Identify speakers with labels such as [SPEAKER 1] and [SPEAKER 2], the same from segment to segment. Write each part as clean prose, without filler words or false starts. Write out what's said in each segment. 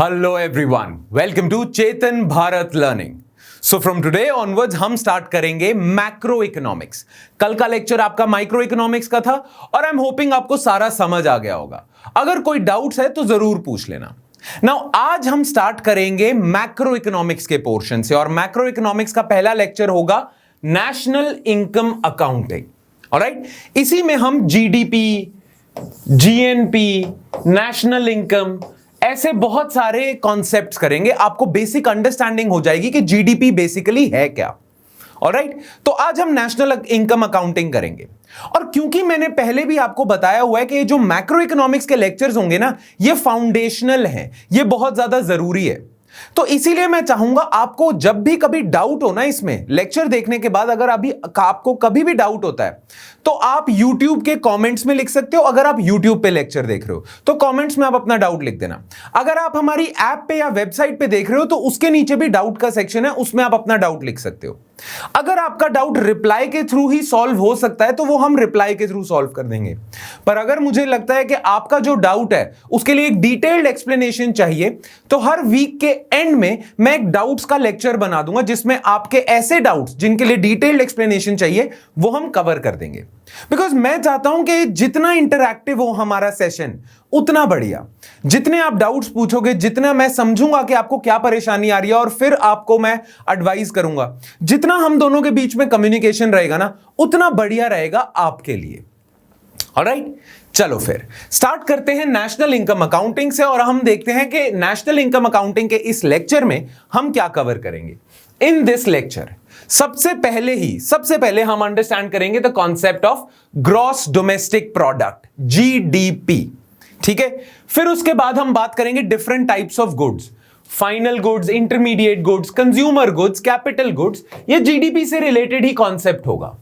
[SPEAKER 1] Hello everyone, welcome to Chetan Bharat learning. So from today onwards हम start करेंगे macro economics. कल का lecture आपका माइक्रो इकोनॉमिक्स का था और आई एम होपिंग आपको सारा समझ आ गया होगा। अगर कोई डाउट्स है तो जरूर पूछ लेना। नाउ आज हम स्टार्ट करेंगे मैक्रो इकोनॉमिक्स के पोर्शन से और मैक्रो इकोनॉमिक्स का पहला लेक्चर होगा नेशनल इनकम अकाउंटिंग। ऑलराइट, इसी में हम जीडीपी, जीएनपी, नेशनल इनकम ऐसे बहुत सारे कॉन्सेप्ट्स करेंगे। आपको बेसिक अंडरस्टैंडिंग हो जाएगी कि जीडीपी बेसिकली है क्या। ऑलराइट, तो आज हम नेशनल इनकम अकाउंटिंग करेंगे। और क्योंकि मैंने पहले भी आपको बताया हुआ है कि ये जो मैक्रो इकोनॉमिक्स के लेक्चर्स होंगे ना, ये फाउंडेशनल हैं, ये बहुत ज्यादा जरूरी है। तो इसीलिए मैं चाहूंगा आपको जब भी कभी डाउट हो ना, इसमें लेक्चर देखने के बाद अगर अभी आपको कभी भी डाउट होता है तो आप YouTube के कमेंट्स में लिख सकते हो। अगर आप YouTube पे लेक्चर देख रहे हो तो कमेंट्स में आप अपना डाउट लिख देना। अगर आप हमारी ऐप पे या वेबसाइट पे देख रहे हो तो उसके नीचे भी डाउट का सेक्शन है, उसमें आप अपना डाउट लिख सकते हो। अगर आपका डाउट रिप्लाई के थ्रू ही सॉल्व हो सकता है तो वो हम रिप्लाई के थ्रू सॉल्व कर देंगे। पर अगर मुझे लगता है कि आपका जो डाउट है उसके लिए एक डिटेल्ड एक्सप्लेनेशन चाहिए तो हर वीक के एंड में मैं एक डाउट्स का लेक्चर बना दूंगा जिसमें आपके ऐसे डाउट्स जिनके लिए डिटेल्ड एक्सप्लेनेशन चाहिए वो हम कवर कर देंगे। बिकॉज मैं चाहता हूं कि जितना इंटरैक्टिव हो हमारा सेशन उतना बढ़िया। जितने आप डाउट्स पूछोगे, जितना मैं समझूंगा कि आपको क्या परेशानी आ रही है और फिर आपको मैं एडवाइस करूंगा, जितना हम दोनों के बीच में कम्युनिकेशन रहेगा ना, उतना बढ़िया रहेगा आपके लिए। ऑलराइट, चलो फिर स्टार्ट करते हैं नेशनल इनकम अकाउंटिंग से और हम देखते हैं कि नेशनल इनकम अकाउंटिंग के इस लेक्चर में हम क्या कवर करेंगे। इन दिस लेक्चर सबसे पहले हम अंडरस्टैंड करेंगे the concept of gross domestic product, GDP. ठीक है, फिर उसके बाद हम बात करेंगे different types of goods, final goods, intermediate goods, consumer goods, capital goods. ये जीडीपी से रिलेटेड ही कॉन्सेप्ट होगा।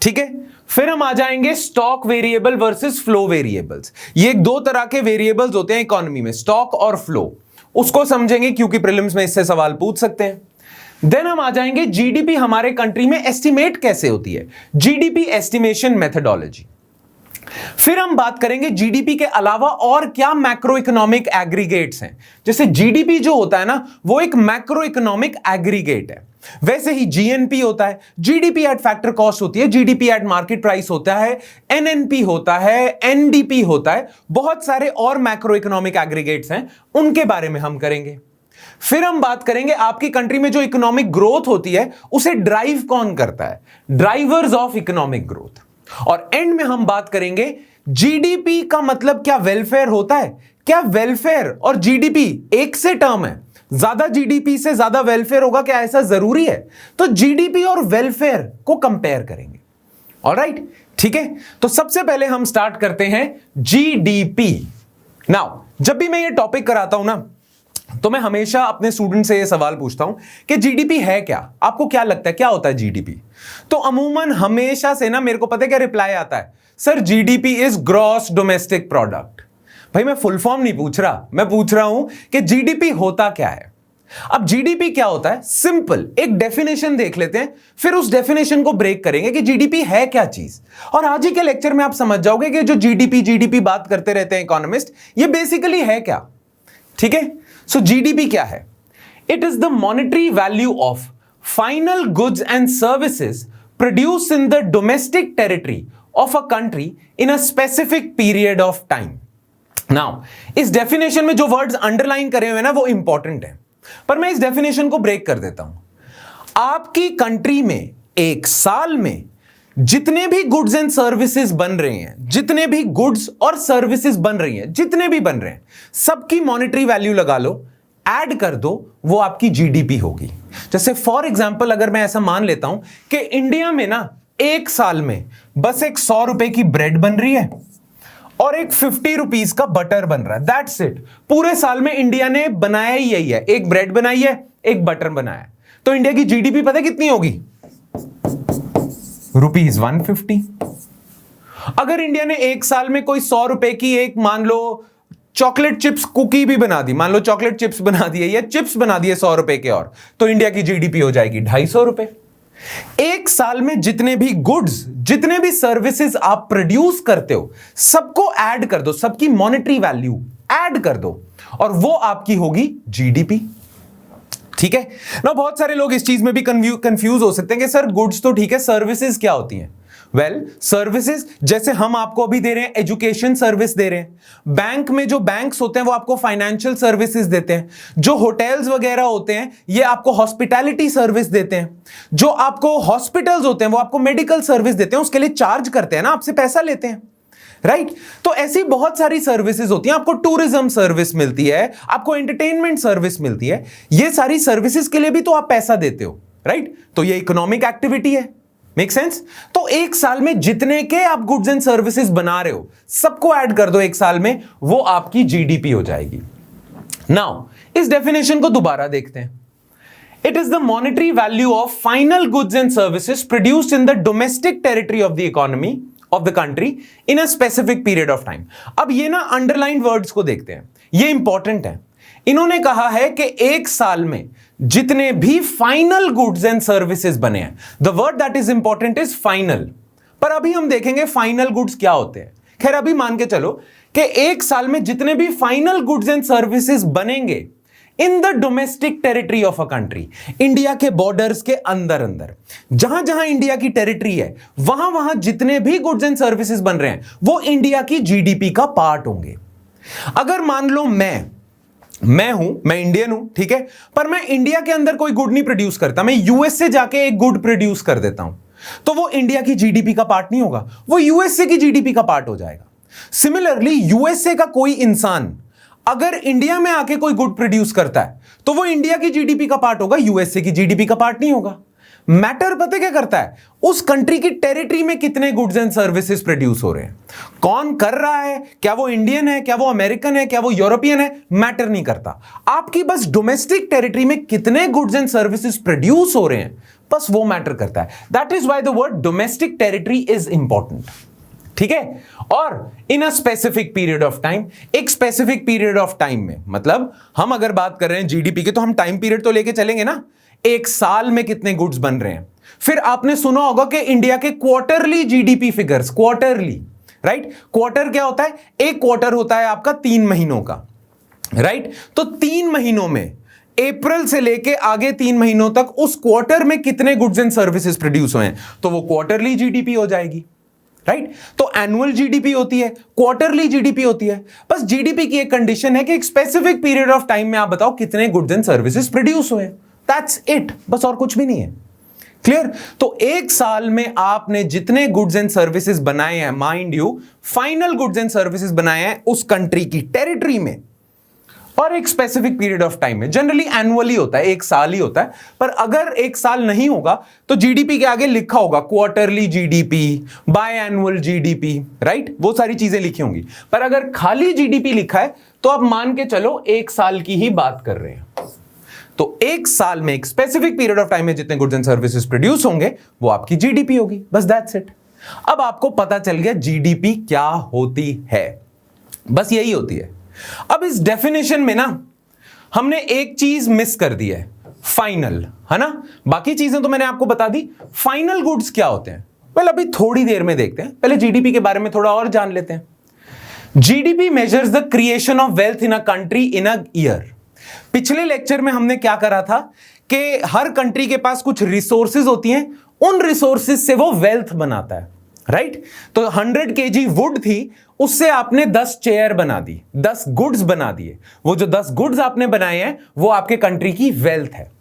[SPEAKER 1] ठीक है, फिर हम आ जाएंगे stock variable versus flow variables. ये दो तरह के वेरिएबल्स होते हैं इकोनॉमी में, स्टॉक और फ्लो। उसको समझेंगे क्योंकि प्रीलिम्स में इससे सवाल पूछ सकते हैं। देन हम आ जाएंगे जीडीपी हमारे कंट्री में एस्टिमेट कैसे होती है, जीडीपी एस्टिमेशन मेथडोलॉजी। फिर हम बात करेंगे जीडीपी के अलावा और क्या मैक्रो इकोनॉमिक एग्रीगेट्स हैं। जैसे जीडीपी जो होता है ना, वो एक मैक्रो इकोनॉमिक एग्रीगेट है। वैसे ही जीएनपी होता है, जीडीपी एट फैक्टर कॉस्ट होती है, जीडीपी एट मार्केट प्राइस होता है, एनएनपी होता है, एनडीपी होता है। बहुत सारे और मैक्रो इकोनॉमिक एग्रीगेट्स हैं, उनके बारे में हम करेंगे। फिर हम बात करेंगे आपकी कंट्री में जो इकोनॉमिक ग्रोथ होती है उसे ड्राइव कौन करता है, ड्राइवर्स ऑफ इकोनॉमिक ग्रोथ। और एंड में हम बात करेंगे जीडीपी का मतलब क्या वेलफेयर होता है, क्या वेलफेयर और जीडीपी एक से टर्म है, ज्यादा जीडीपी से ज्यादा वेलफेयर होगा क्या, ऐसा जरूरी है? तो जीडीपी और वेलफेयर को कंपेयर करेंगे। ऑलराइट, ठीक है, तो सबसे पहले हम स्टार्ट करते हैं जीडीपी। नाउ जब भी मैं ये टॉपिक कराता हूं ना तो मैं हमेशा अपने स्टूडेंट से ये सवाल पूछता हूं कि जीडीपी है क्या, आपको क्या लगता है क्या होता है जीडीपी? तो अमूमन हमेशा से ना मेरे को पता है क्या रिप्लाई आता है, sir GDP is gross domestic product. भाई मैं फुल फॉर्म नहीं पूछ रहा, मैं पूछ रहा हूं कि जीडीपी होता क्या है। अब जीडीपी क्या होता है, सिंपल एक डेफिनेशन देख लेते हैं, फिर उस डेफिनेशन को ब्रेक करेंगे कि जीडीपी है क्या चीज। और आज ही के लेक्चर में आप समझ जाओगे कि जो जीडीपी बात करते रहते हैं इकोनॉमिस्ट, ये बेसिकली है क्या। ठीक है, सो जीडीपी क्या है? It is the monetary value of final goods and services produce in the domestic territory of a country in a specific period of time. Now इस डेफिनेशन में जो वर्ड्स अंडरलाइन करे हुए ना वो इंपॉर्टेंट है, पर मैं इस डेफिनेशन को ब्रेक कर देता हूं। आपकी कंट्री में एक साल में जितने भी गुड्स एंड सर्विसेज बन रहे हैं, जितने भी गुड्स और सर्विसेज बन रही हैं, जितने भी बन रहे हैं, सबकी मॉनेटरी वैल्यू लगा लो, ऐड कर दो, वो आपकी जीडीपी होगी। जैसे फॉर एग्जांपल अगर मैं ऐसा मान लेता हूं कि इंडिया में ना एक साल में बस एक 100 रुपए की ब्रेड बन रही है और एक 50 रुपीज का बटर बन रहा है, दैट्स इट। पूरे साल में इंडिया ने बनाया ही यही है, एक ब्रेड बनाई है, एक बटर बनाया है। तो इंडिया की जीडीपी पता कितनी होगी? ₹150। अगर इंडिया ने एक साल में कोई 100 रुपए की एक मान लो चॉकलेट चिप्स कुकी भी बना दी, मान लो चॉकलेट चिप्स बना दिए या चिप्स बना दिए 100 रुपए के, और तो इंडिया की जीडीपी हो जाएगी 250 रुपए। एक साल में जितने भी गुड्स, जितने भी सर्विसेज आप प्रोड्यूस करते हो, सबको ऐड कर दो, सबकी मॉनेटरी वैल्यू ऐड कर दो और वो आपकी होगी जीडीपी। ठीक है ना, बहुत सारे लोग इस चीज में भी कंफ्यूज हो सकते हैं कि सर गुड्स तो ठीक है, सर्विसेज क्या होती हैं? वेल, सर्विसेज जैसे हम आपको अभी दे रहे हैं, एजुकेशन सर्विस दे रहे हैं, बैंक में जो बैंक्स होते हैं वो आपको फाइनेंशियल सर्विसेज देते हैं, जो होटल्स वगैरह होते हैं ये आपको हॉस्पिटैलिटी सर्विस देते हैं, जो आपको हॉस्पिटल्स होते हैं वो आपको मेडिकल सर्विस देते हैं, उसके लिए चार्ज करते हैं ना, आपसे पैसा लेते हैं, राइट? तो ऐसी बहुत सारी सर्विसेज होती हैं, आपको टूरिज्म सर्विस मिलती है, आपको एंटरटेनमेंट सर्विस मिलती है, ये सारी सर्विसेज के लिए भी तो आप पैसा देते हो, राइट? तो ये इकोनॉमिक एक्टिविटी है, मेक सेंस? तो एक साल में जितने के आप गुड्स एंड सर्विसेज बना रहे हो सबको ऐड कर दो एक साल में, वो आपकी जीडीपी हो जाएगी। नाउ इस डेफिनेशन को दोबारा देखते हैं। It is the monetary value of final goods and services produced in the domestic territory of the economy of the country in a specific period of time. अब ये ना अंडरलाइन वर्ड्स को देखते हैं, ये इंपॉर्टेंट है। इन्होंने कहा है कि एक साल में जितने भी फाइनल गुड्स एंड सर्विसेज बने हैं, the word that is important is final. पर अभी हम देखेंगे फाइनल गुड्स क्या होते हैं। खैर अभी मान के चलो कि एक साल में जितने भी फाइनल गुड्स एंड सर्विसेज बनेंगे in the domestic territory of a country, India के बॉर्डर्स के अंदर अंदर जहां जहां इंडिया की टेरिटरी है वहां वहां जितने भी गुड्स एंड सर्विसेज बन रहे हैं वो इंडिया की जीडीपी का पार्ट होंगे। अगर मान लो मैं इंडियन हूं, ठीक है, पर मैं इंडिया के अंदर कोई गुड नहीं प्रोड्यूस करता, मैं यूएस से जाके एक गुड प्रोड्यूस कर देता हूं, तो वो इंडिया की जीडीपी का पार्ट नहीं होगा, वो यूएसए की जीडीपी का पार्ट हो जाएगा। सिमिलरली यूएसए का कोई इंसान अगर इंडिया में आके कोई गुड प्रोड्यूस करता है तो वो इंडिया की जीडीपी का पार्ट होगा, यूएसए की जीडीपी का पार्ट नहीं होगा। मैटर पता क्या करता है? उस कंट्री की टेरिटरी में कितने गुड्स एंड सर्विसेज प्रोड्यूस हो रहे हैं, कौन कर रहा है, क्या वो इंडियन है, क्या वो अमेरिकन है, क्या वो यूरोपियन है, मैटर नहीं करता। आपकी बस डोमेस्टिक टेरिटरी में कितने गुड्स एंड सर्विसेज प्रोड्यूस हो रहे हैं, बस वो मैटर करता है। That is why the word domestic territory is important, ठीक है। और in a specific period of time, एक स्पेसिफिक पीरियड ऑफ टाइम में, मतलब हम अगर बात कर रहे हैं जीडीपी की तो हम टाइम पीरियड तो लेके चलेंगे ना, एक साल में कितने गुड्स बन रहे हैं। फिर आपने सुना होगा कि इंडिया के quarterly GDP figures, quarterly, right? Quarter क्या होता है? एक क्वार्टर होता है आपका 3 महीनों का, राइट? तो 3 महीनों में अप्रैल से लेके आगे 3 महीनों तक उस क्वार्टर में कितने गुड्स एंड सर्विसेज प्रोड्यूस हुए हैं, तो वो क्वार्टरली जीडीपी हो जाएगी, राइट? तो एनुअल जीडीपी होती है, क्वार्टरली जीडीपी होती है। बस जीडीपी की एक कंडीशन है कि एक स्पेसिफिक पीरियड ऑफ टाइम में आप बताओ कितने गुड्स एंड सर्विसेज प्रोड्यूस हुए, दैट्स इट, बस और कुछ भी नहीं है। क्लियर? तो एक साल में आपने जितने गुड्स एंड सर्विसेज बनाए हैं, mind you final goods and services बनाए हैं उस कंट्री की टेरिटरी में और एक स्पेसिफिक पीरियड ऑफ टाइम में, जनरली एनुअली होता है, एक साल ही होता है। पर अगर एक साल नहीं होगा तो जीडीपी के आगे लिखा होगा quarterly GDP, by annual GDP, right? वो सारी चीजें लिखी होंगी। पर अगर खाली जीडीपी लिखा है तो आप मान के चलो एक साल की ही बात कर रहे हैं। तो एक साल में एक स्पेसिफिक पीरियड ऑफ टाइम में जितने गुड्स एंड सर्विसेज प्रोड्यूस होंगे वो आपकी जीडीपी होगी, बस दैट्स इट। अब आपको पता चल गया जीडीपी क्या होती है, बस यही होती है। अब इस डेफिनेशन में ना हमने एक चीज मिस कर दी है, फाइनल, है ना? बाकी चीजें तो मैंने आपको बता दी, फाइनल गुड्स क्या होते हैं वेल अभी थोड़ी देर में देखते हैं। पहले जीडीपी के बारे में थोड़ा और जान लेते हैं। GDP measures the creation of wealth in a country in a year. पिछले लेक्चर में हमने क्या करा था कि हर कंट्री के पास कुछ रिसोर्सेज होती हैं, उन रिसोर्सेज से वो वेल्थ बनाता है, राइट? तो 100 केजी वुड थी, उससे आपने 10 चेयर बना दी, 10 गुड्स बना दिए। वो जो 10 गुड्स आपने बनाए हैं वो आपके कंट्री की वेल्थ है,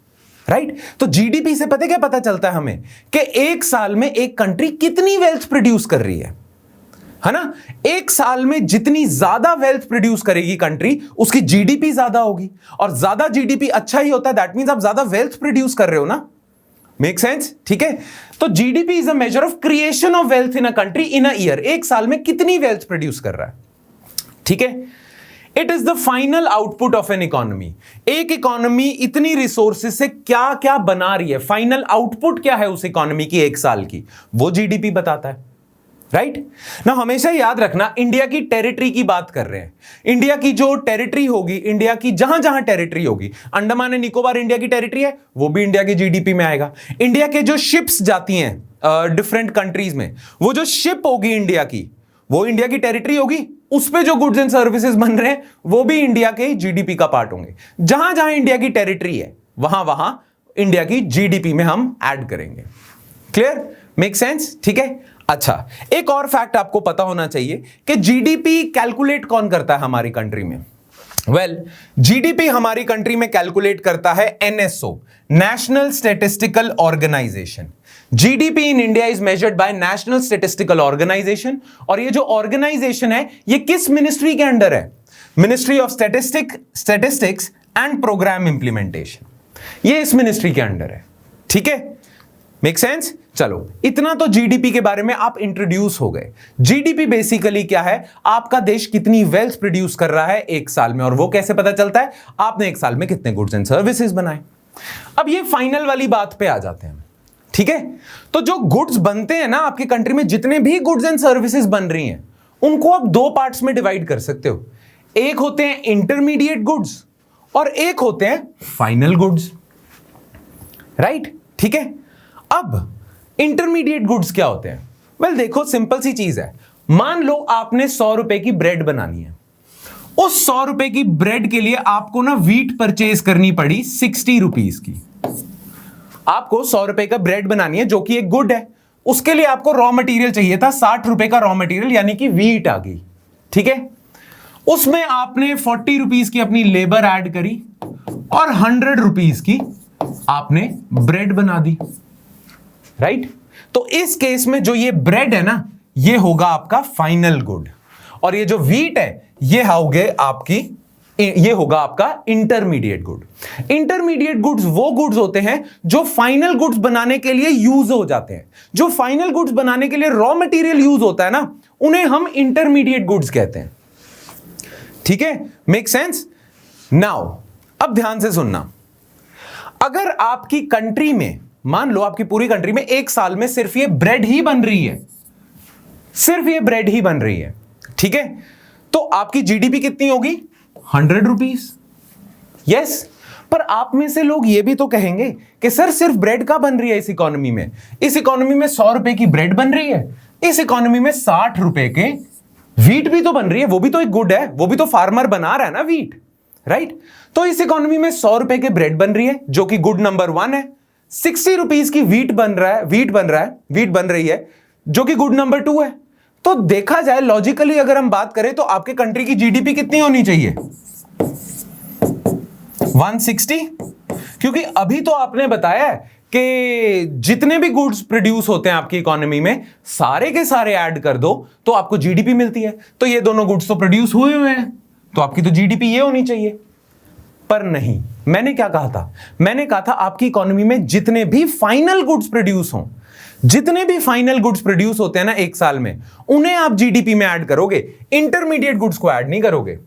[SPEAKER 1] राइट? तो जीडीपी से पता क्या पता चलता है हमें कि एक साल में एक कंट्री कितनी वेल्थ प्रोड्यूस कर रही है ना? एक साल में जितनी ज्यादा वेल्थ प्रोड्यूस करेगी कंट्री उसकी जीडीपी ज्यादा होगी, और ज्यादा जीडीपी अच्छा ही होता है, दैट मींस आप ज्यादा वेल्थ प्रोड्यूस कर रहे हो ना। Make sense? ठीक है। तो GDP is a measure of creation of wealth in a country in a year. एक साल में कितनी वेल्थ प्रोड्यूस कर रहा है, ठीक है। It is the final output of an economy. एक इकोनॉमी इतनी रिसोर्सेज से क्या क्या बना रही है, फाइनल आउटपुट क्या है उस इकोनॉमी की एक साल की, वो जीडीपी बताता है, राइट ना। हमेशा याद रखना, इंडिया की टेरिटरी की बात कर रहे हैं। इंडिया की जो टेरिटरी होगी, इंडिया की जहां जहां टेरिटरी होगी, अंडमान एंड निकोबार इंडिया की टेरिटरी है, वो भी इंडिया की जीडीपी में आएगा। इंडिया के जो शिप्स जाती हैं डिफरेंट कंट्रीज में, वो जो शिप होगी इंडिया की, वो इंडिया की टेरिटरी होगी, उस पे जो गुड्स एंड सर्विसेज बन रहे हैं वो भी इंडिया के जीडीपी का पार्ट होंगे। जहां जहां इंडिया की टेरिटरी है वहां वहां इंडिया की जीडीपी में हम ऐड करेंगे। क्लियर? Make sense? ठीक है। अच्छा, एक और फैक्ट आपको पता होना चाहिए कि जीडीपी कैलकुलेट कौन करता है हमारी कंट्री में। जीडीपी हमारी कंट्री में कैलकुलेट करता है NSO, national statistical organisation. GDP in India is measured by national statistical organisation. और ये जो ऑर्गेनाइजेशन है ये किस मिनिस्ट्री के अंडर है? Ministry of statistics and programme implementation. ये इस मिनिस्ट्री के अंडर है। ठीक है, मेक सेंस? चलो, इतना तो जीडीपी के बारे में आप इंट्रोड्यूस हो गए। जीडीपी बेसिकली क्या है? आपका देश कितनी वेल्थ प्रोड्यूस कर रहा है एक साल में, और वो कैसे पता चलता है? आपने एक साल में कितने गुड्स एंड सर्विसेज बनाए। अब ये फाइनल वाली बात पे आ जाते हैं। ठीक है, तो जो गुड्स बनते हैं ना आपकी कंट्री में, जितने भी गुड्स एंड सर्विसेज बन रही हैं उनको आप दो पार्ट्स में डिवाइड कर सकते हो। एक होते हैं इंटरमीडिएट गुड्स और एक होते हैं फाइनल गुड्स। राइट? ठीक है। अब इंटरमीडिएट गुड्स क्या होते हैं? वेल, देखो, सिंपल सी चीज है। मान लो आपने 100 रुपए की ब्रेड बनानी है। उस 100 रुपए की ब्रेड के लिए आपको ना व्हीट परचेज करनी पड़ी 60 रुपीज की। आपको 100 रुपए का ब्रेड बनानी है जो कि एक गुड है। उसके लिए आपको रॉ मटेरियल चाहिए था 60 रुपए का रॉ मटेरियल, यानी कि व्हीट आ गई। ठीक है, उसमें आपने 40 रुपीज की अपनी लेबर ऐड करी और 100 रुपीज की आपने ब्रेड बना दी। राइट? तो इस केस में जो ये ब्रेड है ना, ये होगा आपका फाइनल गुड, और ये जो व्हीट है ये होगा आपका इंटरमीडिएट गुड। इंटरमीडिएट गुड्स वो गुड्स होते हैं जो फाइनल गुड्स बनाने के लिए यूज हो जाते हैं। जो फाइनल गुड्स बनाने के लिए रॉ मटेरियल यूज होता है ना, उन्हें हम इंटरमीडिएट गुड्स कहते हैं। ठीक है, मेक सेंस? नाउ अब ध्यान से सुनना। अगर आपकी कंट्री में, मान लो आपकी पूरी कंट्री में एक साल में सिर्फ ये ब्रेड ही बन रही है, सिर्फ ये ब्रेड ही बन रही है, ठीक है, तो आपकी जीडीपी कितनी होगी? 100 रुपीज। यस, पर आप में से लोग ये भी तो कहेंगे कि सर सिर्फ ब्रेड का बन रही है इस इकोनॉमी में? इस इकोनॉमी में 100 रुपए की ब्रेड बन रही है, इस इकोनॉमी में 60 रुपए के व्हीट भी तो बन रही है, वो भी तो एक गुड है, वो भी तो फार्मर बना रहा है ना व्हीट। राइट? तो इस इकोनॉमी में 100 रुपए के ब्रेड बन रही है जो कि गुड नंबर 1 है। 60 रुपीज की व्हीट बन रही है जो कि गुड नंबर 2 है। तो देखा जाए लॉजिकली अगर हम बात करें तो आपके कंट्री की जीडीपी कितनी होनी चाहिए? 160। क्योंकि अभी तो आपने बताया कि जितने भी गुड्स प्रोड्यूस होते हैं आपकी इकोनॉमी में, सारे के सारे ऐड कर दो तो आपको जीडीपी मिलती है। तो ये दोनों गुड्स तो प्रोड्यूस हुए हैं, तो आपकी तो जीडीपी ये होनी चाहिए। पर नहीं, मैंने क्या कहा था? मैंने कहा था आपकी इकोनॉमी में जितने भी फाइनल गुड्स प्रोड्यूस हों, जितने भी फाइनल गुड्स प्रोड्यूस होते हैं ना एक साल में, उन्हें आप जीडीपी में ऐड करोगे, इंटरमीडिएट गुड्स को ऐड नहीं करोगे।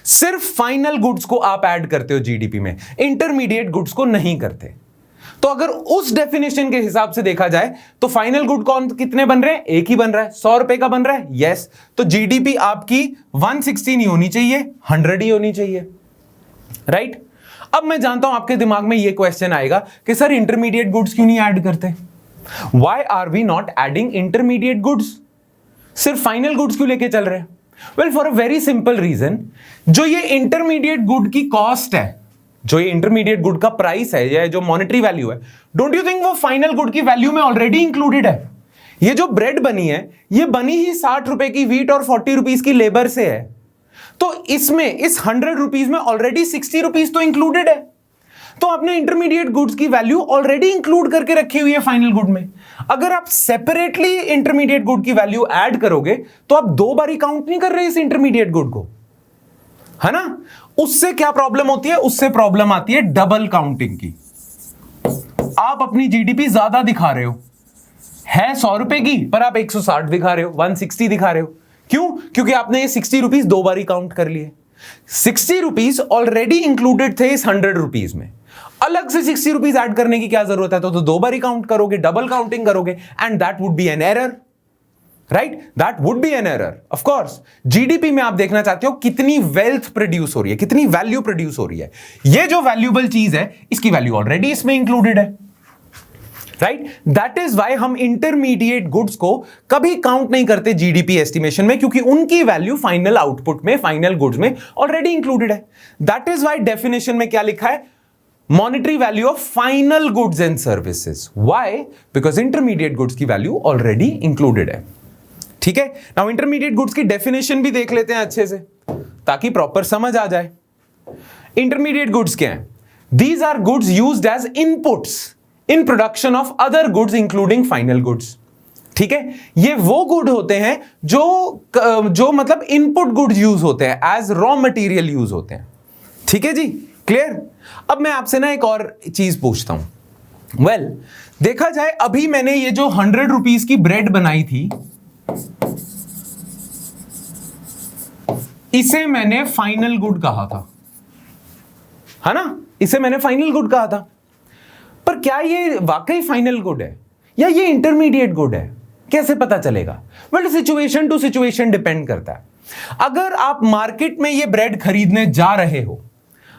[SPEAKER 1] सिर्फ फाइनल गुड्स को आप ऐड करते हो जीडीपी में, इंटरमीडिएट गुड्स को नहीं करते। तो अगर उस डेफिनेशन के हिसाब से देखा जाए तो फाइनल गुड कौन कितने बन रहे हैं? एक ही बन रहा है, 100 रुपए का बन रहा है। यस, तो जीडीपी आपकी 160 नहीं होनी चाहिए, 100 ही होनी चाहिए। राइट? अब मैं जानता हूं आपके दिमाग में यह क्वेश्चन आएगा कि सर इंटरमीडिएट गुड्स क्यों नहीं ऐड करते? Why are we not adding intermediate goods? सिर्फ फाइनल गुड्स क्यों लेके चल रहे हैं? Well, for a very simple reason, जो ये इंटरमीडिएट गुड की कॉस्ट है, जो ये इंटरमीडिएट गुड का प्राइस है या जो मॉनेटरी वैल्यू है, डोंट यू थिंक वो फाइनल गुड की वैल्यू में ऑलरेडी इंक्लूडेड है? ये जो ब्रेड बनी है, ये बनी ही 60 रुपए की व्हीट और 40 रुपीज की लेबर से है। तो इसमें इस 100 रुपीज में ऑलरेडी 60 रुपीज तो इंक्लूडेड है। तो आपने इंटरमीडिएट गुड्स की वैल्यू ऑलरेडी इंक्लूड करके रखी हुई है फाइनल गुड में। अगर आप सेपरेटली इंटरमीडिएट गुड की वैल्यू ऐड करोगे तो आप दो बारी काउंट नहीं कर रहे इस इंटरमीडिएट गुड को, है ना? उससे क्या प्रॉब्लम होती है? उससे प्रॉब्लम आती है डबल काउंटिंग की। आप अपनी जीडीपी ज्यादा दिखा रहे हो, है 100 रुपए की, पर आप 160 दिखा रहे हो, 160 दिखा रहे हो। क्यों? क्योंकि आपने ये 60 रुपीज दो बारी काउंट कर लिए। 60 रुपीज ऑलरेडी इंक्लूडेड थे इस 100 रुपीज में, अलग से 60 रुपीज ऐड करने की क्या जरूरत है? तो दो बारी काउंट करोगे, डबल काउंटिंग करोगे, and that would be an error. Right? That would be an error. Of course, GDP में आप देखना चाहते हो कितनी वेल्थ प्रोड्यूस हो रही है, कितनी वैल्यू प्रोड्यूस हो रही है। ये जो वैल्यूएबल चीज है, इसकी वैल्यू ऑलरेडी इसमें इंक्लूडेड है। राइट? दैट इज वाई हम इंटरमीडिएट गुड्स को कभी काउंट नहीं करते जीडीपी एस्टिमेशन में, क्योंकि उनकी वैल्यू फाइनल आउटपुट में, फाइनल गुड्स में ऑलरेडी इंक्लूडेड है. दैट इज वाई डेफिनेशन में क्या लिखा है? Monetary value of final goods and services. Why? Because intermediate goods की वैल्यू ऑलरेडी इंक्लूडेड है. ठीक है, नाउ इंटरमीडिएट गुड्स की डेफिनेशन भी देख लेते हैं अच्छे से, ताकि प्रॉपर समझ आ जाए. इंटरमीडिएट गुड्स क्या है? These are goods used as inputs in production of other goods including final goods. ठीक है, ये वो गुड होते हैं जो मतलब इनपुट गुड्स यूज होते हैं, एज रॉ मटेरियल यूज होते हैं. ठीक है जी, क्लियर? अब मैं आपसे ना एक और चीज पूछता हूं. वेल, देखा जाए अभी मैंने ये जो 100 रुपीज की ब्रेड बनाई थी, इसे मैंने फाइनल गुड कहा था, है ना? इसे मैंने फाइनल गुड कहा था. पर क्या ये वाकई फाइनल गुड है या ये इंटरमीडिएट गुड है? कैसे पता चलेगा? Well, situation to situation depend करता है. अगर आप मार्केट में ये ब्रेड खरीदने जा रहे हो,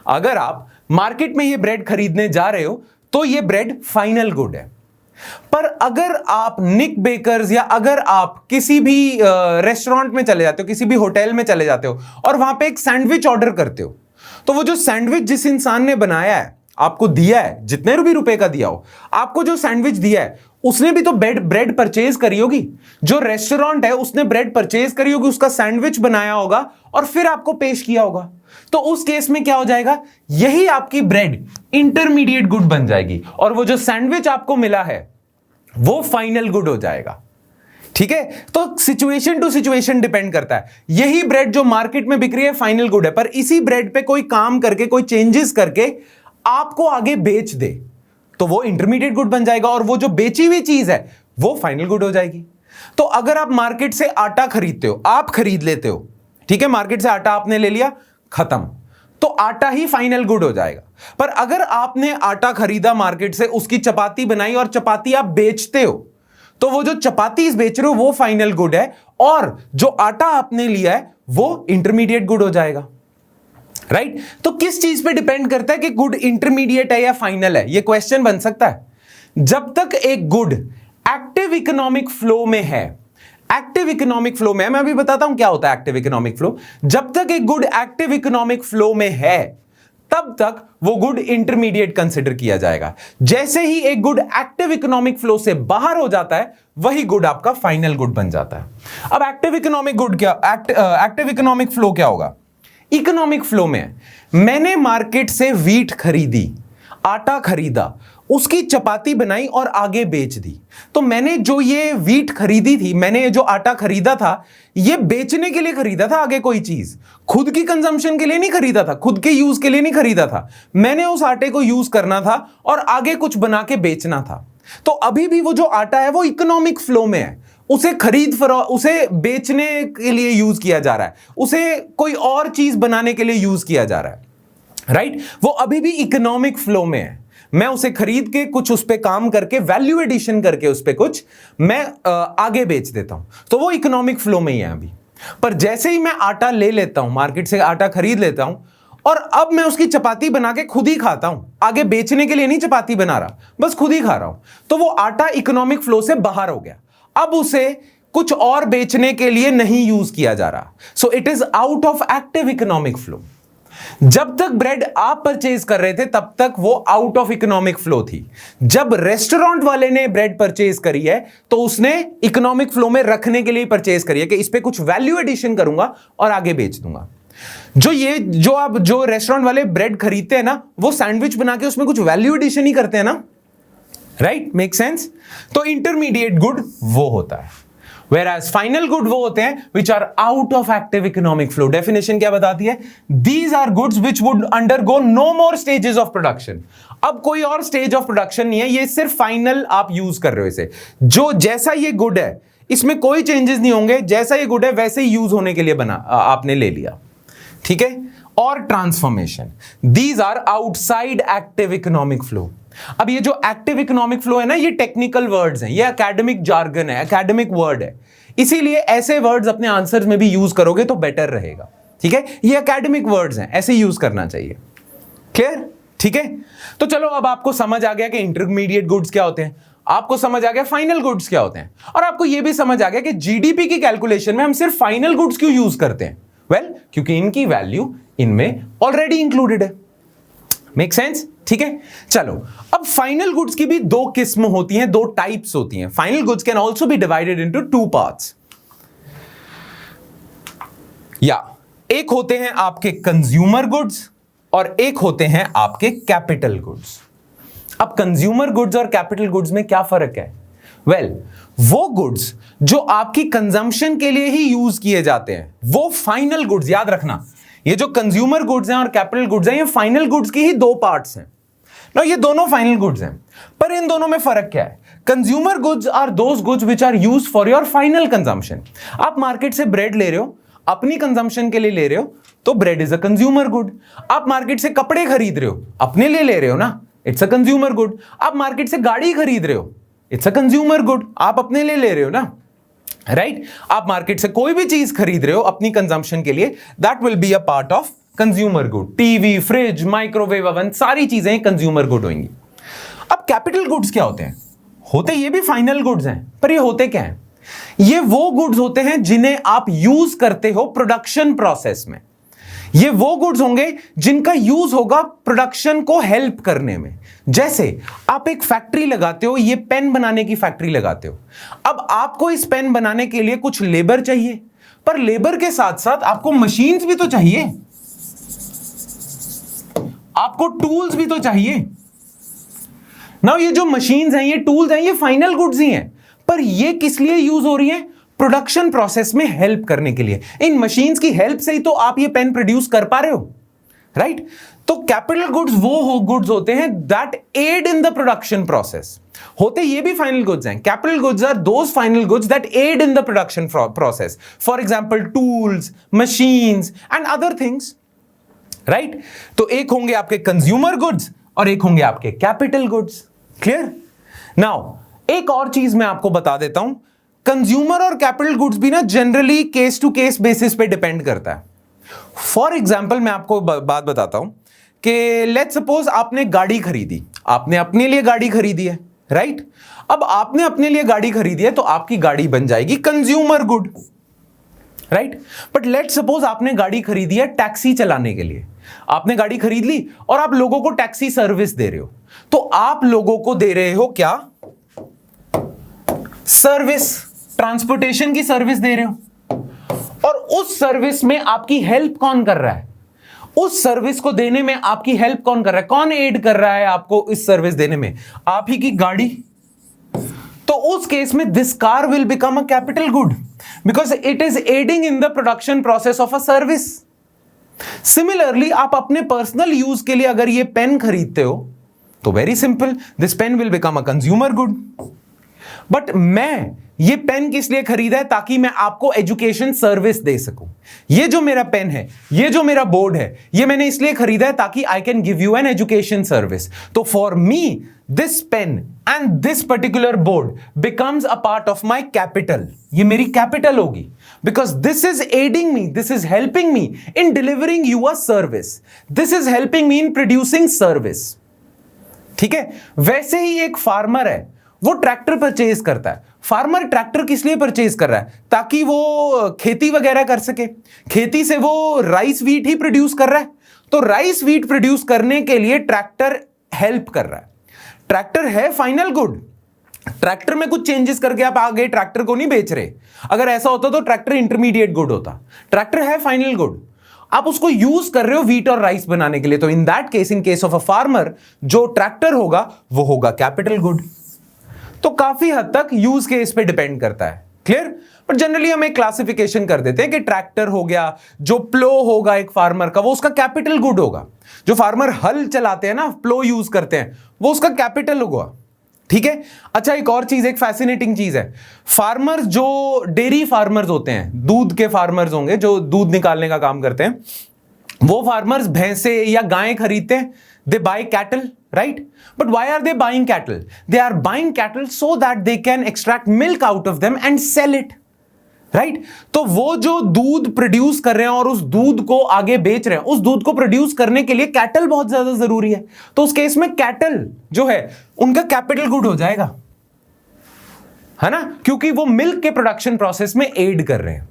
[SPEAKER 1] अगर आप मार्केट में ये ब्रेड खरीदने जा रहे हो तो ये ब्रेड फाइनल गुड है. पर अगर आप निक बेकर्स या अगर आप किसी भी रेस्टोरेंट में चले जाते हो, किसी भी होटल में चले जाते हो और वहां पे एक सैंडविच ऑर्डर करते हो, तो वो जो सैंडविच जिस इंसान ने बनाया है, आपको दिया है, जितने भी रुपए का दिया हो, आपको जो सैंडविच दिया है, उसने भी तो ब्रेड परचेज करी होगी. जो रेस्टोरेंट है उसने ब्रेड परचेज करी होगी, उसका सैंडविच बनाया होगा और फिर आपको पेश किया होगा. तो उस केस में क्या हो जाएगा? यही आपकी ब्रेड इंटरमीडिएट गुड बन जाएगी और वो जो सैंडविच आपको मिला है वो फाइनल गुड हो जाएगा. ठीक है, तो सिचुएशन टू सिचुएशन डिपेंड करता है. यही ब्रेड जो मार्केट में बिक रही है फाइनल गुड है, पर इसी ब्रेड पे कोई काम करके, कोई चेंजेस करके आपको आगे बेच दे तो वो इंटरमीडिएट गुड बन जाएगा और वो जो बेची हुई चीज है वो फाइनल गुड हो जाएगी. तो अगर आप मार्केट से आटा खरीदते हो, आप खरीद लेते हो, ठीक है, मार्केट से आटा आपने ले लिया, खत्म, तो आटा ही फाइनल गुड हो जाएगा. पर अगर आपने आटा खरीदा मार्केट से, उसकी चपाती बनाई और चपाती आप बेचते हो, तो वो जो चपाती बेच रहे हो वो फाइनल गुड है और जो आटा आपने लिया है वो इंटरमीडिएट गुड हो जाएगा. राइट? तो किस चीज पे डिपेंड करता है कि गुड इंटरमीडिएट है या फाइनल है? ये क्वेश्चन बन सकता है. जब तक एक गुड एक्टिव इकोनॉमिक फ्लो में है, एक्टिव इकोनॉमिक फ्लो में है, मैं अभी बताता हूं क्या होता है एक्टिव इकोनॉमिक फ्लो. जब तक एक गुड एक्टिव इकोनॉमिक फ्लो में है, तब तक वो गुड इंटरमीडिएट कंसिडर किया जाएगा. जैसे ही एक गुड एक्टिव इकोनॉमिक फ्लो से बाहर हो जाता है, वही गुड आपका फाइनल गुड बन जाता है. अब एक्टिव इकोनॉमिक गुड क्या, एक्टिव इकोनॉमिक फ्लो क्या होगा? इकोनॉमिक फ्लो में मैंने मार्केट से व्हीट खरीदी, आटा खरीदा, उसकी चपाती बनाई और आगे बेच दी. तो मैंने जो ये व्हीट खरीदी थी, मैंने ये जो आटा खरीदा था, ये बेचने के लिए खरीदा था. आगे कोई चीज खुद की कंजम्पशन के लिए नहीं खरीदा था, खुद के यूज के लिए नहीं खरीदा था. मैंने उस आटे को यूज करना था और आगे कुछ बना के बेचना था. तो अभी भी वो जो आटा है वो इकोनॉमिक फ्लो में है. उसे उसे बेचने के लिए यूज किया जा रहा है, उसे कोई और चीज बनाने के लिए यूज किया जा रहा है. राइट? वो अभी भी इकोनॉमिक फ्लो में है. मैं उसे खरीद के कुछ उस पे काम करके, वैल्यू एडिशन करके उस पे कुछ मैं आगे बेच देता हूं, तो वो इकोनॉमिक फ्लो में ही है अभी. पर जैसे ही मैं आटा ले लेता हूं, मार्केट से आटा खरीद लेता हूं और अब मैं उसकी चपाती बना के खुद ही खाता हूं, आगे बेचने के लिए नहीं चपाती बना रहा, बस खुद ही खा रहा हूं, तो वो आटा इकोनॉमिक फ्लो से बाहर हो गया. अब उसे कुछ और बेचने के लिए नहीं यूज किया जा रहा. सो it is out of active economic flow. जब तक ब्रेड आप परचेज कर रहे थे तब तक वो आउट ऑफ इकोनॉमिक फ्लो थी. जब रेस्टोरेंट वाले ने ब्रेड परचेज करी है तो उसने इकोनॉमिक फ्लो में रखने के लिए परचेज करी है कि इस पे कुछ वैल्यू एडिशन करूंगा और आगे बेच दूंगा. जो रेस्टोरेंट वाले ब्रेड खरीदते हैं ना, वो सैंडविच बना के उसमें कुछ वैल्यू एडिशन ही करते हैं ना. राइट? Make sense? तो इंटरमीडिएट गुड वो होता है, whereas final good वो होते हैं which are out of active economic flow. Definition क्या बताती है? These are goods which would undergo no more stages of production. अब कोई और स्टेज ऑफ प्रोडक्शन नहीं है, ये सिर्फ फाइनल आप यूज कर रहे हो इसे. जो जैसा ये गुड है इसमें कोई चेंजेस नहीं होंगे, जैसा ये गुड है वैसे ही यूज होने के लिए बना आपने ले लिया. ठीक है? और transformation, these are outside active economic flow. अब ये जो एक्टिव इकोनॉमिक फ्लो है ना, ये टेक्निकल वर्ड्स हैं, ये एकेडमिक जार्गन है, एकेडमिक वर्ड है, इसीलिए ऐसे वर्ड्स अपने आंसर्स में भी यूज करोगे तो बेटर रहेगा. ठीक है? ये एकेडमिक वर्ड्स हैं, ऐसे यूज करना चाहिए. क्लियर? ठीक है? तो चलो अब आपको समझ आ गया कि इंटरमीडिएट गुड्स क्या होते हैं. आपको समझ आ गया फाइनल गुड्स क्या होते हैं, और आपको यह भी समझ आ गया कि जीडीपी की कैलकुलेशन में हम सिर्फ फाइनल गुड्स क्यों यूज करते हैं। वेल, क्योंकि इनकी वैल्यू इनमें ऑलरेडी इंक्लूडेड है। Make sense? ठीक है, चलो अब फाइनल गुड्स की भी दो किस्म होती हैं, दो टाइप्स होती हैं। Final goods can also be divided into two parts. या एक होते हैं आपके कंज्यूमर गुड्स और एक होते हैं आपके कैपिटल गुड्स। अब कंज्यूमर गुड्स और कैपिटल गुड्स में क्या फर्क है? वेल, वो गुड्स जो आपकी कंजम्पशन के लिए ही यूज किए जाते हैं वो फाइनल गुड्स। याद रखना, ये जो कंज्यूमर गुड्स हैं और कैपिटल गुड्स हैं, ये फाइनल गुड्स की ही दो पार्ट्स हैं ना। ये दोनों फाइनल गुड्स हैं, पर इन दोनों में फर्क क्या है? Consumer goods are those goods which are use for your final consumption. आप मार्केट से ब्रेड ले रहे हो, अपनी कंजम्पशन के लिए ले रहे हो, तो bread is a consumer good. आप मार्केट से कपड़े खरीद रहे हो, अपने लिए ले रहे हो ना, इट्स अ कंज्यूमर गुड। आप मार्केट से गाड़ी खरीद रहे हो, इट्स अ कंज्यूमर गुड, आप अपने लिए ले रहे हो ना, राइट? आप मार्केट से कोई भी चीज खरीद रहे हो अपनी कंजम्पशन के लिए, that will be a part of consumer good. TV, fridge, microwave oven, सारी चीजें कंज्यूमर गुड होंगी। अब कैपिटल गुड्स क्या होते हैं? होते ये भी फाइनल गुड्स हैं, पर ये होते क्या हैं? ये वो गुड्स होते हैं जिन्हें आप यूज करते हो प्रोडक्शन प्रोसेस में। ये वो गुड्स होंगे जिनका यूज होगा प्रोडक्शन को हेल्प करने में। जैसे आप एक फैक्ट्री लगाते हो, ये पेन बनाने की फैक्ट्री लगाते हो। अब आपको इस पेन बनाने के लिए कुछ लेबर चाहिए, पर लेबर के साथ साथ आपको मशीन्स भी तो चाहिए, आपको टूल्स भी तो चाहिए ना। ये जो मशीन्स हैं, ये टूल्स हैं, ये फाइनल गुड्स ही हैं, पर ये किस लिए यूज हो रही है? प्रोडक्शन प्रोसेस में हेल्प करने के लिए। इन मशीन्स की हेल्प से ही तो आप ये पेन प्रोड्यूस कर पा रहे हो, राइट? तो कैपिटल गुड्स वो गुड्स होते हैं that aid in the production process. होते ये भी फाइनल गुड्स हैं। Capital goods are those final goods that aid in the production process, for example tools, machines and other things, right? तो एक होंगे आपके कंज्यूमर गुड्स और एक होंगे आपके कैपिटल गुड्स। क्लियर? नाउ एक और चीज मैं आपको बता देता हूं, कंज्यूमर और कैपिटल गुड्स भी ना generally case to case basis पे डिपेंड करता है। फॉर एग्जाम्पल मैं आपको बात बताता हूं कि लेट्स सपोज आपने गाड़ी खरीदी, आपने अपने लिए गाड़ी खरीदी है, राइट? अब आपने अपने लिए गाड़ी खरीदी है तो आपकी गाड़ी बन जाएगी consumer good, right? But let's suppose आपने गाड़ी खरीदी है टैक्सी चलाने के लिए। आपने गाड़ी खरीद ली और आप लोगों को टैक्सी सर्विस दे रहे हो, तो आप लोगों को दे रहे हो क्या? सर्विस, ट्रांसपोर्टेशन की सर्विस दे रहे हो। और उस सर्विस में आपकी हेल्प कौन कर रहा है? उस सर्विस को देने में आपकी हेल्प कौन कर रहा है? कौन एड कर रहा है आपको इस सर्विस देने में? आप ही की गाड़ी। तो उस केस में this car will become a capital good because it is adding in the production process of a service. Similarly आप अपने पर्सनल यूज के लिए अगर ये पेन खरीदते हो तो very simple, this pen will become a consumer good. But मैं ये पेन किस लिए खरीदा है? ताकि मैं आपको एजुकेशन सर्विस दे सकूं। ये जो मेरा पेन है, ये जो मेरा बोर्ड है, ये मैंने इसलिए खरीदा है ताकि I can give you an education service. तो for me this pen and this particular board becomes a part of my capital. ये मेरी कैपिटल होगी because this is aiding me, this is helping me in delivering you a service, this is helping me in producing service. ठीक है? वैसे ही एक farmer है, वो tractor purchase करता है। फार्मर ट्रैक्टर किस लिए परचेज कर रहा है? ताकि वो खेती वगैरह कर सके। खेती से वो राइस व्हीट ही प्रोड्यूस कर रहा है, तो राइस व्हीट प्रोड्यूस करने के लिए ट्रैक्टर हेल्प कर रहा है। ट्रैक्टर है फाइनल गुड। ट्रैक्टर में कुछ चेंजेस करके आप आगे ट्रैक्टर को नहीं बेच रहे। अगर ऐसा होता तो ट्रैक्टर इंटरमीडिएट गुड होता। ट्रैक्टर है फाइनल गुड, आप उसको यूज कर रहे हो व्हीट और राइस बनाने के लिए। तो in that case, in case of a farmer, जो ट्रैक्टर होगा वो होगा कैपिटल गुड। तो काफी हद तक यूज केस पे डिपेंड करता है। क्लियर? पर जनरली हम एक क्लासिफिकेशन कर देते हैं कि ट्रैक्टर हो गया, जो प्लो होगा एक फार्मर का, वो उसका कैपिटल गुड होगा। जो फार्मर हल चलाते हैं ना, प्लो यूज करते हैं, वो उसका कैपिटल होगा। ठीक है? अच्छा, एक और चीज, एक फैसिनेटिंग चीज है। फार्मर्स, जो डेयरी फार्मर्स होते हैं, दूध के फार्मर्स होंगे जो दूध निकालने का काम करते हैं, वो फार्मर्स भैंसे या गायें खरीदते हैं। They buy cattle, right? But why are they buying cattle? They are buying cattle so that they can extract milk out of them and sell it, right? तो वो जो दूध प्रोड्यूस कर रहे हैं और उस दूध को आगे बेच रहे हैं, उस दूध को प्रोड्यूस करने के लिए कैटल बहुत ज्यादा जरूरी है। तो उस केस में कैटल जो है उनका कैपिटल गुड हो जाएगा। है ना, क्योंकि वो मिल्क के प्रोडक्शन प्रोसेस में एड कर रहे हैं।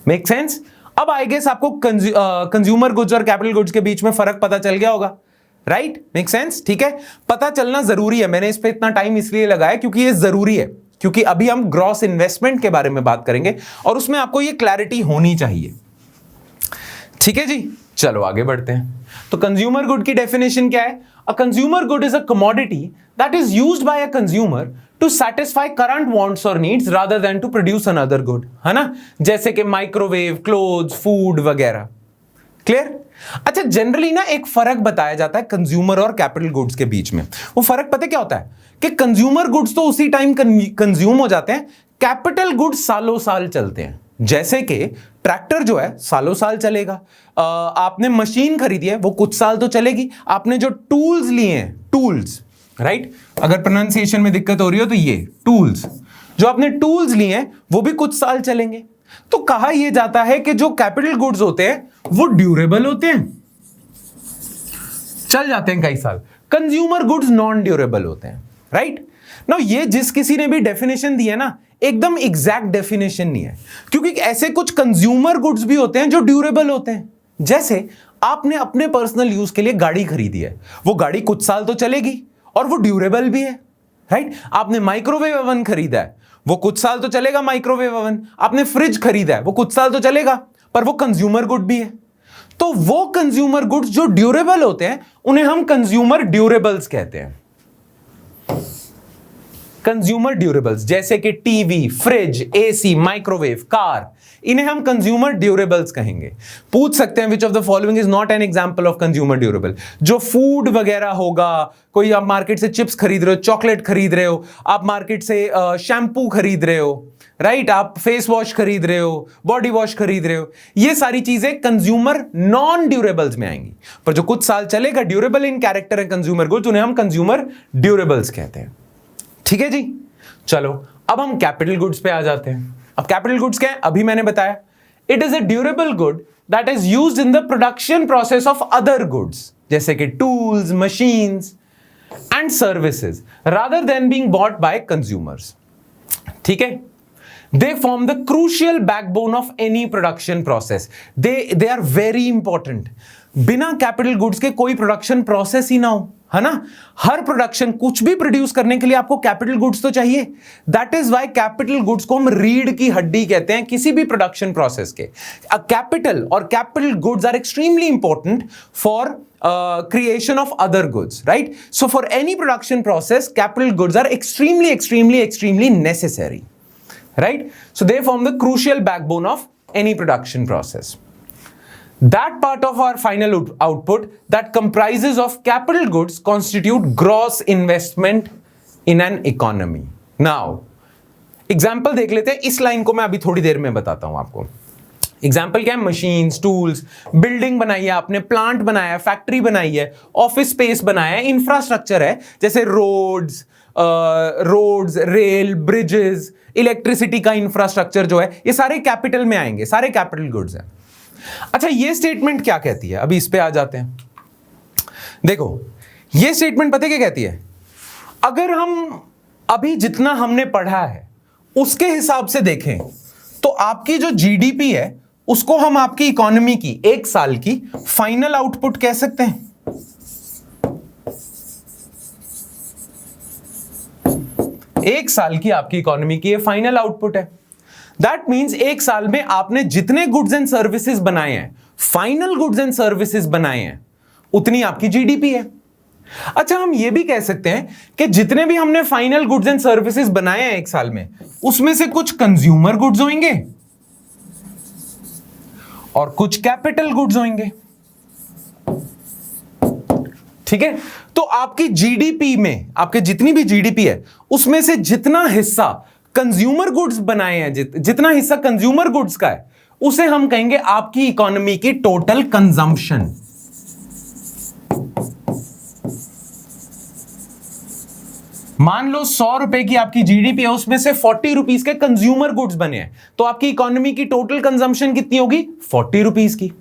[SPEAKER 1] Make sense? अब आई गेस आपको कंज्यूमर गुड्स और कैपिटल गुड्स के बीच में फर्क पता चल गया होगा, राइट? Make sense? ठीक है, पता चलना जरूरी है। मैंने इस पे इतना टाइम इसलिए लगाया क्योंकि ये जरूरी है, क्योंकि अभी हम ग्रॉस इन्वेस्टमेंट के बारे में बात करेंगे और उसमें आपको ये क्लैरिटी होनी चाहिए। ठीक है जी, चलो आगे बढ़ते हैं। तो कंज्यूमर गुड की डेफिनेशन क्या है? A consumer good is a commodity that is used by a consumer to satisfy current wants और needs rather than to produce another good, है ना, जैसे कि माइक्रोवेव, क्लोथ्स, फूड वगैरह। क्लियर? अच्छा, जनरली ना एक फर्क बताया जाता है कंज्यूमर और कैपिटल गुड्स के बीच में। वो फर्क पता क्या होता है कि कंज्यूमर गुड्स तो उसी टाइम कंज्यूम हो जाते हैं, कैपिटल गुड्स सालों साल चलते हैं। जैसे कि ट्रैक्टर जो है सालों साल चलेगा, आपने मशीन खरीदी है वो कुछ साल तो चलेगी, आपने जो टूल्स लिए हैं, टूल्स, राइट, अगर प्रोनाउंसिएशन में दिक्कत हो रही हो तो ये टूल्स, जो आपने टूल्स लिए हैं वो भी कुछ साल चलेंगे। तो कहा यह जाता है कि जो कैपिटल गुड्स होते हैं वो ड्यूरेबल होते हैं, चल जाते हैं कई साल। कंज्यूमर गुड्स नॉन ड्यूरेबल होते हैं, राइट? नाउ ये जिस किसी ने भी डेफिनेशन दी है ना, एकदम एग्जैक्ट डेफिनेशन नहीं है, क्योंकि ऐसे कुछ कंज्यूमर गुड्स भी होते हैं जो ड्यूरेबल होते हैं। जैसे आपने अपने पर्सनल यूज के लिए गाड़ी खरीदी है, वो गाड़ी कुछ साल तो चलेगी और वो ड्यूरेबल भी है, राइट? आपने माइक्रोवेव ओवन खरीदा है, वो कुछ साल तो चलेगा माइक्रोवेव ओवन। आपने फ्रिज खरीदा है, वो कुछ साल तो चलेगा, पर वो कंज्यूमर गुड भी है। तो वो कंज्यूमर गुड्स जो ड्यूरेबल होते हैं उन्हें हम कंज्यूमर ड्यूरेबल्स कहते हैं। कंज्यूमर ड्यूरेबल्स जैसे कि TV, fridge, AC, microwave, car, इन्हें हम कंज्यूमर ड्यूरेबल्स कहेंगे। पूछ सकते हैं which of the following is not an example of consumer durable? जो फूड वगैरह होगा, कोई आप मार्केट से चिप्स खरीद रहे हो, चॉकलेट खरीद रहे हो, आप मार्केट से शैम्पू खरीद रहे हो, राइट, आप फेस वॉश खरीद रहे हो, बॉडी वॉश खरीद रहे हो, ये सारी चीजें कंज्यूमर नॉन ड्यूरेबल्स में आएंगी। पर जो कुछ साल चलेगा, ड्यूरेबल इन कैरेक्टर है कंज्यूमर गुड्स, उन्हें हम कंज्यूमर ड्यूरेबल्स कहते हैं। ठीक है जी, चलो अब हम कैपिटल गुड्स पे आ जाते हैं। अब कैपिटल गुड्स क्या है? अभी मैंने बताया, it is a durable good that is used in the production process of other goods, जैसे कि tools, machines and services, rather than being bought by consumers. ठीक है, they form the crucial backbone of any production process. They are very important. बिना capital goods के कोई production process ही ना हो, है ना? हर प्रोडक्शन, कुछ भी प्रोड्यूस करने के लिए आपको कैपिटल गुड्स तो चाहिए। That is why capital goods को हम रीढ़ की हड्डी कहते हैं किसी भी प्रोडक्शन प्रोसेस के। कैपिटल और capital goods are extremely important for creation of other goods, right? So for any production process, capital goods are extremely necessary. Right? So they form the crucial backbone of any production process. That part of our final output that comprises of capital goods constitute gross investment in an economy. Now, example देख लेते हैं। इस line को मैं अभी थोड़ी देर में बताता हूं आपको। एग्जाम्पल क्या है? मशीन्स, टूल्स, बिल्डिंग बनाई है आपने, प्लांट बनाया है, फैक्ट्री बनाई है, ऑफिस स्पेस बनाया है, इंफ्रास्ट्रक्चर है, जैसे रोड्स, रेल, ब्रिजेस, इलेक्ट्रिसिटी का इंफ्रास्ट्रक्चर जो है, ये सारे कैपिटल में आएंगे, सारे कैपिटल गुड्स हैं। अच्छा, ये स्टेटमेंट क्या कहती है? अभी इस पे आ जाते हैं। देखो, ये स्टेटमेंट पता क्या कहती है? अगर हम अभी जितना हमने पढ़ा है उसके हिसाब से देखें तो आपकी जो जीडीपी है उसको हम आपकी इकोनॉमी की एक साल की फाइनल आउटपुट कह सकते हैं। एक साल की आपकी इकोनॉमी की ये फाइनल आउटपुट है। दैट मींस एक साल में आपने जितने गुड्स एंड सर्विसेज बनाए हैं, फाइनल गुड्स एंड सर्विसेज बनाए हैं, उतनी आपकी जीडीपी है। अच्छा, हम ये भी कह सकते हैं कि जितने भी हमने फाइनल गुड्स एंड सर्विसेज बनाए हैं एक साल में, उसमें से कुछ कंज्यूमर गुड्स होंगे और कुछ कैपिटल गुड्स होंगे। ठीक है, तो आपकी जीडीपी में, आपके जितनी भी जीडीपी है उसमें से जितना हिस्सा कंज्यूमर गुड्स बनाए हैं, जितना हिस्सा कंज्यूमर गुड्स का है, उसे हम कहेंगे आपकी इकोनॉमी की टोटल कंजम्पशन। मान लो 100 रुपए की आपकी जीडीपी है, उसमें से 40 रुपीज के कंज्यूमर गुड्स बने हैं, तो आपकी इकोनॉमी की टोटल कंजम्पशन कितनी होगी? 40 रुपीज की।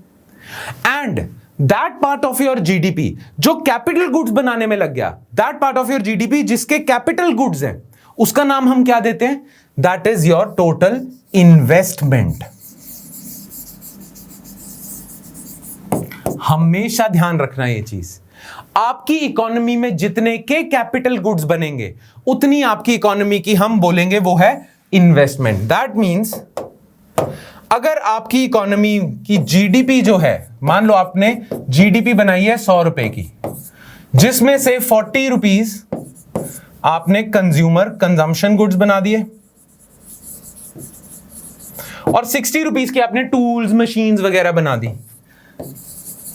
[SPEAKER 1] And that part of your GDP जो कैपिटल गुड्स बनाने में लग गया, that part of your GDP जिसके कैपिटल गुड्स हैं, उसका नाम हम क्या देते हैं? That is your total investment. हमेशा ध्यान रखना ये चीज, आपकी इकोनॉमी में जितने के कैपिटल गुड्स बनेंगे उतनी आपकी इकोनॉमी की हम बोलेंगे वो है इन्वेस्टमेंट। दैट मींस अगर आपकी इकोनॉमी की जीडीपी जो है, मान लो आपने जीडीपी बनाई है 100 रुपए की, जिसमें से 40 रुपीज आपने कंज्यूमर कंजम्पशन गुड्स बना दिए और 60 रुपीज के आपने टूल्स मशीन्स वगैरह बना दी,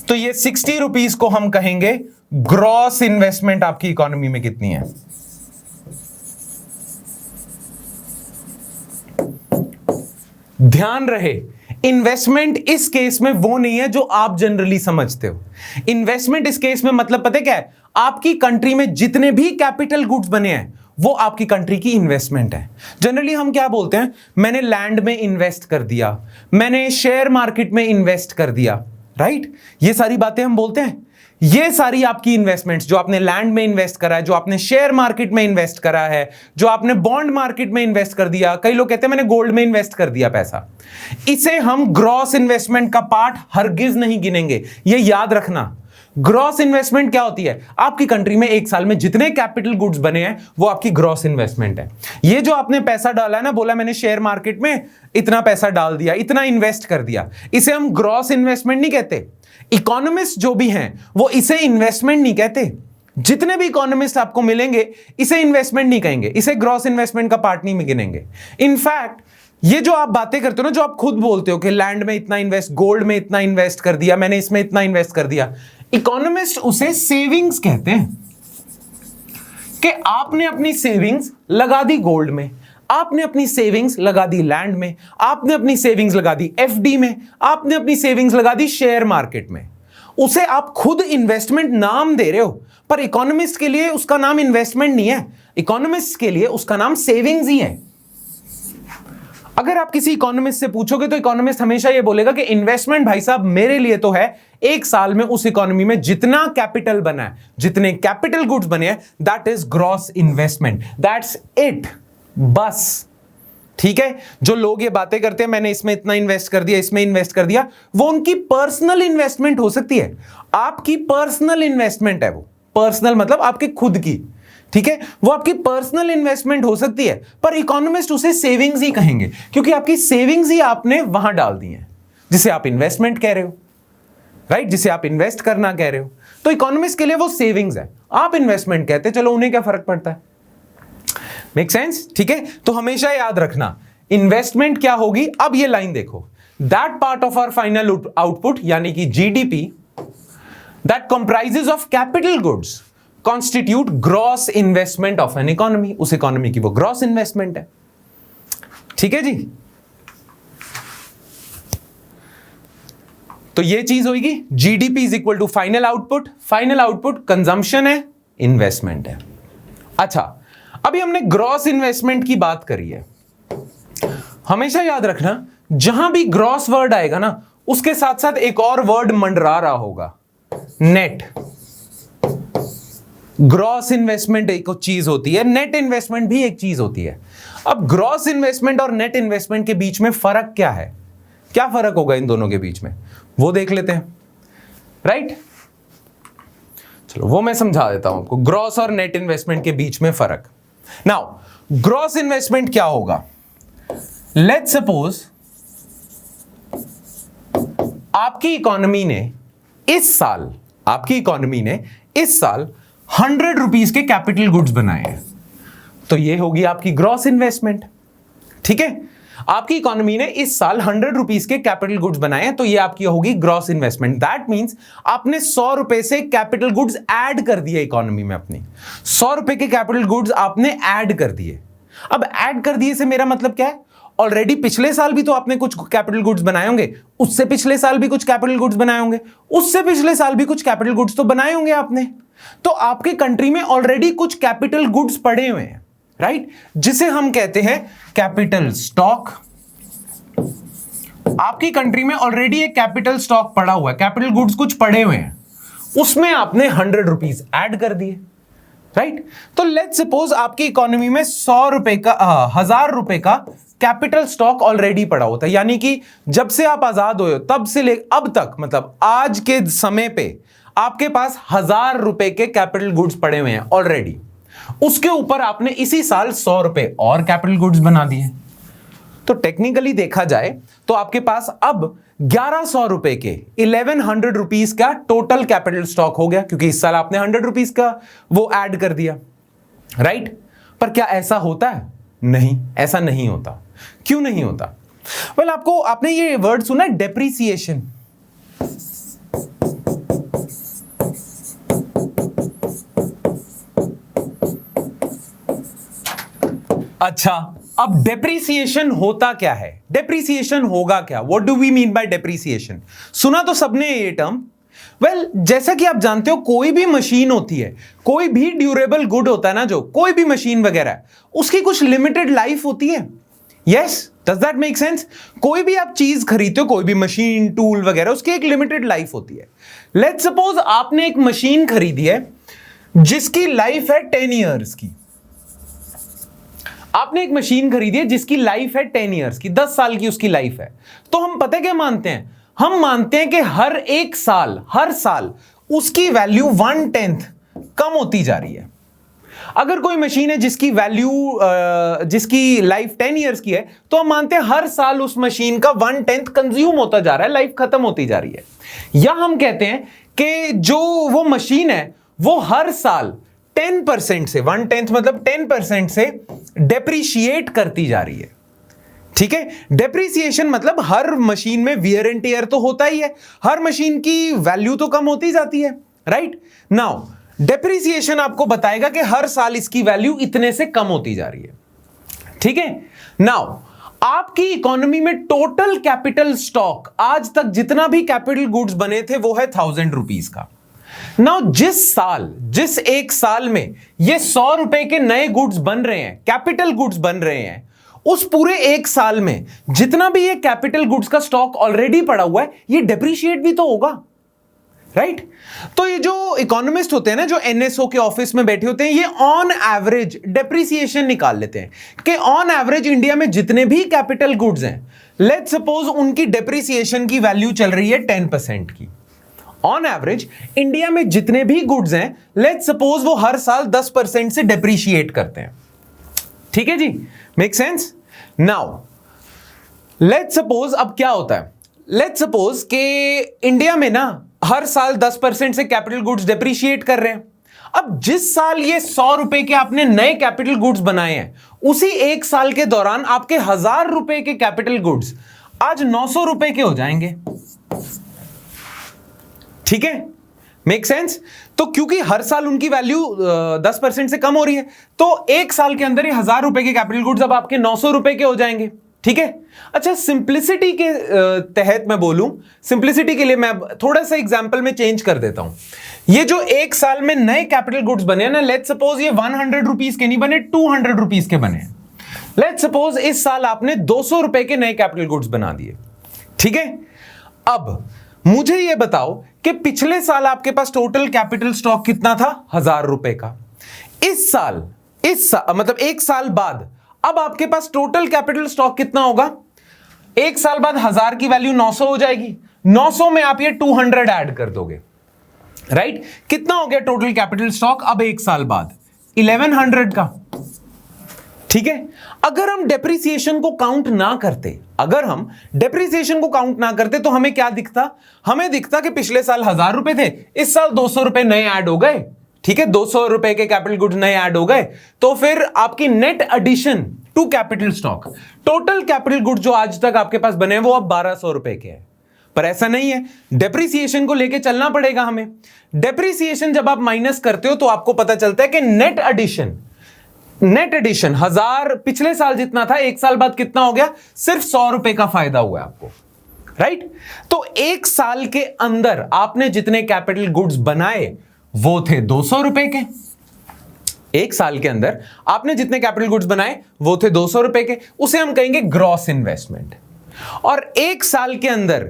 [SPEAKER 1] तो ये 60 रुपीज को हम कहेंगे ग्रॉस इन्वेस्टमेंट आपकी इकोनॉमी में कितनी है। ध्यान रहे, इन्वेस्टमेंट इस केस में वो नहीं है जो आप जनरली समझते हो। इन्वेस्टमेंट इस केस में मतलब पता है क्या है? आपकी कंट्री में जितने भी कैपिटल गुड्स बने हैं वो आपकी कंट्री की इन्वेस्टमेंट है। जनरली हम क्या बोलते हैं? मैंने लैंड में इन्वेस्ट कर दिया, मैंने शेयर मार्केट में इन्वेस्ट कर दिया, राइट? ये सारी बातें हम बोलते हैं। ये सारी आपकी इन्वेस्टमेंट्स जो आपने लैंड में इन्वेस्ट करा है, जो आपने शेयर मार्केट में इन्वेस्ट करा है, जो आपने बॉन्ड मार्केट में इन्वेस्ट कर दिया, कई लोग कहते हैं मैंने गोल्ड में इन्वेस्ट कर दिया पैसा, इसे हम ग्रॉस इन्वेस्टमेंट का पार्ट हरगिज नहीं गिनेंगे। ये याद रखना। ग्रॉस इन्वेस्टमेंट क्या होती है? आपकी कंट्री में एक साल में जितने कैपिटल गुड्स बने हैं वो आपकी ग्रॉस इन्वेस्टमेंट है। ये जो आपने पैसा डाला है ना, बोला मैंने शेयर मार्केट में इतना पैसा डाल दिया, इतना इन्वेस्ट कर दिया, इसे हम ग्रॉस इन्वेस्टमेंट नहीं कहते। इकोनॉमिस्ट जो भी हैं वो इसे इन्वेस्टमेंट नहीं कहते। जितने भी इकोनॉमिस्ट आपको मिलेंगे इसे इन्वेस्टमेंट नहीं कहेंगे, इसे ग्रॉस इन्वेस्टमेंट का पार्ट नहीं गिनेंगे। इनफैक्ट ये जो आप बातें करते हो ना, जो आप खुद बोलते हो कि लैंड में इतना इन्वेस्ट, गोल्ड में इतना इन्वेस्ट कर दिया, मैंने इसमें इतना इन्वेस्ट कर दिया, इकोनॉमिस्ट उसे सेविंग्स कहते हैं। कि आपने अपनी सेविंग्स लगा दी गोल्ड में, आपने अपनी सेविंग्स लगा दी लैंड में, आपने अपनी सेविंग्स लगा दी एफडी में, आपने अपनी सेविंग्स लगा दी शेयर मार्केट में। उसे आप खुद इन्वेस्टमेंट नाम दे रहे हो, पर इकोनॉमिस्ट के लिए उसका नाम इन्वेस्टमेंट नहीं है, इकोनॉमिस्ट के लिए उसका नाम सेविंग्स ही है। अगर आप किसी इकोनॉमिस्ट से पूछोगे तो इकोनॉमिस्ट हमेशा ये बोलेगा कि इन्वेस्टमेंट भाई साहब मेरे लिए तो है एक साल में उस इकोनॉमी में जितना कैपिटल बना है, जितने कैपिटल गुड्स बने हैं, that is gross investment, that's it, बस। ठीक है? जो लोग ये बातें करते हैं मैंने इसमें इतना इन्वेस्ट कर दिया, इसमें इन्वेस्ट कर दिया, वो उनकी पर्सनल इन्वेस्टमेंट हो सकती है। आपकी पर्सनल इन्वेस्टमेंट है वो, पर्सनल मतलब आपके खुद की, ठीक है? वो आपकी पर्सनल इन्वेस्टमेंट हो सकती है, पर इकोनॉमिस्ट उसे सेविंग्स ही कहेंगे, क्योंकि आपकी सेविंग्स ही आपने वहां डाल दी है, जिसे आप इन्वेस्टमेंट कह रहे हो, राइट? जिसे आप इन्वेस्ट करना कह रहे हो। तो इकोनॉमिस्ट के लिए वो सेविंग्स है, आप इन्वेस्टमेंट कहते हैं, चलो उन्हें क्या फर्क पड़ता है? Make sense? ठीक है? तो हमेशा याद रखना इन्वेस्टमेंट क्या होगी। अब ये लाइन देखो, that part of our final output यानी कि GDP that comprises of capital goods constitute gross investment of an economy. उस इकोनॉमी की वो ग्रॉस इन्वेस्टमेंट है। ठीक है जी? तो ये चीज होगी, GDP is equal to final output. Final output consumption है, इन्वेस्टमेंट है। अच्छा, अभी हमने ग्रॉस इन्वेस्टमेंट की बात करी है। हमेशा याद रखना जहां भी ग्रॉस वर्ड आएगा ना, उसके साथ साथ एक और वर्ड मंडरा रहा होगा, नेट। ग्रॉस इन्वेस्टमेंट एक चीज होती है, नेट इन्वेस्टमेंट भी एक चीज होती है। अब ग्रॉस इन्वेस्टमेंट और नेट इन्वेस्टमेंट के बीच में फर्क क्या है? क्या फर्क होगा इन दोनों के बीच में, वो देख लेते हैं, राइट? चलो वो मैं समझा देता हूं आपको, ग्रॉस और नेट इन्वेस्टमेंट के बीच में फर्क। नाउ ग्रॉस इन्वेस्टमेंट क्या होगा? लेट्स सपोज आपकी इकोनॉमी ने इस साल 100 रुपीज के कैपिटल गुड्स बनाए हैं, तो ये होगी आपकी ग्रॉस इन्वेस्टमेंट। ठीक है? आपकी इकोनॉमी ने इस साल 100 रुपीज के कैपिटल गुड्स बनाए हैं, तो ये आपकी होगी ग्रॉस इन्वेस्टमेंट। दैट मींस आपने 100 रुपए से कैपिटल गुड्स ऐड कर दिए इकोनॉमी में अपनी। 100 रुपए के कैपिटल गुड्स आपने ऐड कर दिए। अब ऐड कर दिए से मेरा मतलब क्या है? ऑलरेडी पिछले साल भी तो आपने कुछ कैपिटल गुड्स बनाए होंगे, उससे पिछले साल भी कुछ कैपिटल गुड्स बनाए होंगे, उससे पिछले साल भी कुछ कैपिटल गुड्स तो बनाए होंगे आपने। तो आपके कंट्री में ऑलरेडी कुछ कैपिटल गुड्स पड़े हुए हैं, राइट? जिसे हम कहते हैं कैपिटल स्टॉक। आपकी कंट्री में ऑलरेडी एक कैपिटल स्टॉक पड़ा हुआ है, कैपिटल गुड्स कुछ पड़े हुए हैं, उसमें आपने 100 रुपीज ऐड कर दिए, राइट? तो लेट्स सपोज आपकी इकोनॉमी में 100 रुपए का 1000 रुपए का कैपिटल स्टॉक ऑलरेडी पड़ा होता है, यानी कि जब से आप आजाद हुए हो तब से ले अब तक, मतलब आज के समय पे आपके पास 1000 रुपए के कैपिटल गुड्स पड़े हुए हैं ऑलरेडी। उसके ऊपर आपने इसी साल 100 रुपए और कैपिटल गुड्स बना दिए, तो टेक्निकली देखा जाए तो आपके पास अब 1100 रुपए के 1100 रुपीस का टोटल कैपिटल स्टॉक हो गया, क्योंकि इस साल आपने 100 रुपीस का वो ऐड कर दिया, राइट? पर क्या ऐसा होता है? नहीं, ऐसा नहीं होता। क्यों नहीं होता? वेल, आपने ये वर्ड सुना है, डेप्रिसिएशन। अच्छा, अब डेप्रिसिएशन होता क्या है? डेप्रिसिएशन होगा क्या? What do we mean by depreciation? सुना तो सबने ये टर्म। वेल, जैसा कि आप जानते हो, कोई भी मशीन होती है, कोई भी ड्यूरेबल गुड होता है ना, जो कोई भी मशीन वगैरह, उसकी कुछ लिमिटेड लाइफ होती है। Yes, does that make sense? कोई भी आप चीज खरीदते हो, कोई भी मशीन, टूल वगैरह, उसकी एक लिमिटेड लाइफ होती है। लेट्स सपोज आपने एक मशीन खरीदी है जिसकी लाइफ है 10 ईयर्स की। आपने एक मशीन खरीदी है जिसकी लाइफ है 10 ईयर्स की, 10 साल की उसकी लाइफ है। तो हम पता क्या मानते हैं? हम मानते हैं कि हर साल उसकी वैल्यू 1/10 कम होती जा रही है। अगर कोई मशीन है जिसकी जिसकी लाइफ 10 ईयर्स की है, तो हम मानते हैं हर साल उस मशीन का 1/10 कंज्यूम होता जा रहा है, लाइफ खत्म होती जा रही है। या हम कहते हैं कि जो वो मशीन है वो हर साल 10% से, 1/10 मतलब 10% से डेप्रिशिएट करती जा रही है। ठीक है? डेप्रिसिएशन मतलब हर मशीन में वियर एंड टियर तो होता ही है, हर मशीन की वैल्यू तो कम होती जाती है, राइट? नाउ डेप्रिसिएशन आपको बताएगा कि हर साल इसकी वैल्यू इतने से कम होती जा रही है। ठीक है? नाउ आपकी इकोनॉमी में टोटल कैपिटल स्टॉक आज तक जितना भी कैपिटल गुड्स बने थे वो है 1000 रुपीस का। नाउ जिस एक साल में ये 100 रुपए के नए गुड्स बन रहे हैं, कैपिटल गुड्स बन रहे हैं, उस पूरे एक साल में जितना भी ये कैपिटल गुड्स का स्टॉक ऑलरेडी पड़ा हुआ है, ये डेप्रिशिएट भी तो होगा, राइट? तो ये जो इकोनॉमिस्ट होते हैं ना, जो एनएसओ के ऑफिस में बैठे होते हैं, ये ऑन एवरेज डेप्रिसिएशन निकाल लेते हैं कि ऑन एवरेज इंडिया में जितने भी कैपिटल गुड्स हैं, लेट्स सपोज उनकी डेप्रिसिएशन की वैल्यू चल रही है 10% की। ऑन एवरेज इंडिया में जितने भी गुड्स हैं, लेट्स सपोज वो हर साल 10% से डेप्रिशिएट करते हैं। ठीक है जी? Make sense? Now let's suppose अब क्या होता है, लेट्स सपोज कि इंडिया में ना हर साल 10% से कैपिटल गुड्स डेप्रिशिएट कर रहे हैं। अब जिस साल ये 100 रुपए के आपने नए कैपिटल गुड्स बनाए हैं, उसी एक साल के दौरान आपके 1000 रुपए के कैपिटल गुड्स आज 900 रुपए के हो जाएंगे। ठीक है? Make sense? तो क्योंकि हर साल उनकी वैल्यू 10% से कम हो रही है, तो एक साल के अंदर ये 1000 रुपए के कैपिटल गुड्स अब आपके 900 रुपए के हो जाएंगे। ठीक है? अच्छा, सिंप्लिसिटी के तहत मैं बोलूं, सिंप्लिसिटी के लिए मैं थोड़ा सा एग्जांपल में चेंज कर देता हूं। ये जो एक साल में नए कैपिटल गुड्स बने ना, लेट्स सपोज ये 100 रुपीस के नहीं बने, 200 रुपीस के बने। लेट्स सपोज इस साल आपने 200 रुपए के नए कैपिटल गुड्स बना दिए। ठीक है? अब मुझे ये बताओ कि पिछले साल आपके पास टोटल कैपिटल स्टॉक कितना था? 1000 रुपए का। इस साल मतलब एक साल बाद अब आपके पास टोटल कैपिटल स्टॉक कितना होगा? एक साल बाद 1000 की वैल्यू 900 हो जाएगी। 900 में आप ये 200 ऐड कर दोगे, राइट? कितना हो गया टोटल कैपिटल स्टॉक अब एक साल बाद? 1100 का। ठीक है? अगर हम डेप्रिसिएशन को काउंट ना करते, तो हमें क्या दिखता? हमें दिखता कि पिछले साल 1000 रुपए थे, इस साल 200 रुपए नए ऐड हो गए। ठीक है? 200 रुपए के कैपिटल गुड्स नए ऐड हो गए, तो फिर आपकी net addition to capital stock, total capital goods जो आज तक आपके पास बने हैं, वो अब 1200 रुपए के हैं। पर ऐसा नहीं है, डेप्रिसिएशन को लेके चलना पड़ेगा हमें। डेप्रिसिएशन जब आप माइनस करते हो तो आपको पता चलता है कि नेट एडिशन 1000 पिछले साल जितना था, एक साल बाद कितना हो गया? सिर्फ 100 रुपए का फायदा हुआ है आपको, राइट? तो एक साल के अंदर आपने जितने कैपिटल गुड्स बनाए वो थे 200 रुपए के। एक साल के अंदर आपने जितने कैपिटल गुड्स बनाए वो थे 200 रुपए के, उसे हम कहेंगे ग्रॉस इन्वेस्टमेंट। और एक साल के अंदर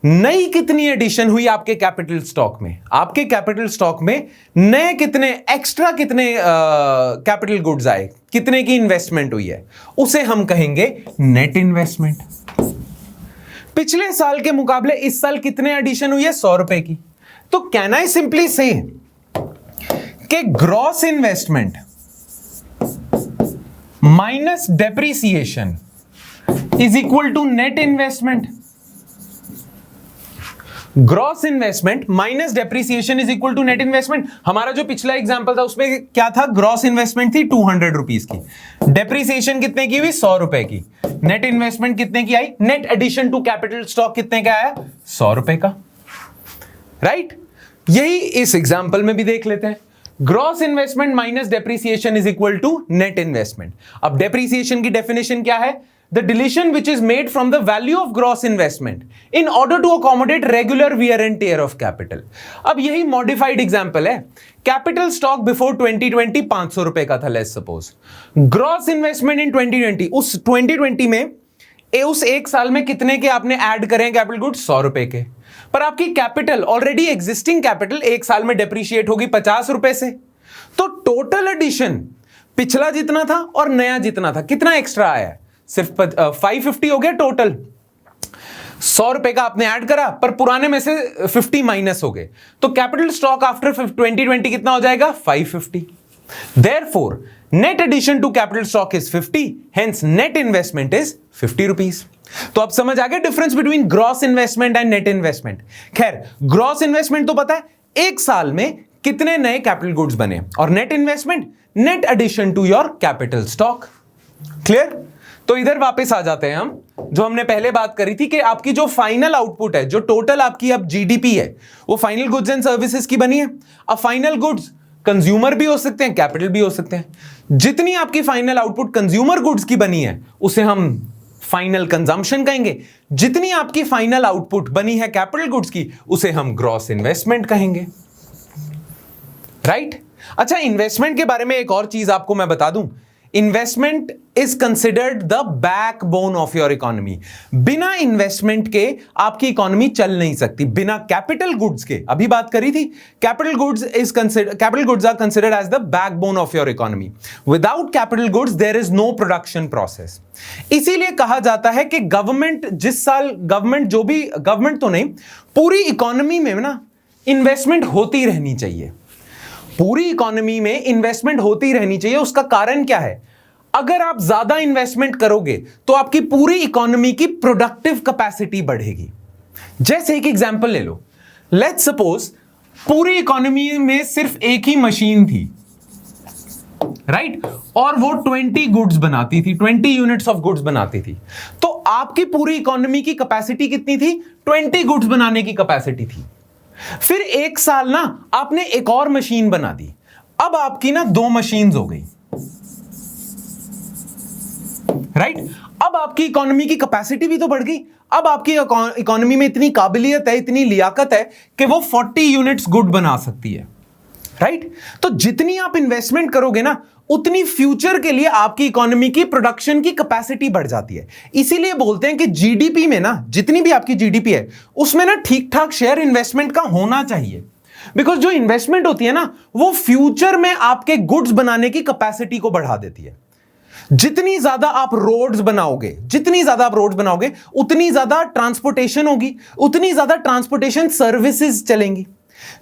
[SPEAKER 1] नई कितनी एडिशन हुई आपके कैपिटल स्टॉक में, आपके कैपिटल स्टॉक में नए कितने एक्स्ट्रा कितने कैपिटल गुड्स आए, कितने की इन्वेस्टमेंट हुई है, उसे हम कहेंगे नेट इन्वेस्टमेंट। पिछले साल के मुकाबले इस साल कितने एडिशन हुई है, 100 रुपए की। तो कैन आई सिंपली से कि gross investment minus depreciation is equal to net investment. Gross investment minus depreciation is equal to net investment. हमारा जो पिछला एग्जांपल था उसमें क्या था, ग्रॉस इन्वेस्टमेंट थी 200 रुपीज की, डेप्रिसिएशन कितने की हुई, 100 रुपए की, नेट इन्वेस्टमेंट कितने की आई, net addition to capital stock कितने का आया, 100 रुपए का। राइट, यही इस एग्जांपल में भी देख लेते हैं। Gross investment minus depreciation is equal to net investment. अब डेप्रिसिएशन की डेफिनेशन क्या है, the deletion which is made from the value of gross investment in order to accommodate regular wear and tear of capital। अब यही modified example है, capital stock before 2020 500 रुपए का था, let's suppose gross investment in 2020, उस 2020 में उस एक साल में कितने के आपने ऐड करें कैपिटल गुड्स, 100 रुपए के, पर आपकी कैपिटल ऑलरेडी एग्जिस्टिंग कैपिटल एक साल में डेप्रिशिएट होगी 50 रुपए से, तो टोटल एडिशन पिछला जितना था और नया जितना था कितना एक्स्ट्रा आया है, सिर्फ 550 हो गया टोटल। 100 रुपए का आपने ऐड करा पर पुराने में से 50 माइनस हो गए, तो कैपिटल स्टॉक आफ्टर 2020 कितना हो जाएगा, 550। Therefore net addition to capital stock is 50, hence net investment is 50 rupees. तो अब समझ आ गया difference between gross investment and net investment. खैर, ग्रॉस इन्वेस्टमेंट तो पता है एक साल में कितने नए कैपिटल गुड्स बने, और net investment net addition to your capital stock. Clear? तो इधर वापस आ जाते हैं हम, जो हमने पहले बात करी थी कि आपकी जो फाइनल आउटपुट है, जो टोटल आपकी अब जीडीपी है, वो फाइनल गुड्स एंड सर्विसेज की बनी है। अब फाइनल गुड्स कंज्यूमर भी हो सकते हैं, कैपिटल भी हो सकते हैं। जितनी आपकी फाइनल आउटपुट कंज्यूमर गुड्स की बनी है उसे हम फाइनल कंजम्पशन कहेंगे, जितनी आपकी फाइनल आउटपुट बनी है कैपिटल गुड्स की उसे हम ग्रॉस इन्वेस्टमेंट कहेंगे। राइट? अच्छा, इन्वेस्टमेंट के बारे में एक और चीज आपको मैं बता दूं, investment is considered the backbone of your economy. बिना इन्वेस्टमेंट के आपकी इकोनॉमी चल नहीं सकती, बिना कैपिटल गुड्स के। अभी बात करी थी, capital goods are considered as the backbone of your economy. Without capital goods there is no production process. इसीलिए कहा जाता है कि गवर्नमेंट जिस साल गवर्नमेंट तो नहीं, पूरी इकोनॉमी में ना इन्वेस्टमेंट होती रहनी चाहिए, पूरी इकोनॉमी में इन्वेस्टमेंट होती रहनी चाहिए। उसका कारण क्या है, अगर आप ज्यादा इन्वेस्टमेंट करोगे तो आपकी पूरी इकोनॉमी की प्रोडक्टिव कैपेसिटी बढ़ेगी। जैसे एक एग्जांपल ले लो, लेट्स सपोज पूरी इकोनॉमी में सिर्फ एक ही मशीन थी, राइट, और वो 20 गुड्स बनाती थी, 20 यूनिट्स ऑफ गुड्स बनाती थी, तो आपकी पूरी इकोनॉमी की कैपेसिटी कितनी थी, 20 गुड्स बनाने की कैपेसिटी थी। फिर एक साल ना आपने एक और मशीन बना दी, अब आपकी ना 2 मशीन्स हो गई, राइट? अब आपकी इकोनॉमी की कैपेसिटी भी तो बढ़ गई। अब आपकी इकोनॉमी में इतनी काबिलियत है, इतनी लियाकत है कि वो 40 यूनिट्स गुड बना सकती है, राइट? तो जितनी आप इन्वेस्टमेंट करोगे ना, उतनी फ्यूचर के लिए आपकी इकोनॉमी की प्रोडक्शन की कैपेसिटी बढ़ जाती है। इसीलिए बोलते हैं कि जीडीपी में ना, जितनी भी आपकी जीडीपी है उसमें ना ठीक ठाक शेयर इन्वेस्टमेंट का होना चाहिए, बिकॉज जो इन्वेस्टमेंट होती है ना वो फ्यूचर में आपके गुड्स बनाने की कैपेसिटी को बढ़ा देती है। जितनी ज्यादा आप रोड्स बनाओगे, उतनी ज्यादा ट्रांसपोर्टेशन होगी, उतनी ज्यादा ट्रांसपोर्टेशन सर्विसेज चलेंगी।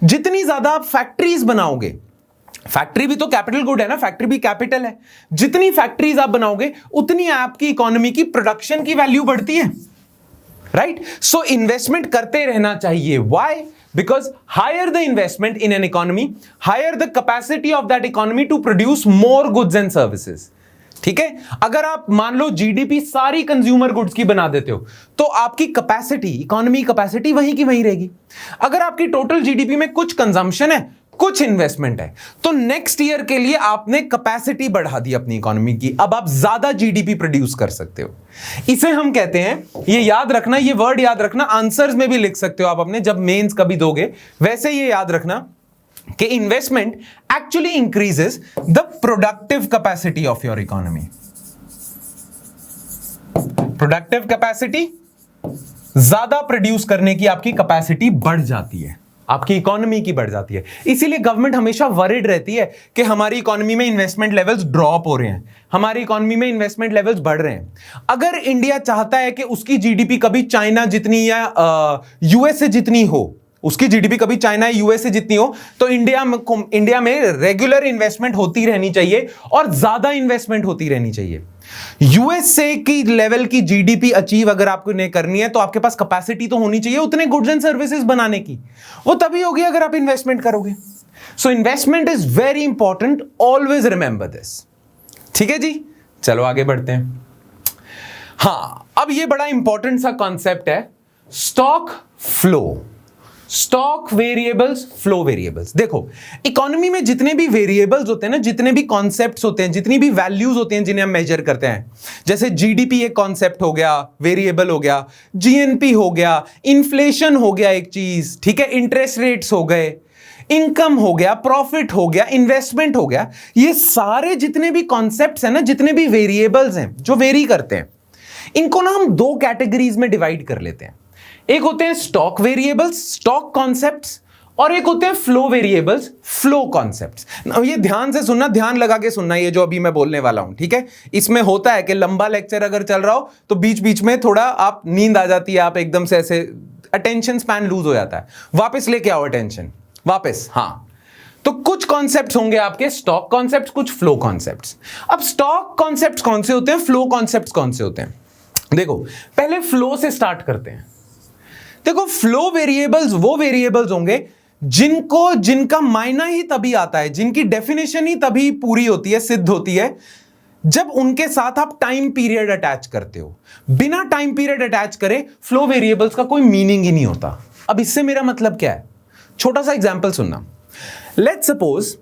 [SPEAKER 1] जितनी ज्यादा आप फैक्ट्रीज बनाओगे, फैक्ट्री भी तो कैपिटल गुड है ना, फैक्ट्री भी कैपिटल है, जितनी फैक्ट्रीज आप बनाओगे उतनी आपकी इकोनॉमी की प्रोडक्शन की वैल्यू बढ़ती है, राइट? सो इन्वेस्टमेंट करते रहना चाहिए। Why? Because higher the investment in an economy, higher the capacity of that economy to produce more goods and services. ठीक है, अगर आप मान लो जीडीपी सारी कंज्यूमर गुड्स की बना देते हो तो आपकी कैपेसिटी, इकोनॉमी कैपेसिटी वहीं की वहीं रहेगी। अगर आपकी टोटल जीडीपी में कुछ कंजम्पशन है, कुछ इन्वेस्टमेंट है, तो नेक्स्ट ईयर के लिए आपने कैपेसिटी बढ़ा दी अपनी इकोनॉमी की, अब आप ज्यादा जीडीपी प्रोड्यूस कर सकते हो। इसे हम कहते हैं, ये याद रखना, ये वर्ड याद रखना, आंसर्स में भी लिख सकते हो आप अपने, जब मेंस कभी दोगे वैसे ये याद रखना कि investment actually increases the productive capacity of your economy. Productive capacity ज्यादा प्रोड्यूस करने की आपकी कैपेसिटी बढ़ जाती है, आपकी इकोनॉमी की बढ़ जाती है। इसीलिए गवर्नमेंट हमेशा वरिड रहती है कि हमारी इकोनॉमी में इन्वेस्टमेंट लेवल्स ड्रॉप हो रहे हैं, हमारी इकोनॉमी में इन्वेस्टमेंट लेवल्स बढ़ रहे हैं। अगर इंडिया चाहता है कि उसकी जीडीपी कभी चाइना जितनी या यूएसए जितनी हो, उसकी जीडीपी कभी चाइना या यूएसए जितनी हो, तो इंडिया में रेगुलर इन्वेस्टमेंट होती रहनी चाहिए और ज्यादा इन्वेस्टमेंट होती रहनी चाहिए। यूएसए की लेवल की जीडीपी अचीव अगर आपको नहीं करनी है तो आपके पास कैपेसिटी तो होनी चाहिए उतने गुड्स एंड सर्विसेज बनाने की। वो तभी होगी अगर आप इन्वेस्टमेंट करोगे। So investment is very important, always remember this. ठीक है जी, चलो आगे बढ़ते हैं। हाँ, अब ये बड़ा इंपॉर्टेंट सा कॉन्सेप्ट है, stock flow, stock variables, flow variables. देखो, इकोनॉमी में जितने भी वेरिएबल्स होते हैं ना, जितने भी कॉन्सेप्ट्स होते हैं, जितनी भी वैल्यूज होते हैं जिन्हें हम मेजर करते हैं, जैसे जीडीपी एक कॉन्सेप्ट हो गया, वेरिएबल हो गया, जीएनपी हो गया, इन्फ्लेशन हो गया एक चीज, ठीक है, इंटरेस्ट रेट्स हो गए, इनकम हो गया, प्रॉफिट हो गया, इन्वेस्टमेंट हो गया, ये सारे जितने भी कॉन्सेप्ट्स हैं ना, जितने भी वेरिएबल्स हैं जो वेरी करते हैं, इनको ना हम दो कैटेगरीज में डिवाइड कर लेते हैं। एक होते हैं स्टॉक वेरिएबल्स, स्टॉक कॉन्सेप्ट्स, और एक होते हैं फ्लो वेरिएबल्स, फ्लो कॉन्सेप्ट्स। ये ध्यान से सुनना, ध्यान लगा के सुनना, ये जो अभी मैं बोलने वाला हूं, ठीक है। इसमें होता है कि लंबा लेक्चर अगर चल रहा हो तो बीच बीच में थोड़ा आप नींद आ जाती है, आप एकदम से ऐसे अटेंशन स्पैन लूज हो जाता है, वापस लेके आओ अटेंशन वापस। हाँ, तो कुछ कॉन्सेप्ट्स होंगे आपके स्टॉक कॉन्सेप्ट्स, कुछ फ्लो कॉन्सेप्ट्स। अब स्टॉक कॉन्सेप्ट्स कौन से होते हैं, फ्लो कॉन्सेप्ट्स कौन से होते हैं? देखो, पहले फ्लो से स्टार्ट करते हैं। देखो, फ्लो वेरिएबल्स वो वेरिएबल्स होंगे जिनका मायना ही तभी आता है, जिनकी डेफिनेशन ही तभी पूरी होती है, सिद्ध होती है, जब उनके साथ आप टाइम पीरियड अटैच करते हो। बिना टाइम पीरियड अटैच करे फ्लो वेरिएबल्स का कोई मीनिंग ही नहीं होता। अब इससे मेरा मतलब क्या है, छोटा सा एग्जांपल सुनना। लेट्स सपोज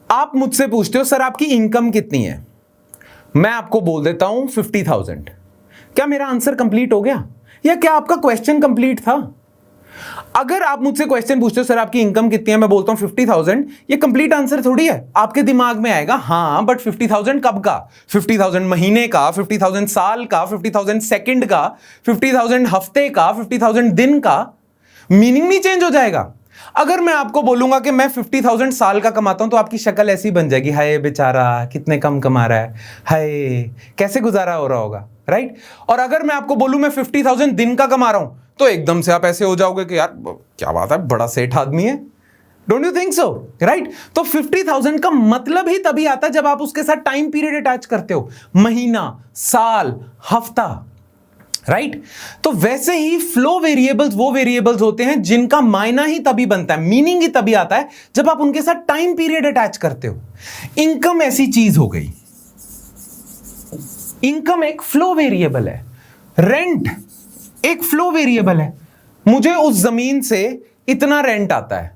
[SPEAKER 1] आप मुझसे पूछते हो, सर आपकी इनकम कितनी है? मैं आपको बोल देता हूं 50,000। क्या मेरा आंसर कंप्लीट हो गया, या क्या आपका क्वेश्चन कंप्लीट था? अगर आप मुझसे क्वेश्चन पूछते हो, सर आपकी इनकम कितनी है, मैं बोलता हूं 50,000, ये कंप्लीट आंसर थोड़ी है। आपके दिमाग में आएगा हाँ, बट 50,000 कब का? 50,000 महीने का, 50,000 साल का, 50,000 सेकंड का, 50,000 हफ्ते का, 50,000 दिन का। मीनिंग नहीं चेंज हो जाएगा। अगर मैं आपको बोलूंगा कि मैं 50,000 साल का कमाता हूं, तो आपकी शक्ल ऐसी बन जाएगी, हाय बेचारा कितने कम कमा रहा है, हाय कैसे गुजारा हो रहा होगा, राइट। और अगर मैं आपको बोलूं मैं 50,000 दिन का कमा रहा हूं, तो एकदम से आप ऐसे हो जाओगे कि यार क्या बात है, बड़ा सेठ आदमी है। Don't you think so, right. तो 50,000 का मतलब ही तभी आता है जब आप उसके साथ टाइम पीरियड अटैच करते हो, महीना, साल, हफ्ता, राइट। तो वैसे ही फ्लो वेरिएबल्स वो वेरिएबल्स होते हैं जिनका मायना ही तभी बनता है, मीनिंग ही तभी आता है जब आप उनके साथ टाइम पीरियड अटैच करते हो। इनकम ऐसी चीज हो गई, इनकम एक फ्लो वेरिएबल है। रेंट एक फ्लो वेरिएबल है। मुझे उस जमीन से इतना रेंट आता है,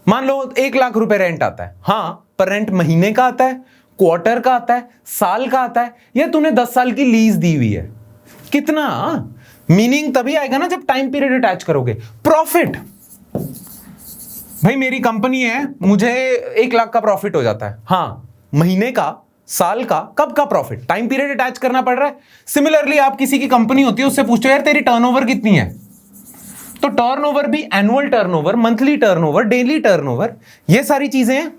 [SPEAKER 1] मान लो 1 लाख रुपए रेंट आता है, हां, पर रेंट महीने का आता है, क्वार्टर का आता है, साल का आता है, या तूने 10 साल की लीज दी हुई है, कितना? मीनिंग तभी आएगा ना जब टाइम पीरियड अटैच करोगे। प्रॉफिट, भाई मेरी कंपनी है, मुझे 1 लाख का प्रॉफिट हो जाता है, हां, महीने का, साल का, कब का प्रॉफिट? टाइम पीरियड अटैच करना पड़ रहा है। सिमिलरली आप किसी की कंपनी होती है, उससे पूछते हो यार तेरी टर्नओवर कितनी है, तो टर्नओवर भी annual turnover, monthly turnover, daily turnover, ये सारी चीजें हैं।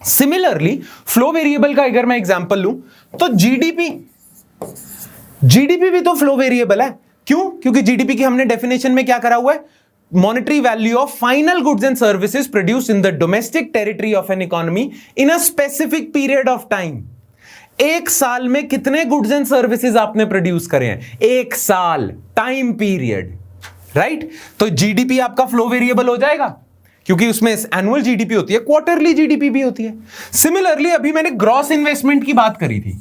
[SPEAKER 1] सिमिलरली फ्लो वेरिएबल का अगर मैं एग्जांपल लूं तो जीडीपी भी तो फ्लो वेरिएबल है। क्यों? क्योंकि जीडीपी की हमने डेफिनेशन में क्या करा हुआ है, monetary value of final goods and services produced in the domestic territory of an economy in a specific period of time. एक साल में कितने गुड्स एंड सर्विसेज आपने प्रोड्यूस करे हैं? 1 साल, टाइम पीरियड, राइट। तो जीडीपी आपका फ्लो वेरिएबल हो जाएगा, क्योंकि उसमें एनुअल जीडीपी होती है, क्वार्टरली जीडीपी भी होती है। सिमिलरली अभी मैंने ग्रॉस इन्वेस्टमेंट की बात करी थी,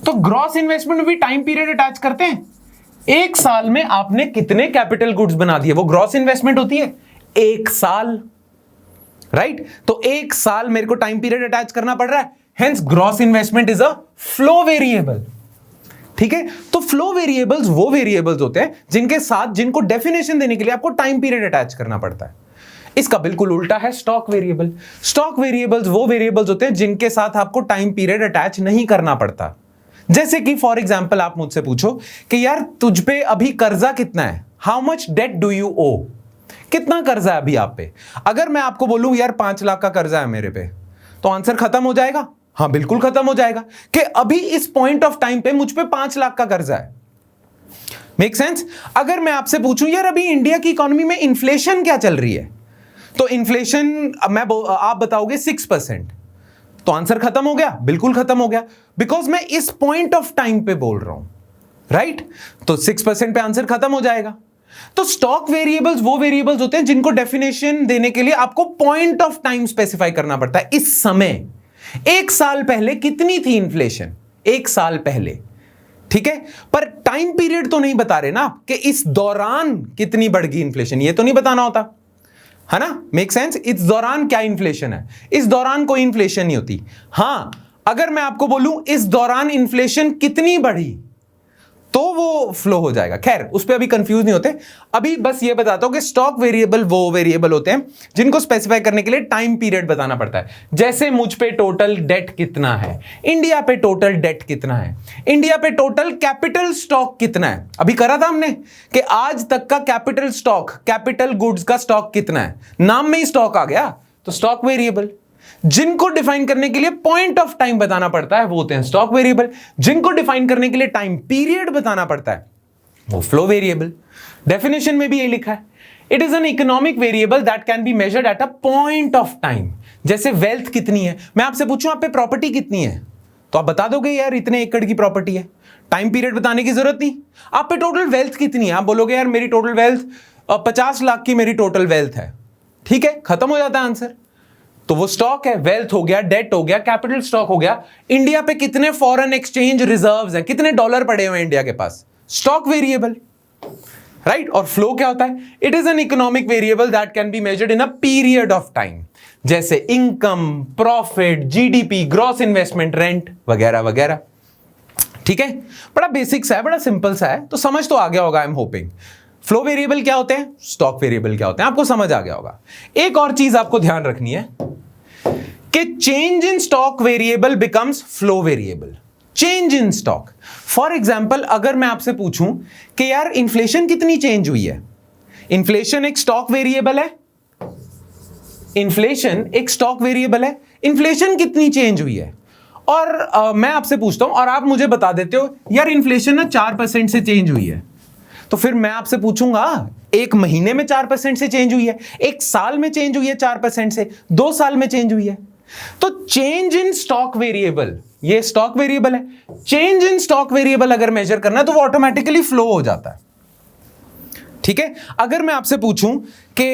[SPEAKER 1] तो ग्रॉस इन्वेस्टमेंट में भी टाइम पीरियड अटैच करते हैं। 1 साल में आपने कितने कैपिटल गुड्स बना दिए, वो ग्रॉस इन्वेस्टमेंट होती है, 1 साल, राइट। तो 1 साल मेरे को टाइम पीरियड अटैच करना पड़ रहा है, hence gross investment is a flow variable. ठीक है, तो फ्लो वेरिएबल्स वो वेरिएबल्स होते हैं जिनके साथ, जिनको डेफिनेशन देने के लिए आपको टाइम पीरियड अटैच करना पड़ता है। इसका बिल्कुल उल्टा है स्टॉक वेरिएबल। स्टॉक वेरिएबल्स वो वेरिएबल्स होते हैं जिनके साथ आपको टाइम पीरियड अटैच नहीं करना पड़ता। जैसे कि फॉर एग्जाम्पल आप मुझसे पूछो कि यार तुझ पे अभी कर्जा कितना है, how much debt do you owe, कितना कर्जा है अभी आप पे। अगर मैं आपको बोलूं यार 5 लाख का कर्जा है मेरे पे, तो आंसर खत्म हो जाएगा। हाँ बिल्कुल खत्म हो जाएगा कि अभी इस पॉइंट ऑफ टाइम पे मुझ पे 5 लाख का कर्जा है। Make sense. अगर मैं आपसे पूछूं यार अभी इंडिया की इकोनॉमी में इन्फ्लेशन क्या चल रही है, तो इन्फ्लेशन आप बताओगे 6%, तो आंसर खत्म हो गया, बिल्कुल खत्म हो गया, बिकॉज मैं इस पॉइंट ऑफ टाइम पे बोल रहा हूं, राइट। तो 6% पे आंसर खत्म हो जाएगा। तो स्टॉक वेरिएबल्स वो वेरिएबल्स होते हैं जिनको डेफिनेशन देने के लिए आपको पॉइंट ऑफ टाइम स्पेसिफाई करना पड़ता है। इस समय 1 साल पहले कितनी थी इन्फ्लेशन, 1 साल पहले, ठीक है, पर टाइम पीरियड तो नहीं बता रहे ना कि इस दौरान कितनी बढ़ गई इन्फ्लेशन, ये तो नहीं बताना होता है ना। Make sense. इस दौरान क्या इन्फ्लेशन है, इस दौरान कोई इन्फ्लेशन नहीं होती। हां अगर मैं आपको बोलूं इस दौरान इन्फ्लेशन कितनी बढ़ी, तो वो फ्लो हो जाएगा। खैर उस पर अभी कंफ्यूज नहीं होते, अभी बस ये बताता हूं कि स्टॉक वेरिएबल वो वेरिएबल होते हैं जिनको स्पेसिफाई करने के लिए टाइम पीरियड बताना पड़ता है। जैसे मुझ पे टोटल डेट कितना है, इंडिया पे टोटल डेट कितना है, इंडिया पे टोटल कैपिटल स्टॉक कितना है। अभी करा था हमने कि आज तक का कैपिटल स्टॉक, कैपिटल गुड्स का स्टॉक कितना है, नाम में ही स्टॉक आ गया, तो स्टॉक वेरिएबल। जिनको डिफाइन करने के लिए पॉइंट ऑफ टाइम बताना पड़ता है वो होते हैं स्टॉक वेरिएबल, जिनको डिफाइन करने के लिए टाइम पीरियड बताना पड़ता है वो फ्लो वेरिएबल। डेफिनेशन में भी ये लिखा है, it is an economic variable that can be measured at a point of time. जैसे वेल्थ कितनी है, मैं आपसे पूछूं आप पे प्रॉपर्टी कितनी है, तो आप बता दोगे यार इतने एकड़ की प्रॉपर्टी है, टाइम पीरियड बताने की जरूरत नहीं। आप पे टोटल वेल्थ कितनी है, आप बोलोगे यार मेरी टोटल वेल्थ 50 लाख की मेरी टोटल वेल्थ है, ठीक है, खत्म हो जाता है आंसर। तो वो स्टॉक है, वेल्थ हो गया, डेट हो गया, कैपिटल स्टॉक हो गया। इंडिया पे कितने फॉरेन एक्सचेंज रिजर्व्स हैं, कितने डॉलर पड़े हुए हैं इंडिया के पास, स्टॉक वेरिएबल, राइट। और फ्लो क्या होता है, it is an economic variable that can be measured in a period of time, जैसे income, profit, GDP, gross investment, rent वगैरह वगैरह, ठीक है। बड़ा बेसिक सा है, बड़ा सिंपल सा है, तो समझ तो आ गया होगा I am hoping. Flow variable क्या होते हैं, स्टॉक वेरिएबल क्या होते हैं, आपको समझ आ गया होगा। एक और चीज आपको ध्यान रखनी है कि change in stock variable becomes flow variable. Change in stock, for example अगर मैं आपसे पूछूं कि यार इन्फ्लेशन कितनी चेंज हुई है, इन्फ्लेशन एक स्टॉक वेरिएबल है, इन्फ्लेशन एक स्टॉक वेरिएबल है, इन्फ्लेशन कितनी चेंज हुई है, और मैं आपसे पूछता हूं और आप मुझे बता देते हो यार इन्फ्लेशन ना 4% से चेंज हुई है, तो फिर मैं आपसे पूछूंगा एक महीने में 4% से चेंज हुई है, एक साल में चेंज हुई है 4% से, 2 साल में चेंज हुई है। तो चेंज इन स्टॉक वेरिएबल, ये स्टॉक वेरिएबल है, चेंज इन स्टॉक वेरिएबल अगर मेजर करना है तो वो ऑटोमेटिकली फ्लो हो जाता है, ठीक है। अगर मैं आपसे पूछूं कि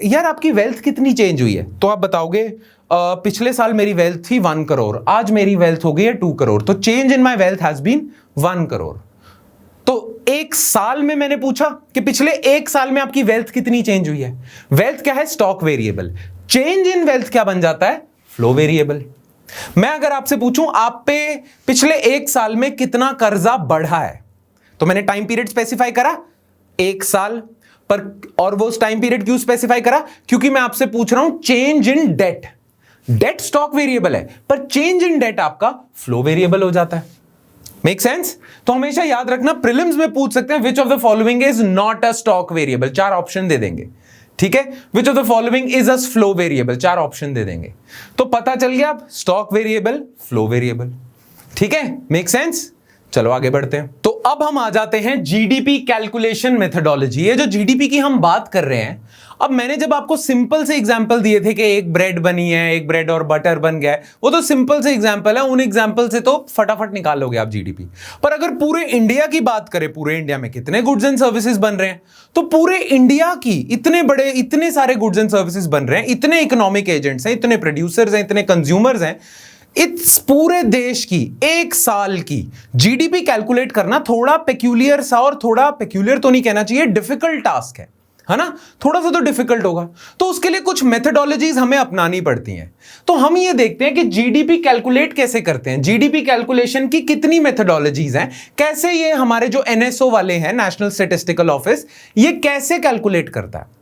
[SPEAKER 1] यार आपकी वेल्थ कितनी चेंज हुई है, तो आप बताओगे पिछले साल मेरी वेल्थ थी 1 करोड़, आज मेरी वेल्थ हो गई है 2 करोड़, तो change in my wealth has been 1 crore. तो 1 साल में मैंने पूछा कि पिछले 1 साल में आपकी वेल्थ कितनी चेंज हुई है। वेल्थ क्या है, stock variable, change in wealth क्या बन जाता है, फ्लो वेरिएबल। मैं अगर आपसे पूछूं आप पे पिछले 1 साल में कितना कर्जा बढ़ा है, तो मैंने टाइम पीरियड स्पेसिफाई करा 1 साल पर, और वो टाइम पीरियड क्यों स्पेसिफाई करा, क्योंकि मैं आपसे पूछ रहा हूं change in debt. Debt stock variable है पर चेंज इन डेट आपका फ्लो वेरिएबल हो जाता है। Make sense. तो हमेशा याद रखना, प्रीलिम्स में पूछ सकते हैं which of the following is not a stock variable, 4 option दे देंगे, ठीक है। Which of the following is a flow variable, 4 option दे देंगे, तो पता चल गया आप स्टॉक वेरिएबल, फ्लो वेरिएबल, ठीक है। Make sense. चलो आगे बढ़ते हैं। तो अब हम आ जाते हैं जीडीपी कैलकुलेशन मेथडोलॉजी। ये जो जीडीपी की हम बात कर रहे हैं, अब मैंने जब आपको सिंपल से एग्जांपल दिए थे कि एक ब्रेड बनी है, एक ब्रेड और बटर बन गया है, वो तो सिंपल से एग्जांपल है, उन एग्जांपल से तो फटाफट निकाल लोगे आप जीडीपी। पर अगर पूरे इंडिया की बात करें, पूरे इंडिया में कितने गुड्स एंड सर्विसेज बन रहे हैं, तो पूरे इंडिया की इतने सारे गुड्स एंड सर्विसेज बन रहे हैं, इतने इकोनॉमिक एजेंट्स हैं, इतने प्रोड्यूसर्स हैं, इतने कंज्यूमर्स हैं, इस पूरे देश की 1 साल की जीडीपी कैलकुलेट करना थोड़ा पेक्यूलियर सा, और थोड़ा पेक्यूलियर तो नहीं कहना चाहिए, डिफिकल्ट टास्क है ना, थोड़ा सा तो डिफिकल्ट होगा। तो उसके लिए कुछ मेथडोलॉजीज हमें अपनानी पड़ती हैं। तो हम ये देखते हैं कि जीडीपी कैलकुलेट कैसे करते हैं, जीडीपी कैलकुलेशन की कितनी मेथडोलॉजीज हैं, कैसे ये हमारे जो एनएसओ वाले हैं, नेशनल स्टैटिस्टिकल ऑफिस, ये कैसे कैलकुलेट करता है।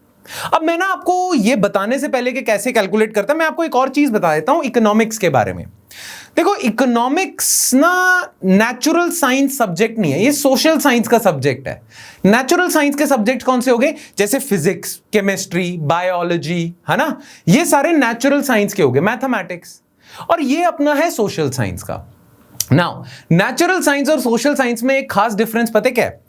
[SPEAKER 1] अब मैं ना आपको ये बताने से पहले कि कैसे कैलकुलेट करता है, मैं आपको एक और चीज बता देता हूं इकोनॉमिक्स के बारे में। देखो, इकोनॉमिक्स ना नेचुरल साइंस सब्जेक्ट नहीं है, ये सोशल साइंस का सब्जेक्ट है। नेचुरल साइंस के सब्जेक्ट कौन से हो गए? जैसे फिजिक्स, केमिस्ट्री, बायोलॉजी, है ना, ये सारे नेचुरल साइंस के हो गए, मैथमेटिक्स। और ये अपना है सोशल साइंस का। नाउ नेचुरल साइंस और सोशल साइंस में एक खास डिफरेंस पता है क्या है?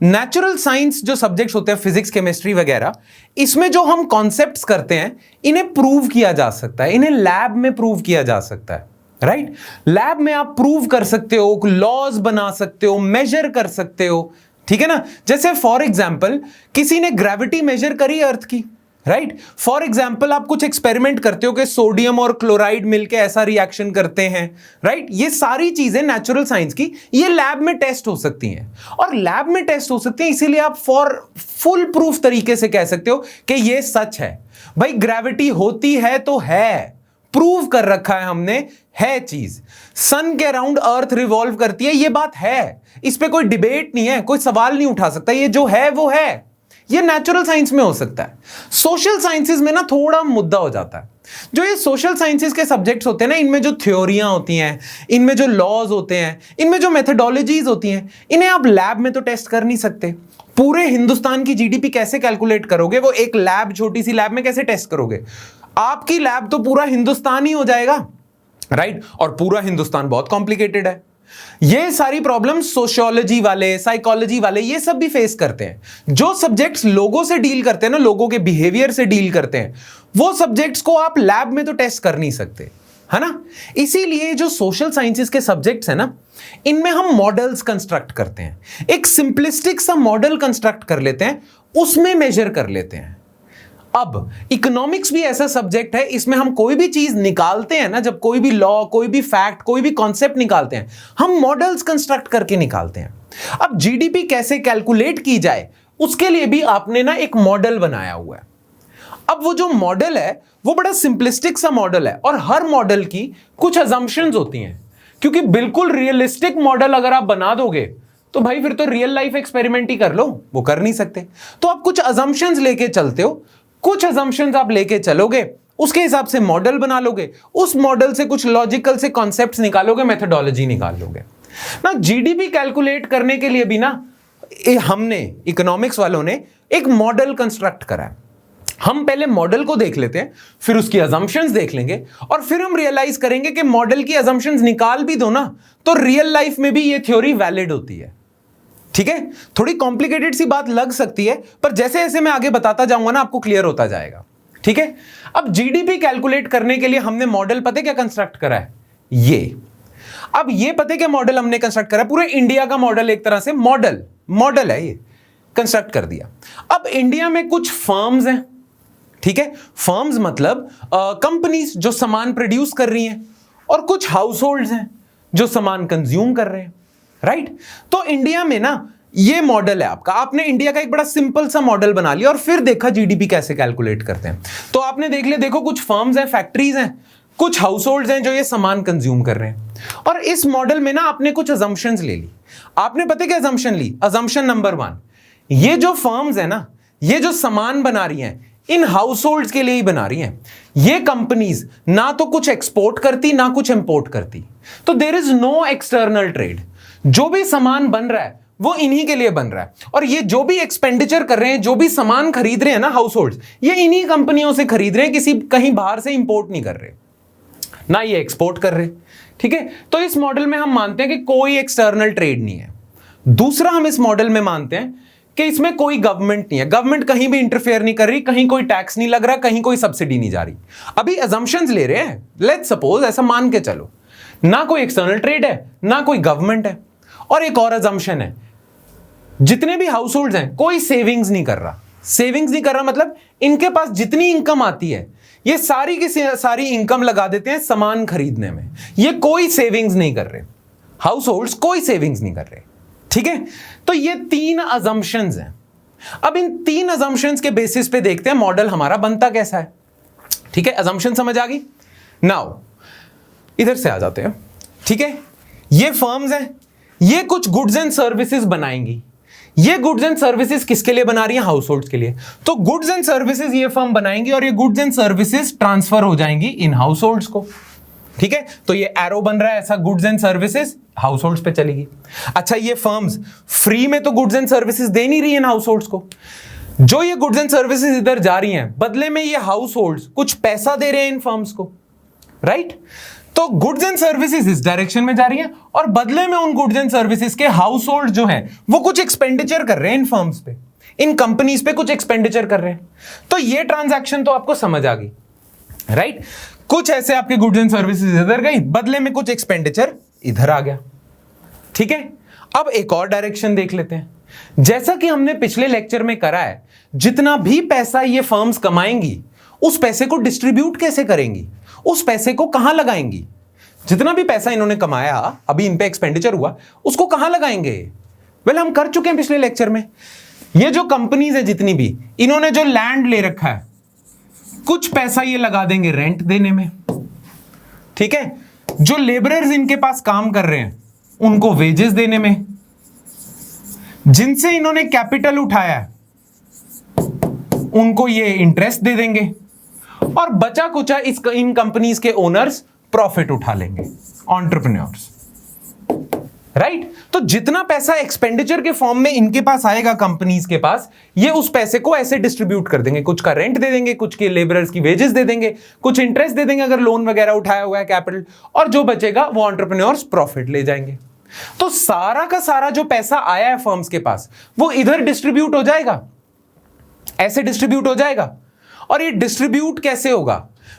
[SPEAKER 1] नेचुरल साइंस जो सब्जेक्ट्स होते हैं, फिजिक्स, केमिस्ट्री वगैरह, इसमें जो हम कॉन्सेप्ट्स करते हैं, इन्हें प्रूव किया जा सकता है, इन्हें लैब में प्रूव किया जा सकता है, राइट? लैब में आप प्रूव कर सकते हो, लॉज बना सकते हो, मेजर कर सकते हो, ठीक है ना? जैसे फॉर एग्जाम्पल किसी ने ग्रेविटी मेजर करी अर्थ की, राइट? फॉर एग्जाम्पल आप कुछ एक्सपेरिमेंट करते हो कि सोडियम और क्लोराइड मिलके ऐसा रिएक्शन करते हैं, राइट? ये सारी चीजें नेचुरल साइंस की, ये लैब में टेस्ट हो सकती हैं, और लैब में टेस्ट हो सकती हैं, इसीलिए आप फॉर फुल प्रूफ तरीके से कह सकते हो कि ये सच है। भाई ग्रेविटी होती है तो है, प्रूव कर रखा है हमने, है चीज। सन के अराउंड अर्थ रिवॉल्व करती है, ये बात है, इस पे कोई डिबेट नहीं है, कोई सवाल नहीं उठा सकता, ये जो है वो है। ये नेचुरल साइंस में हो सकता है। सोशल साइंसेस में ना थोड़ा मुद्दा हो जाता है। जो ये सोशल साइंसेस के सब्जेक्ट्स होते हैं ना, इनमें जो थ्योरियां होती हैं, इनमें जो लॉज होते हैं, इनमें जो मेथडोलॉजीज होती हैं, इन्हें आप लैब में तो टेस्ट कर नहीं सकते। पूरे हिंदुस्तान की जीडीपी कैसे कैलकुलेट करोगे? वो एक लैब, छोटी सी लैब में कैसे टेस्ट करोगे? आपकी लैब तो पूरा हिंदुस्तान ही हो जाएगा, राइट? और पूरा हिंदुस्तान बहुत कॉम्प्लिकेटेड है। ये सारी प्रॉब्लम सोशियोलॉजी वाले, साइकोलॉजी वाले, ये सब भी फेस करते हैं। जो सब्जेक्ट्स लोगों से डील करते हैं ना, लोगों के बिहेवियर से डील करते हैं, वो सब्जेक्ट्स को आप लैब में तो टेस्ट कर नहीं सकते, है ना? इसीलिए जो सोशल साइंसेस के सब्जेक्ट्स हैं ना, इनमें हम मॉडल्स कंस्ट्रक्ट करते हैं, एक सिंपलिस्टिक सा मॉडल कंस्ट्रक्ट कर लेते हैं, उसमें मेजर कर लेते हैं। अब इकोनॉमिक्स भी ऐसा सब्जेक्ट है, इसमें हम कोई भी चीज निकालते हैं ना, जब कोई भी लॉ, कोई भी फैक्ट, कोई भी कॉन्सेप्ट निकालते हैं, हम मॉडल्स कंस्ट्रक्ट करके निकालते हैं। अब जीडीपी कैसे कैलकुलेट की जाए, उसके लिए भी आपने ना एक मॉडल बनाया हुआ है। अब वो जो मॉडल है वो बड़ा सिंपलिस्टिक सा मॉडल है, और हर मॉडल की कुछ अजम्पशंस होती हैं, क्योंकि बिल्कुल रियलिस्टिक मॉडल अगर आप बना दोगे तो भाई फिर तो रियल लाइफ एक्सपेरिमेंट ही कर लो, वो कर नहीं सकते। तो आप कुछ अजम्पशंस लेके चलते हो, कुछ अजम्पशंस आप लेके चलोगे, उसके हिसाब से मॉडल बना लोगे, उस मॉडल से कुछ लॉजिकल से कॉन्सेप्ट्स निकालोगे, मेथोडोलॉजी निकाल लोगे ना। जीडीपी कैलकुलेट करने के लिए भी ना हमने, इकोनॉमिक्स वालों ने एक मॉडल कंस्ट्रक्ट करा है। हम पहले मॉडल को देख लेते हैं, फिर उसकी अजम्पशंस देख लेंगे, और फिर हम रियलाइज करेंगे कि मॉडल की अजम्पशंस निकाल भी दो ना, तो रियल लाइफ में भी ये थ्योरी वैलिड होती है। ठीक है, थोड़ी कॉम्प्लिकेटेड सी बात लग सकती है, पर जैसे जैसे मैं आगे बताता जाऊंगा ना, आपको क्लियर होता जाएगा। ठीक है, अब जीडीपी कैलकुलेट करने के लिए हमने मॉडल पता क्या कंस्ट्रक्ट करा है? ये अब ये पता क्या मॉडल हमने कंस्ट्रक्ट करा? पूरे इंडिया का मॉडल, एक तरह से मॉडल है, ये कंस्ट्रक्ट कर दिया। अब इंडिया में कुछ फर्म्स हैं, ठीक है, फर्म्स मतलब कंपनीज जो सामान प्रोड्यूस कर रही हैं, और कुछ हाउस होल्ड्स हैं जो सामान कंज्यूम कर रहे हैं, राइट? तो इंडिया में ना ये मॉडल है आपका। आपने इंडिया का एक बड़ा सिंपल सा मॉडल बना लिया, और फिर देखा जीडीपी कैसे कैलकुलेट करते हैं। तो आपने देख लिया, देखो कुछ फर्म्स हैं, फैक्ट्रीज हैं, कुछ हाउस होल्ड्स हैं जो ये सामान कंज्यूम कर रहे हैं, और इस मॉडल में ना आपने कुछ अजम्पशंस ले ली। आपने पता क्या अजम्पशन ली? अजम्पशन नंबर 1, ये जो फर्म्स है ना, ये जो सामान बना रही हैं, इन हाउस होल्ड्स के लिए ही बना रही हैं। ये कंपनीज ना तो कुछ एक्सपोर्ट करती ना कुछ इंपोर्ट करती, तो there is no external trade. जो भी सामान बन रहा है वो इन्हीं के लिए बन रहा है, और ये जो भी एक्सपेंडिचर कर रहे हैं, जो भी सामान खरीद रहे हैं ना हाउस होल्ड्स, ये इन्हीं कंपनियों से खरीद रहे हैं, किसी कहीं बाहर से इंपोर्ट नहीं कर रहे, ना ये एक्सपोर्ट कर रहे। ठीक है, तो इस मॉडल में हम मानते हैं कि कोई एक्सटर्नल ट्रेड नहीं है। दूसरा, हम इस मॉडल में मानते हैं कि इसमें कोई गवर्नमेंट नहीं है, गवर्नमेंट कहीं भी इंटरफेयर नहीं कर रही, कहीं कोई टैक्स नहीं लग रहा, कहीं कोई सब्सिडी नहीं जा रही। अभी अजम्पशंस ले रहे हैं, लेट्स सपोज ऐसा मान के चलो, ना कोई एक्सटर्नल ट्रेड है, ना कोई गवर्नमेंट है। और एक और अजम्पशन है, जितने भी हाउस होल्ड्स हैं कोई सेविंग्स नहीं कर रहा। सेविंग्स नहीं कर रहा मतलब इनके पास जितनी इनकम आती है, ये सारी की सारी इनकम लगा देते हैं सामान खरीदने में, ये कोई सेविंग्स नहीं कर रहे। हाउस होल्ड्स कोई सेविंग्स नहीं कर रहे। ठीक है, तो ये 3 अजम्पशंस हैं। अब इन 3 अजम्पशंस के बेसिस पे देखते हैं मॉडल हमारा बनता कैसा है। ठीक है, अजम्पशन समझ आ गई? नाउ इधर से आ जाते हैं। ठीक है, ये फर्म्स हैं, ये कुछ गुड्स एंड सर्विसेज बनाएंगी, ये गुड्स एंड सर्विसेज किसके लिए बना रही है? हाउस होल्ड के लिए। तो गुड्स एंड सर्विसेज ये फर्म बनाएंगी और ये गुड्स एंड सर्विसेज ट्रांसफर हो जाएंगी इन हाउस होल्ड्स को। ठीक है, तो ये एरो बन रहा है ऐसा, goods and services house holds पे चलेगी। अच्छा, ये फर्म्स फ्री में तो गुड्स एंड सर्विसेज दे नहीं रही है इन हाउस होल्ड्स को। जो ये गुड्स एंड सर्विसेज इधर जा रही हैं, बदले में ये हाउस होल्ड्स कुछ पैसा दे रहे हैं इन फर्म्स को, राइट? तो गुड्स एंड सर्विसेज इस डायरेक्शन में जा रही हैं और बदले में उन गुड्स एंड सर्विसेज के हाउस होल्ड जो हैं वो कुछ एक्सपेंडिचर कर रहे हैं इन फर्म्स पे, इन कंपनीज पे कुछ एक्सपेंडिचर कर रहे हैं। तो ये ट्रांजैक्शन तो आपको समझ आ गई, राइट? कुछ ऐसे आपके गुड्स एंड सर्विसेज इधर गई, बदले में कुछ एक्सपेंडिचर इधर आ गया। ठीक है, अब एक और डायरेक्शन देख लेते हैं। जैसा कि हमने पिछले लेक्चर में करा है, जितना भी पैसा ये फर्म्स कमाएंगी उस पैसे को डिस्ट्रीब्यूट कैसे करेंगी, उस पैसे को कहां लगाएंगी? जितना भी पैसा इन्होंने कमाया, अभी इन पे एक्सपेंडिचर हुआ, उसको कहां लगाएंगे? वेल, हम कर चुके हैं पिछले लेक्चर में। ये जो कंपनीज है जितनी भी, इन्होंने जो लैंड ले रखा है, कुछ पैसा ये लगा देंगे रेंट देने में। ठीक है, जो लेबरर्स इनके पास काम कर रहे हैं उनको वेजेस देने में, जिनसे इन्होंने कैपिटल उठाया है उनको ये इंटरेस्ट दे देंगे और बचा कुचा इन कंपनीज के ओनर्स प्रॉफिट उठा लेंगे, एंटरप्रेन्योर्स, राइट? तो जितना पैसा एक्सपेंडिचर के फॉर्म में इनके पास आएगा कंपनीज के पास, ये उस पैसे को ऐसे डिस्ट्रीब्यूट कर देंगे, कुछ का रेंट दे देंगे, कुछ के लेबरर्स की वेजेस दे देंगे, कुछ इंटरेस्ट दे देंगे अगर लोन वगैरह उठाया हुआ है कैपिटल, और जो बचेगा वो एंटरप्रेन्योर्स प्रॉफिट ले जाएंगे। तो सारा का सारा जो पैसा आया है फर्म्स के पास वो इधर डिस्ट्रीब्यूट हो जाएगा, ऐसे डिस्ट्रीब्यूट हो जाएगा। और ये डिस्ट्रीब्यूट कैसे होगा?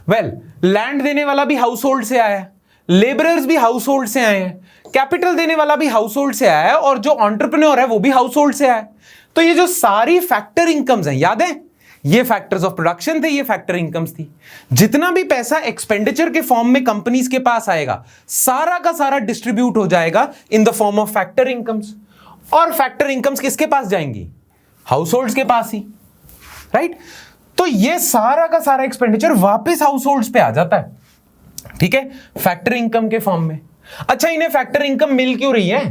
[SPEAKER 1] वेल, लैंड देने वाला भी हाउस होल्ड से आया है, लेबरर्स भी हाउस होल्ड से आए हैं, कैपिटल देने वाला भी हाउस होल्ड से आया है और जो एंटरप्रेन्योर है वो भी हाउस होल्ड से आया है। तो ये जो सारी फैक्टर इनकम्स हैं, याद है ये फैक्टर्स ऑफ प्रोडक्शन थे, ये फैक्टर इनकम्स थी। जितना भी पैसा एक्सपेंडिचर के फॉर्म में कंपनीज के पास आएगा, सारा का सारा डिस्ट्रीब्यूट हो जाएगा in the form of factor incomes. और फैक्टर इनकम्स किसके पास जाएंगी? हाउस होल्ड्स के पास ही, राइट? तो ये सारा का सारा एक्सपेंडिचर वापस हाउस होल्ड्स पे आ जाता है, ठीक है, फैक्टर इनकम के फॉर्म में। अच्छा, इन्हें फैक्टर इनकम मिल क्यों रही है?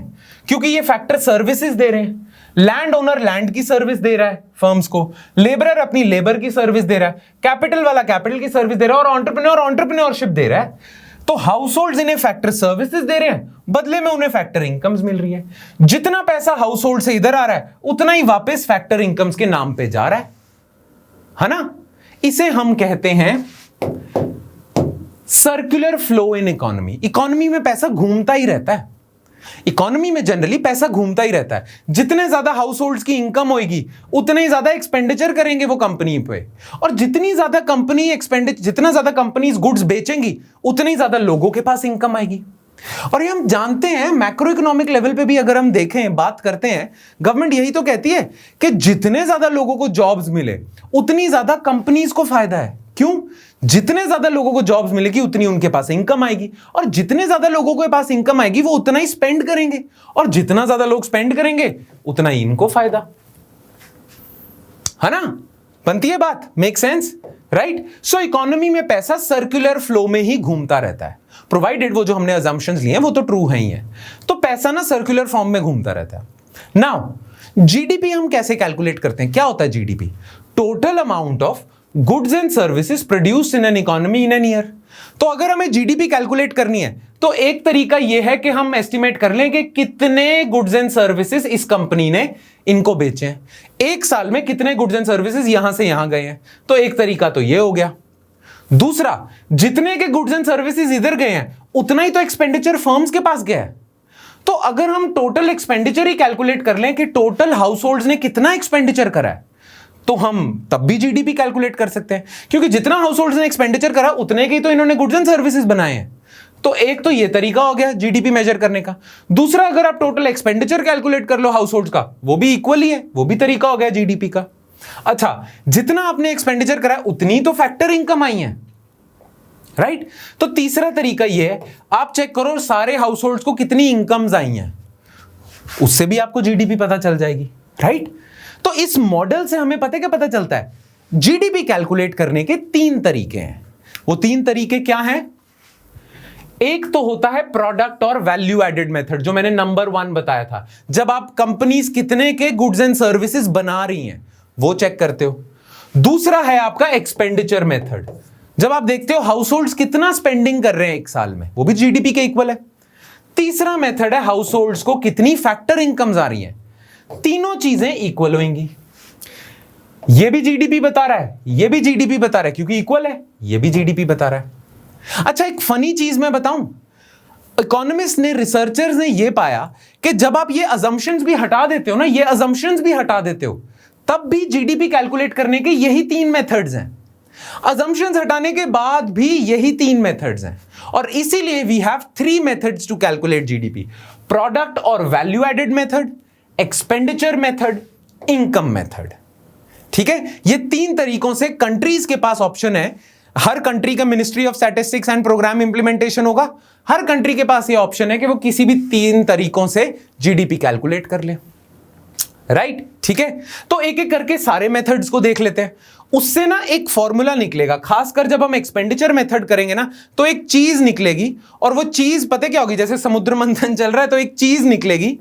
[SPEAKER 1] क्योंकि ये फैक्टर सर्विसेज दे रहे हैं। लैंड ओनर लैंड की सर्विस दे रहा है फर्म्स को, लेबरर अपनी लेबर की सर्विस दे रहा है, कैपिटल वाला कैपिटल की सर्विस दे रहा है और एंटरप्रेन्योर एंटरप्रेन्योरशिप दे रहा है। तो हाउस होल्ड्स इन्हें फैक्टर सर्विसेज दे रहे हैं, बदले में उन्हें फैक्टर इनकम्स मिल रही है। जितना पैसा हाउस होल्ड से इधर आ रहा है उतना ही वापस फैक्टर इनकम्स के नाम पे जा रहा है ना? इसे हम कहते हैं circular flow in economy. Economy में पैसा घूमता ही रहता है, इकोनॉमी में जनरली पैसा घूमता ही रहता है। जितने ज्यादा हाउस होल्ड्स की इनकम होगी उतने ही ज्यादा एक्सपेंडिचर करेंगे वो कंपनी पे, और जितनी ज्यादा कंपनी जितना ज्यादा कंपनीज गुड्स बेचेंगी उतने ही ज्यादा लोगों के पास इनकम आएगी। और ये हम जानते हैं, मैक्रो इकोनॉमिक लेवल पे भी अगर हम देखें, बात करते हैं, गवर्नमेंट यही तो कहती है कि जितने ज्यादा लोगों को जॉब्स मिले उतनी ज्यादा कंपनीज को फायदा है। क्यों? जितने ज्यादा लोगों को जॉब्स मिलेगी उतनी उनके पास इनकम आएगी, और जितने ज्यादा लोगों के पास इनकम आएगी वो उतना ही स्पेंड करेंगे, और जितना ज्यादा लोग स्पेंड करेंगे उतना ही इनको फायदा, है ना? बनती है बात? Make sense, right? So economy में पैसा सर्कुलर फ्लो में ही घूमता रहता है, प्रोवाइडेड वो जो हमने अजम्पशंस लिए हैं वो तो ट्रू है ही है। तो पैसा ना सर्कुलर फॉर्म में घूमता रहता है। नाउ जीडीपी हम कैसे कैलकुलेट करते हैं? क्या होता है GDP? Total amount of goods and services produced in an economy in an year. तो अगर हमें जीडीपी कैलकुलेट करनी है तो एक तरीका यह है कि हम एस्टिमेट कर लें कि कितने गुड्स एंड सर्विसेज इस कंपनी ने इनको बेचे हैं, एक साल में कितने गुड्स एंड सर्विसेज यहां से यहां गए हैं। तो एक तरीका तो यह हो गया। दूसरा, जितने के गुड्स एंड सर्विसेज इधर गए हैं उतना ही तो एक्सपेंडिचर फर्म्स के पास गया है। तो अगर हम टोटल एक्सपेंडिचर ही कैलकुलेट कर लें कि टोटल हाउस होल्ड्स ने कितना एक्सपेंडिचर करा है, तो हम तब भी जीडीपी कैलकुलेट कर सकते हैं, क्योंकि जितना हाउस होल्ड्स ने एक्सपेंडिचर करा उतने के ही तो इन्होंने गुड्स एंड सर्विसेज बनाए हैं। तो एक तो ये तरीका हो गया जीडीपी मेजर करने का। दूसरा, अगर आप टोटल एक्सपेंडिचर कैलकुलेट कर लो हाउस होल्ड्स का, वो भी इक्वल ही है, वो भी तरीका हो गया जीडीपी का। अच्छा, जितना आपने एक्सपेंडिचर करा उतनी तो फैक्टर इनकम आई है, राइट? तो तीसरा तरीका ये है, आप चेक करो सारे हाउस होल्ड्स को कितनी इनकम्स आई हैं, उससे भी आपको जीडीपी पता चल जाएगी, राइट? तो इस मॉडल से हमें क्या पता चलता है? जीडीपी कैलकुलेट करने के 3 तरीके हैं। वो 3 तरीके क्या हैं? एक तो होता है प्रोडक्ट और वैल्यू एडेड मेथड, जो मैंने नंबर 1 बताया था, जब आप कंपनीज कितने के गुड्स एंड सर्विसेज बना रही हैं वो चेक करते हो। दूसरा है आपका एक्सपेंडिचर मेथड, जब आप देखते हो हाउस होल्ड्स कितना स्पेंडिंग कर रहे हैं एक साल में, वो भी जीडीपी के इक्वल है। तीसरा मेथड है हाउस होल्ड्स को कितनी फैक्टर इनकम्स आ रही हैं, तीनों चीजें इक्वल होंगी। ये भी जीडीपी बता रहा है, ये भी जीडीपी बता रहा है, क्योंकि इक्वल है, ये भी जीडीपी बता रहा है। अच्छा, एक फनी चीज मैं बताऊं, इकोनॉमिस्ट ने, रिसर्चर्स ने यह पाया कि जब आप ये अजम्पशंस भी हटा देते हो ना, ये अजम्पशंस भी हटा देते हो, तब भी जीडीपी कैलकुलेट करने के यही 3 मेथड्स हैं। अजम्पशंस हटाने के बाद भी यही 3 मेथड्स हैं, और इसीलिए we have 3 methods to calculate GDP: product और value added method, expenditure method, income method. ठीक है, ये 3 तरीकों से कंट्रीज के पास ऑप्शन है। हर कंट्री का ministry of statistics and programme implementation होगा, हर कंट्री के पास ये ऑप्शन है कि वो किसी भी 3 तरीकों से जीडीपी कैलकुलेट कर ले। राइट, ठीक है, तो एक एक करके सारे मेथड्स को देख लेते हैं। उससे ना एक फॉर्मूला निकलेगा, खासकर जब हम एक्सपेंडिचर मेथड करेंगे ना, तो एक चीज निकलेगी, और वो चीज पता क्या होगी, जैसे समुद्र मंथन चल रहा है तो एक चीज निकलेगी,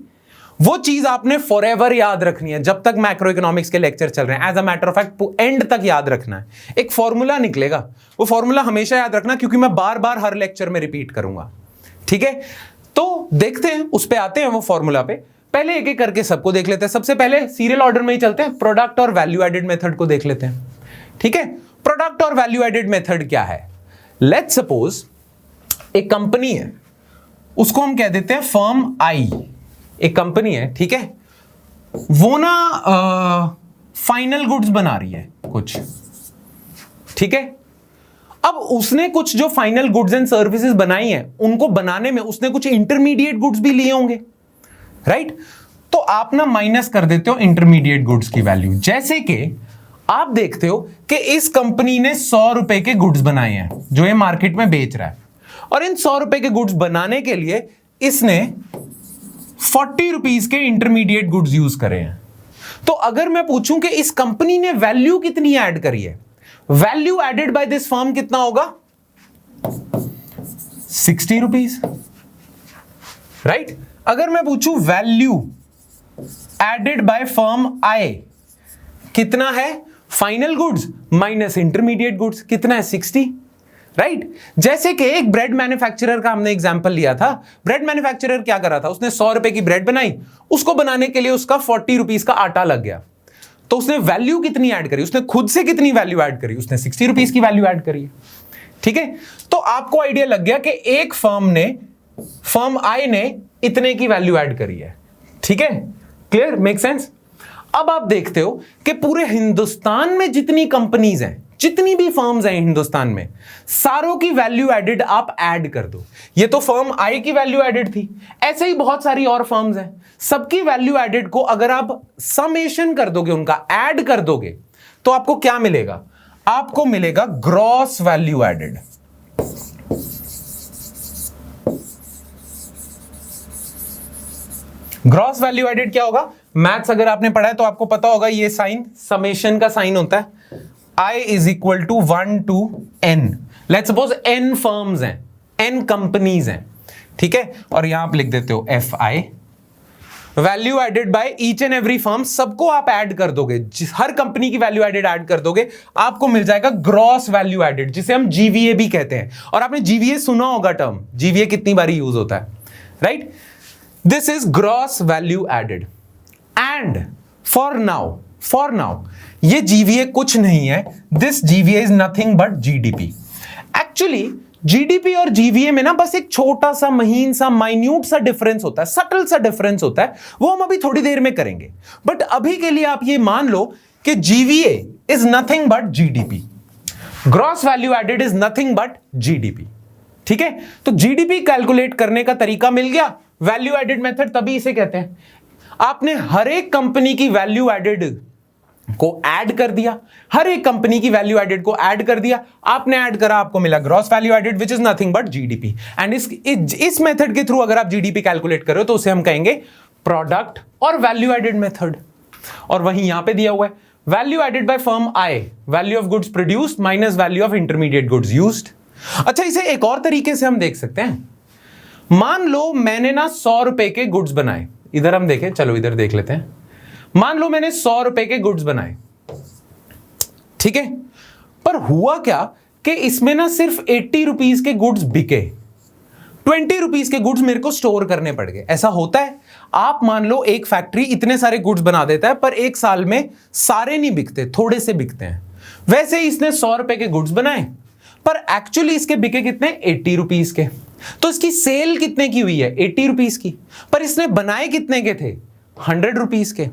[SPEAKER 1] वो चीज आपने फॉरएवर याद रखनी है जब तक मैक्रो इकोनॉमिक्स के लेक्चर चल रहे हैं। As a matter of fact end तक याद रखना है। एक फॉर्मूला निकलेगा, वो फॉर्मूला हमेशा याद रखना, क्योंकि मैं बार बार हर लेक्चर में रिपीट करूंगा। ठीक है, तो देखते हैं, उस पे आते हैं वो फॉर्मूला पे। पहले एक एक करके सबको देख लेते हैं। सबसे पहले सीरियल ऑर्डर में ही चलते हैं, प्रोडक्ट और वैल्यू एडेड मेथड को देख लेते हैं। ठीक है, प्रोडक्ट और वैल्यू एडेड मेथड क्या है? लेट्स सपोज एक कंपनी है, उसको हम कह देते हैं फर्म आई। एक कंपनी है, ठीक है, वो ना फाइनल गुड्स बना रही है कुछ। ठीक है, अब उसने कुछ जो फाइनल गुड्स एंड सर्विसेज बनाई हैं, उनको बनाने में उसने कुछ इंटरमीडिएट गुड्स भी लिए होंगे। राइट, तो आप ना माइनस कर देते हो इंटरमीडिएट गुड्स की वैल्यू। जैसे कि आप देखते हो कि इस कंपनी ने 100 रुपए के गुड्स बनाए हैं जो ये मार्केट में बेच रहा है, और इन 100 रुपए के गुड्स बनाने के लिए इसने 40 रुपीज के इंटरमीडिएट गुड्स यूज करे हैं। तो अगर मैं पूछूं कि इस कंपनी ने वैल्यू कितनी ऐड करी है, value added by this firm कितना होगा? 60 रुपीज। राइट, अगर मैं पूछूं value added by firm I कितना है? Final goods minus intermediate goods कितना है? 60। राइट, जैसे कि एक ब्रेड मैन्युफैक्चरर का हमने एग्जांपल लिया था। ब्रेड मैन्युफैक्चरर क्या करा था, उसने 100 रुपए की ब्रेड बनाई, उसको बनाने के लिए उसका 40 रुपीज का आटा लग गया। तो उसने वैल्यू कितनी ऐड करी? उसने खुद से कितनी वैल्यू ऐड करी? उसने 60 रुपीज की वैल्यू ऐड करी। ठीक है, तो आपको आइडिया लग गया कि एक फर्म आई ने इतने की वैल्यू ऐड करी है। ठीक है, क्लियर, मेक सेंस? अब आप देखते हो कि पूरे हिंदुस्तान में जितनी कंपनीज हैं, जितनी भी फर्म्स हैं हिंदुस्तान में, सारों की वैल्यू एडेड आप ऐड कर दो। ये तो फर्म आई की वैल्यू एडेड थी, ऐसे ही बहुत सारी और फर्म्स हैं, सबकी वैल्यू एडेड को अगर आप समेशन कर दोगे, उनका ऐड कर दोगे, तो आपको क्या मिलेगा? आपको मिलेगा gross value added. Gross value added क्या होगा? मैथ्स अगर आपने पढ़ा है तो आपको पता होगा, ये साइन समेशन का साइन होता है। I is equal to 1 to n। Let's suppose n firms हैं, n कंपनीज हैं। ठीक है, और यहां आप लिख देते हो FI, value added by each and every firm. सबको आप ऐड कर दोगे, हर कंपनी की वैल्यू एडेड ऐड कर दोगे, आपको मिल जाएगा ग्रॉस वैल्यू एडेड, जिसे हम GVA भी कहते हैं। और आपने GVA सुना होगा टर्म, GVA कितनी बारी यूज होता है, right? This is gross value added. And for now ये GVA कुछ नहीं है, this GVA is nothing but GDP। Actually GDP और GVA में ना बस एक छोटा सा महीन सा माइन्यूट सा डिफरेंस होता है, सटल सा डिफरेंस होता है, वो हम अभी थोड़ी देर में करेंगे। बट अभी के लिए आप ये मान लो कि GVA is nothing but GDP, gross value added is nothing but GDP। ठीक है, तो GDP कैलकुलेट करने का तरीका मिल गया, वैल्यू एडेड मेथड तभी इसे कहते हैं। आपने हर एक कंपनी की वैल्यू एडेड को ऐड कर दिया, हर एक कंपनी की वैल्यू एडेड को ऐड कर दिया, आपने ऐड करा, आपको मिला gross value added which is nothing but GDP। And इस मेथड के थ्रू अगर आप GDP कैलकुलेट करो तो उसे हम कहेंगे प्रोडक्ट और वैल्यू एडेड मेथड। और वहीं यहां पे दिया हुआ है, value added by firm I, value of goods produced minus value of intermediate goods used. अच्छा, इसे एक और तरीके से हम देख सकते हैं, मान लो मैंने ना 100 रुपए के गुड्स बनाए, इधर हम देखें, चलो इधर देख लेते हैं। मान लो मैंने 100 रुपए के गुड्स बनाए, ठीक है, पर हुआ क्या कि इसमें ना सिर्फ 80 रुपीज के गुड्स बिके, 20 रुपीज के गुड्स मेरे को स्टोर करने पड़ गए। ऐसा होता है, आप मान लो एक फैक्ट्री इतने सारे गुड्स बना देता है पर एक साल में सारे नहीं बिकते, थोड़े से बिकते हैं। वैसे ही इसने 100 रुपए के गुड्स बनाए पर एक्चुअली इसके बिके कितने, 80 रुपीज के। तो इसकी सेल कितने की हुई है, 80 रुपीज की, पर इसने बनाए कितने के थे, 100 रुपीज के।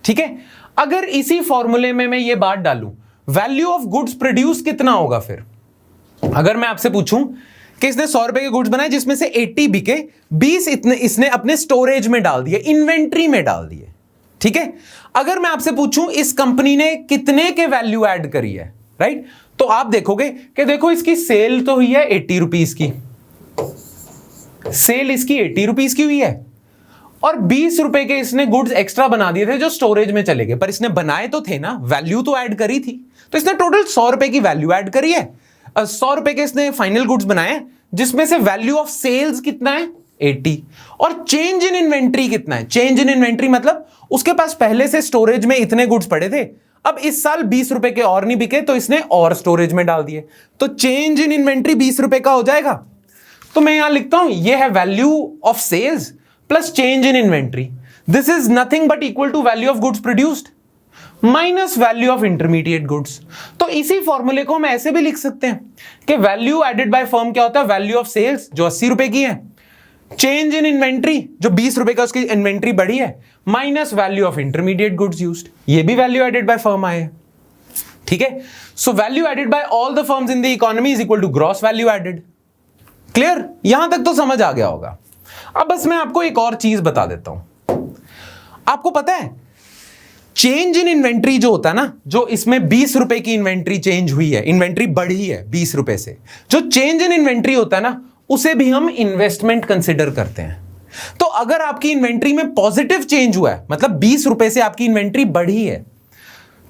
[SPEAKER 1] ठीक है, अगर इसी फॉर्मूले में मैं ये बात डालूं, वैल्यू ऑफ गुड्स प्रोड्यूस कितना होगा फिर? अगर मैं आपसे पूछूं कि इसने 100 रुपए के गुड्स बनाए जिसमें से 80 बिके, 20 इसने अपने स्टोरेज में डाल दिए, इन्वेंट्री में डाल दिए। ठीक है, अगर मैं आपसे पूछूं इस कंपनी ने कितने के वैल्यू ऐड करी है, राइट, तो आप देखोगे कि देखो इसकी सेल तो हुई है 80 रुपीज की, सेल इसकी 80 रुपीज की हुई है, और 20 रुपए के इसने गुड्स एक्स्ट्रा बना दिए थे जो स्टोरेज में चले गए, पर इसने बनाए तो थे ना, वैल्यू तो ऐड करी थी, तो इसने टोटल 100 रुपए की वैल्यू ऐड करी है। 100 रुपए के इसने फाइनल गुड्स बनाए जिसमें से वैल्यू ऑफ सेल्स कितना है, 80, और चेंज इन इन्वेंट्री कितना है, चेंज इन इन्वेंट्री मतलब उसके पास पहले से स्टोरेज में इतने गुड्स पड़े थे, अब इस साल 20 रुपए के और नहीं बिके तो इसने और स्टोरेज में डाल दिए, तो चेंज इन इन्वेंट्री 20 रुपए का हो जाएगा। तो मैं यहां लिखता हूं ये है value of sales plus change in inventory, this is nothing but equal to value of goods produced minus value of intermediate goods. तो इसी फॉर्मूले को हम ऐसे भी लिख सकते हैं कि वैल्यू एडेड बाय फर्म क्या होता है, वैल्यू ऑफ सेल्स जो 80 रुपए की है, चेंज इन इन्वेंट्री जो 20 रुपए का उसकी इन्वेंट्री बढ़ी है, minus value of intermediate goods used, ये भी वैल्यू एडेड बाय फर्म आए। ठीक है, so value added by all the firms in the economy is equal to gross value added. Clear, यहां तक तो समझ आ गया होगा। अब बस मैं आपको एक और चीज बता देता हूं, आपको पता है चेंज इन इन्वेंट्री जो होता है ना, जो इसमें 20 रुपए की इन्वेंट्री चेंज हुई है, इन्वेंट्री बढ़ी है 20 रुपए से, जो चेंज इन इन्वेंट्री होता है ना उसे भी हम इन्वेस्टमेंट कंसिडर करते हैं। तो अगर आपकी इन्वेंट्री में पॉजिटिव चेंज हुआ है, मतलब 20 रुपए से आपकी इन्वेंट्री बढ़ी है,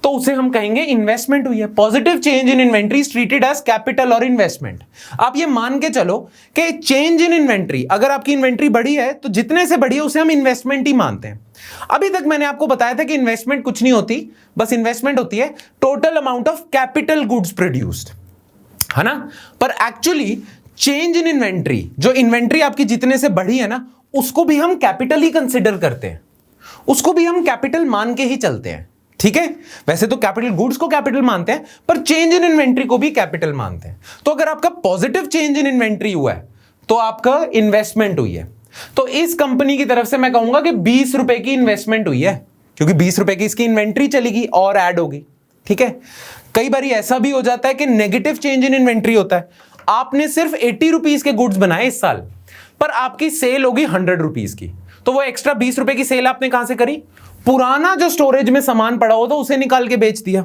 [SPEAKER 1] तो उसे हम कहेंगे इन्वेस्टमेंट हुई है। Positive change in inventory is treated as capital और इन्वेस्टमेंट। आप ये मान के चलो कि चेंज इन इन्वेंट्री, अगर आपकी इन्वेंट्री बढ़ी है तो जितने से बढ़ी है उसे हम इन्वेस्टमेंट ही मानते हैं। अभी तक मैंने आपको बताया था कि इन्वेस्टमेंट कुछ नहीं होती, बस इन्वेस्टमेंट होती है total amount of capital goods produced, है ना। पर एक्चुअली चेंज इन इन्वेंट्री, जो इन्वेंट्री आपकी जितने से बढ़ी है ना, उसको भी हम कैपिटल ही कंसिडर करते हैं, उसको भी हम कैपिटल मान के ही चलते हैं। ठीक है, वैसे तो कैपिटल गुड्स को कैपिटल मानते हैं, पर चेंज इन इन्वेंट्री को भी कैपिटल मानते हैं। तो अगर आपका पॉजिटिव चेंज इन इन्वेंट्री हुआ है तो आपका इन्वेस्टमेंट हुई है। तो इस कंपनी की तरफ से मैं कहूंगा कि 20 रुपए की इन्वेस्टमेंट हुई है, क्योंकि 20 रुपए की इसकी इन्वेंट्री चलेगी और ऐड होगी। ठीक है, कई बार ऐसा भी हो जाता है कि नेगेटिव चेंज इन इन्वेंट्री होता है, आपने सिर्फ 80 रुपीज के गुड्स बनाए इस साल, पर आपकी सेल होगी 100 रुपीज की, तो वो एक्स्ट्रा 20 रुपए की सेल आपने कहां से करी, पुराना जो स्टोरेज में सामान पड़ा हो तो उसे निकाल के बेच दिया।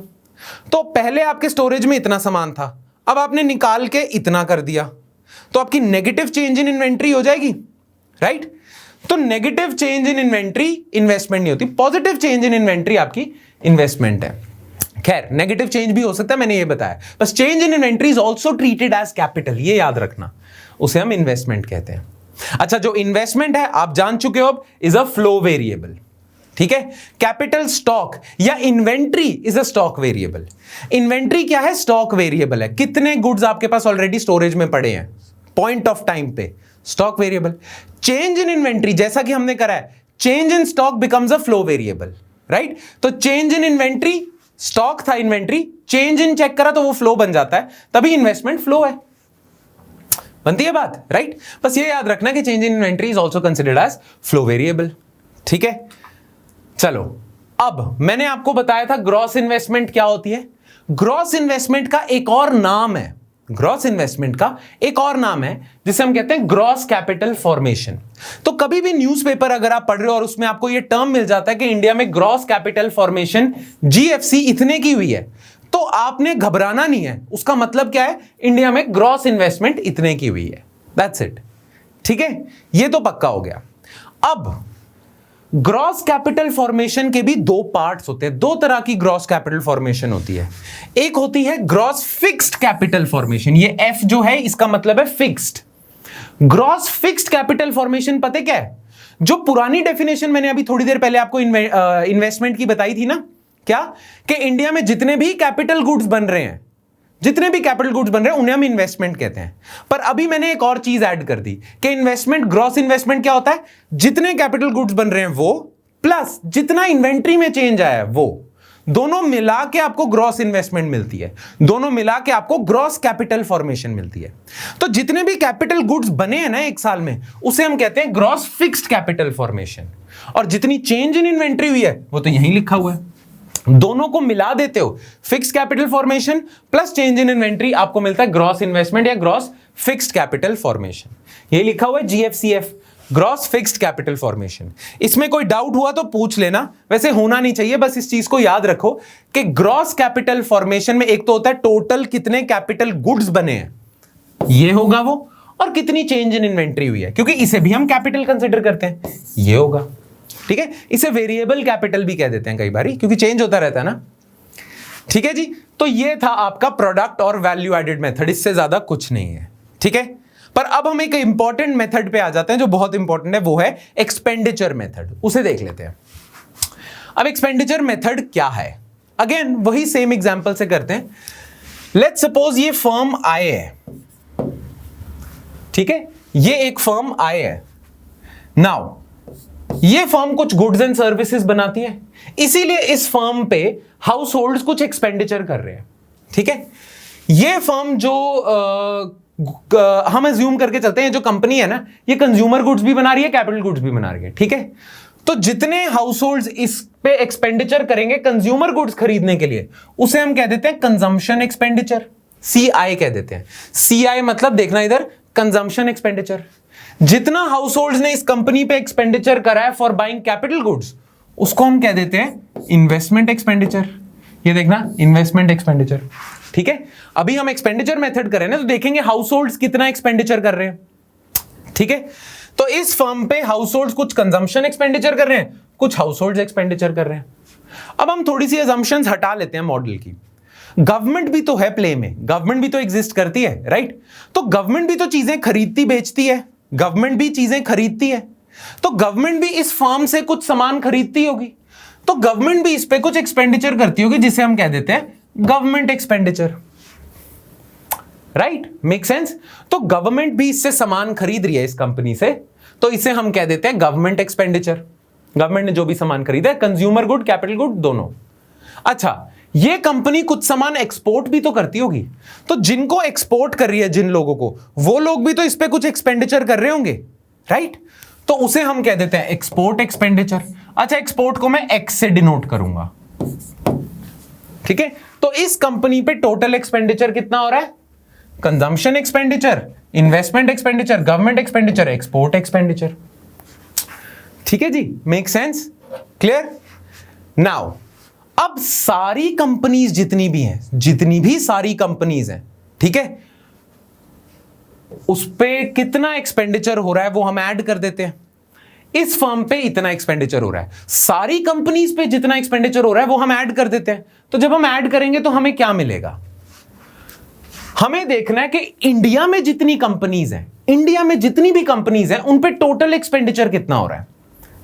[SPEAKER 1] तो पहले आपके स्टोरेज में इतना सामान था, अब आपने निकाल के इतना कर दिया, तो आपकी नेगेटिव चेंज इन इन्वेंट्री हो जाएगी, राइट। तो negative change in inventory investment नहीं होती, पॉजिटिव चेंज इन इन्वेंट्री आपकी इन्वेस्टमेंट है। खैर, नेगेटिव चेंज भी हो सकता है, मैंने ये बताया, बस change in inventory is also treated as capital, ये याद रखना, उसे हम इन्वेस्टमेंट कहते हैं। अच्छा, जो इन्वेस्टमेंट है आप जान चुके हो अब, इज अ फ्लो वेरिएबल। ठीक है, कैपिटल स्टॉक या inventory is a stock variable. Inventory क्या है, स्टॉक वेरिएबल है, कितने गुड्स आपके पास ऑलरेडी स्टोरेज में पड़े हैं पॉइंट ऑफ टाइम पे, stock variable. Change in inventory जैसा कि हमने करा है, change in stock becomes a flow variable, right. तो चेंज इन इन्वेंट्री, स्टॉक था इन्वेंट्री, चेंज इन चेक करा तो वो फ्लो बन जाता है, तभी इन्वेस्टमेंट फ्लो है, बनती है बात, राइट। बस ये याद रखना कि change in inventory is also considered as flow variable. ठीक है, चलो अब मैंने आपको बताया था ग्रॉस इन्वेस्टमेंट क्या होती है। ग्रॉस इन्वेस्टमेंट का एक और नाम है, ग्रॉस इन्वेस्टमेंट का एक और नाम है जिसे हम कहते हैं ग्रॉस कैपिटल फॉर्मेशन। तो कभी भी न्यूज़पेपर अगर आप पढ़ रहे हो और उसमें आपको यह टर्म मिल जाता है कि इंडिया में ग्रॉस कैपिटल फॉर्मेशन जीएफसी इतने की हुई है, तो आपने घबराना नहीं है, उसका मतलब क्या है, इंडिया में ग्रॉस इन्वेस्टमेंट इतने की हुई है, दैट्स इट। ठीक है, ये तो पक्का हो गया। अब ग्रॉस कैपिटल फॉर्मेशन के भी दो पार्ट्स होते हैं, दो तरह की ग्रॉस कैपिटल फॉर्मेशन होती है। एक होती है ग्रॉस फिक्स्ड कैपिटल फॉर्मेशन, ये एफ जो है इसका मतलब है fixed. Gross fixed capital formation पता है क्या है? जो पुरानी डेफिनेशन मैंने अभी थोड़ी देर पहले आपको इन्वेस्टमेंट की बताई थी ना, क्या कि इंडिया में जितने भी कैपिटल गुड्स बन रहे हैं, उन्हें हम इन्वेस्टमेंट कहते हैं। पर अभी मैंने एक और चीज ऐड कर दी कि इन्वेस्टमेंट, ग्रॉस इन्वेस्टमेंट क्या होता है? जितने कैपिटल गुड्स बन रहे हैं वो प्लस जितना इन्वेंट्री में चेंज आया है वो, दोनों मिला के आपको ग्रॉस इन्वेस्टमेंट मिलती है, दोनों मिला के आपको ग्रॉस कैपिटल फॉर्मेशन मिलती है। तो जितने भी कैपिटल गुड्स बने हैं ना एक साल में, उसे हम कहते हैं ग्रॉस फिक्स्ड कैपिटल फॉर्मेशन। और जितनी चेंज इन इन्वेंट्री हुई है वो तो यहीं लिखा हुआ है, दोनों को मिला देते हो, fix capital formation plus change in inventory, आपको मिलता है ग्रॉस इन्वेस्टमेंट या ग्रॉस फिक्स्ड कैपिटल फॉर्मेशन। ये लिखा हुआ है GFCF, gross fixed capital formation. इसमें कोई डाउट हुआ तो पूछ लेना, वैसे होना नहीं चाहिए, बस इस चीज को याद रखो कि ग्रॉस कैपिटल फॉर्मेशन में एक तो होता है टोटल कितने कैपिटल गुड्स बने हैं, ये होगा वो, और कितनी चेंज इन इन्वेंट्री हुई है, क्योंकि इसे भी हम कैपिटल कंसिडर करते हैं, ये होगा। ठीक है, इसे वेरिएबल कैपिटल भी कह देते हैं कई बार, क्योंकि चेंज होता रहता है ना। ठीक है जी, तो ये था आपका प्रोडक्ट और वैल्यू एडेड मेथड, इससे ज्यादा कुछ नहीं है। ठीक है, पर अब हम एक इंपॉर्टेंट मेथड पे आ जाते हैं जो बहुत इंपॉर्टेंट है, वो है एक्सपेंडिचर मेथड। उसे देख लेते हैं। अब एक्सपेंडिचर मेथड क्या है? अगेन वही सेम एग्जांपल से करते हैं। लेट्स सपोज ये फर्म आई है, ठीक है, ये एक फर्म आई है। नाउ ये फर्म कुछ गुड्स एंड सर्विसेज बनाती है, इसीलिए इस फर्म पे हाउस होल्ड कुछ एक्सपेंडिचर कर रहे हैं। ठीक है, ये फर्म जो हम अज्यूम करके चलते हैं, जो कंपनी है ना, ये कंज्यूमर गुड्स भी बना रही है, कैपिटल गुड्स भी बना रही है। ठीक है, तो जितने हाउस होल्ड इस पे एक्सपेंडिचर करेंगे कंज्यूमर गुड्स खरीदने के लिए, उसे हम कह देते हैं कंजम्पशन एक्सपेंडिचर, CI कह देते हैं। CI मतलब देखना इधर, कंजम्पशन एक्सपेंडिचर। जितना हाउस होल्ड ने इस कंपनी पे एक्सपेंडिचर करा है फॉर बाइंग कैपिटल गुड्स, उसको हम कह देते हैं इन्वेस्टमेंट एक्सपेंडिचर। ये देखना, इन्वेस्टमेंट एक्सपेंडिचर। ठीक है, अभी हम एक्सपेंडिचर मेथड करें ना, तो देखेंगे हाउस होल्ड कितना एक्सपेंडिचर कर रहे हैं। ठीक है, तो इस फर्म पे हाउस होल्ड कुछ कंजम्पशन एक्सपेंडिचर कर रहे हैं, कुछ हाउस होल्ड एक्सपेंडिचर कर रहे हैं। अब हम थोड़ी सी अजम्पशंस हटा लेते हैं मॉडल की। गवर्नमेंट भी तो है प्ले में, गवर्नमेंट भी तो एग्जिस्ट करती है, राइट? तो गवर्नमेंट भी तो चीजें खरीदती बेचती है, गवर्नमेंट भी चीजें खरीदती है, तो गवर्नमेंट भी इस फर्म से कुछ सामान खरीदती होगी, तो गवर्नमेंट भी इस पे कुछ एक्सपेंडिचर करती होगी, जिसे हम कह देते हैं government expenditure. Right, make sense? तो गवर्नमेंट भी इससे सामान खरीद रही है इस कंपनी से, तो इसे हम कह देते हैं गवर्नमेंट एक्सपेंडिचर। गवर्नमेंट ने जो भी सामान खरीदा है, कंज्यूमर गुड, कैपिटल गुड, दोनों। अच्छा, ये कंपनी कुछ सामान एक्सपोर्ट भी तो करती होगी, तो जिनको एक्सपोर्ट कर रही है, जिन लोगों को, वो लोग भी तो इस पे कुछ एक्सपेंडिचर कर रहे होंगे, राइट? तो उसे हम कह देते हैं एक्सपोर्ट एक्सपेंडिचर। अच्छा, एक्सपोर्ट को मैं एक्स से डिनोट करूंगा। ठीक है, तो इस कंपनी पे टोटल एक्सपेंडिचर कितना हो रहा है? Consumption expenditure, investment expenditure, government expenditure, export expenditure. ठीक है जी, मेक सेंस? क्लियर? नाउ अब सारी कंपनीज जितनी भी हैं, जितनी भी सारी कंपनीज हैं, ठीक है, उस पे कितना एक्सपेंडिचर हो रहा है वो हम ऐड कर देते हैं। इस फर्म पे इतना एक्सपेंडिचर हो रहा है, सारी कंपनीज पे जितना एक्सपेंडिचर हो रहा है वो हम ऐड कर देते हैं। तो जब हम ऐड करेंगे तो हमें क्या मिलेगा? हमें देखना है कि इंडिया में जितनी कंपनीज हैं, इंडिया में जितनी भी कंपनीज हैं, उन पे टोटल एक्सपेंडिचर कितना हो रहा है,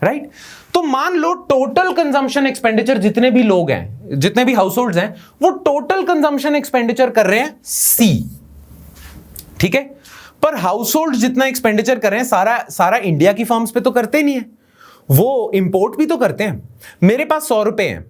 [SPEAKER 1] राइट? तो मान लो टोटल कंजम्पशन एक्सपेंडिचर, जितने भी लोग हैं, जितने भी हाउस होल्ड्स हैं, वो टोटल कंजम्पशन एक्सपेंडिचर कर रहे हैं C। ठीक है, पर हाउस होल्ड जितना एक्सपेंडिचर कर रहे हैं सारा इंडिया की फर्म्स पे तो करते नहीं है, वो इंपोर्ट भी तो करते हैं। मेरे पास 100 रुपए हैं,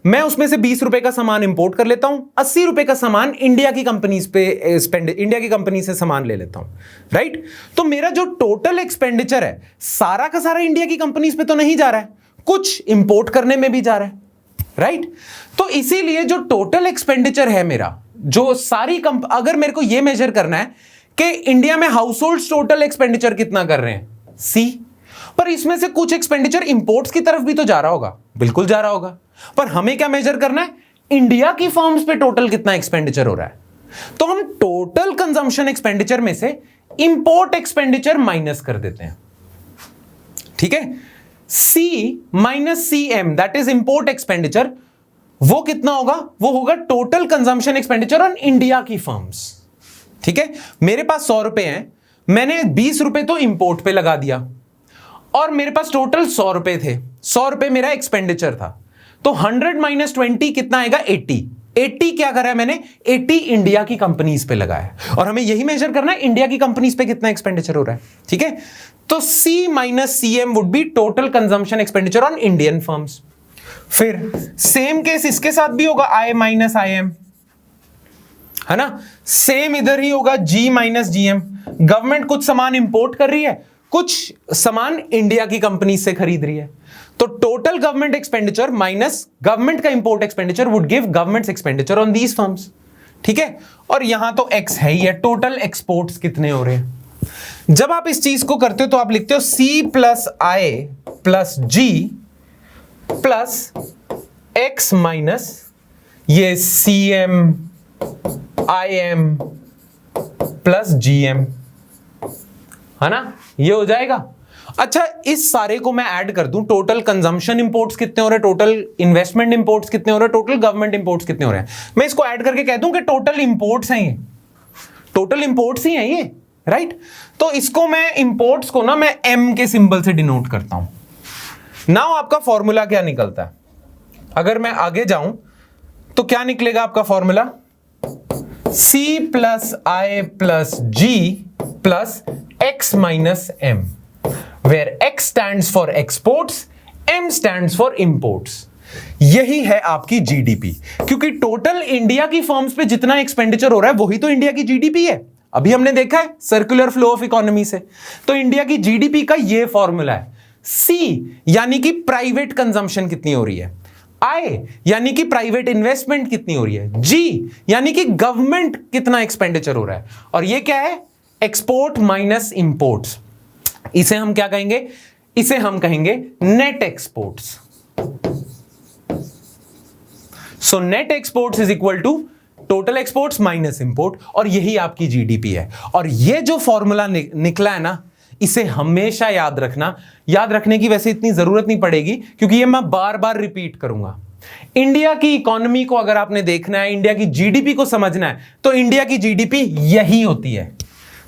[SPEAKER 1] मैं उसमें से 20 रुपए का सामान इंपोर्ट कर लेता हूं, 80 रुपए का सामान इंडिया की कंपनीज पे इंडिया की कंपनी से सामान ले लेता हूं, राइट? तो मेरा जो टोटल एक्सपेंडिचर है सारा का सारा इंडिया की कंपनीज पे तो नहीं जा रहा है, कुछ इंपोर्ट करने में भी जा रहा है, राइट? तो इसीलिए जो टोटल एक्सपेंडिचर है मेरा, जो सारी अगर मेरे को यह मेजर करना है कि इंडिया में हाउस होल्ड टोटल एक्सपेंडिचर कितना कर रहे हैं, C, पर इसमें से कुछ एक्सपेंडिचर इंपोर्ट्स की तरफ भी तो जा रहा होगा, बिल्कुल जा रहा होगा, पर हमें क्या मेजर करना है? इंडिया की फर्म्स पे टोटल कितना एक्सपेंडिचर हो रहा है। तो हम टोटल कंजम्पशन एक्सपेंडिचर में से इंपोर्ट एक्सपेंडिचर माइनस कर देते हैं। ठीक है, C minus CM, that is import expenditure, वो कितना होगा? वो होगा total consumption expenditure on India की फर्म्स। ठीक है, मेरे पास 100 रुपए हैं, मैंने 20 रुपए तो इंपोर्ट पे लगा दिया और मेरे पास टोटल 100 रुपए थे, 100 रुपए मेरा एक्सपेंडिचर था, तो 100 माइनस 20 कितना आएगा? 80। 80 क्या करा है मैंने? 80 इंडिया की कंपनीज पे लगाया और हमें यही मेजर करना है इंडिया की कंपनीज पे कितना एक्सपेंडिचर हो रहा है, ठीक है। तो C minus CM would be total consumption expenditure on Indian firms. फिर सेम केस इसके साथ भी होगा, I माइनस IM, है ना। सेम इधर ही होगा, G माइनस GM। गवर्नमेंट कुछ सामान इंपोर्ट कर रही है, कुछ सामान इंडिया की कंपनी से खरीद रही है, तो total government expenditure minus government का import expenditure would give government expenditure on these firms, ठीक है। और यहां तो X है ही है, टोटल एक्सपोर्ट्स कितने हो रहे हैं। जब आप इस चीज को करते हो तो आप लिखते हो C plus I plus G plus X minus ये CM IM प्लस GM, है ना, ये हो जाएगा। अच्छा, इस सारे को मैं ऐड कर दूं, टोटल कंजम्पशन इंपोर्ट्स कितने हो रहे हैं, टोटल इन्वेस्टमेंट इंपोर्ट्स कितने हो रहे हैं, टोटल गवर्नमेंट इंपोर्ट्स कितने हो रहे हैं, मैं इसको ऐड करके कह दूं कि टोटल इंपोर्ट्स हैं, ये टोटल इंपोर्ट्स ही हैं ये, राइट। तो इसको मैं इंपोर्ट्स को ना मैं M के सिंबल से डिनोट करता हूं। नाउ आपका फॉर्मूला क्या निकलता है, अगर मैं आगे जाऊं तो क्या निकलेगा आपका formula? C plus I plus G plus X minus M, where X stands for exports, M stands for imports। यही है आपकी जीडीपी, क्योंकि टोटल इंडिया की फर्म्स पे जितना एक्सपेंडिचर हो रहा है वही तो इंडिया की जीडीपी है। अभी हमने देखा है सर्कुलर फ्लो ऑफ इकोनॉमी से, तो इंडिया की जीडीपी का ये फॉर्मूला है। C यानी कि प्राइवेट कंजम्पशन कितनी हो रही है, I यानी कि प्राइवेट इन्वेस्टमेंट कितनी हो रही है, G यानी कि गवर्नमेंट कितना एक्सपेंडिचर हो रहा है, और ये क्या है? Export minus imports. इसे हम क्या कहेंगे? इसे हम कहेंगे net exports. So net exports is equal to total exports minus import, और यही आपकी जीडीपी है। और ये जो फॉर्मूला निकला है ना, इसे हमेशा याद रखना। याद रखने की वैसे इतनी जरूरत नहीं पड़ेगी, क्योंकि ये मैं बार बार रिपीट करूंगा। इंडिया की इकोनॉमी को अगर आपने देखना है, इंडिया की जीडीपी को समझना है, तो इंडिया की जीडीपी यही होती है,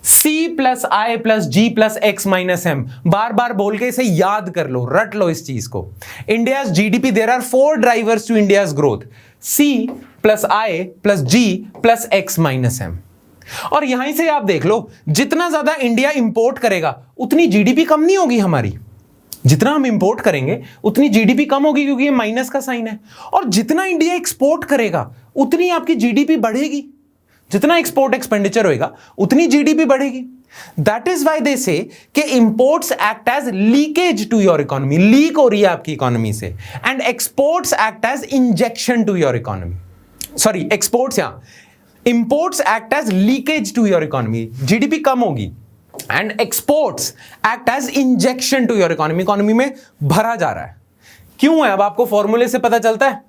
[SPEAKER 1] C plus I plus G plus X minus M। बार बार बोल के इसे याद कर लो, रट लो इस चीज को। India GDP, there are 4 drivers to India's growth, C plus I plus G plus X minus M। और यहां से आप देख लो, जितना ज्यादा इंडिया इंपोर्ट करेगा उतनी जीडीपी कम नहीं होगी हमारी। जितना हम इंपोर्ट करेंगे उतनी जीडीपी कम होगी, क्योंकि ये माइनस का साइन है। और जितना इंडिया एक्सपोर्ट करेगा उतनी आपकी जीडीपी बढ़ेगी। जितना एक्सपोर्ट एक्सपेंडिचर होगा उतनी जीडीपी बढ़ेगी। That is Y they say कि imports act as leakage to your economy, लीक हो रही है आपकी इकोनॉमी से, and exports act as injection to your economy. Sorry, exports, यहां imports act as leakage to your economy, GDP कम होगी, and exports act as injection to your economy, economy में भरा जा रहा है। क्यों है? अब आपको फॉर्मूले से पता चलता है,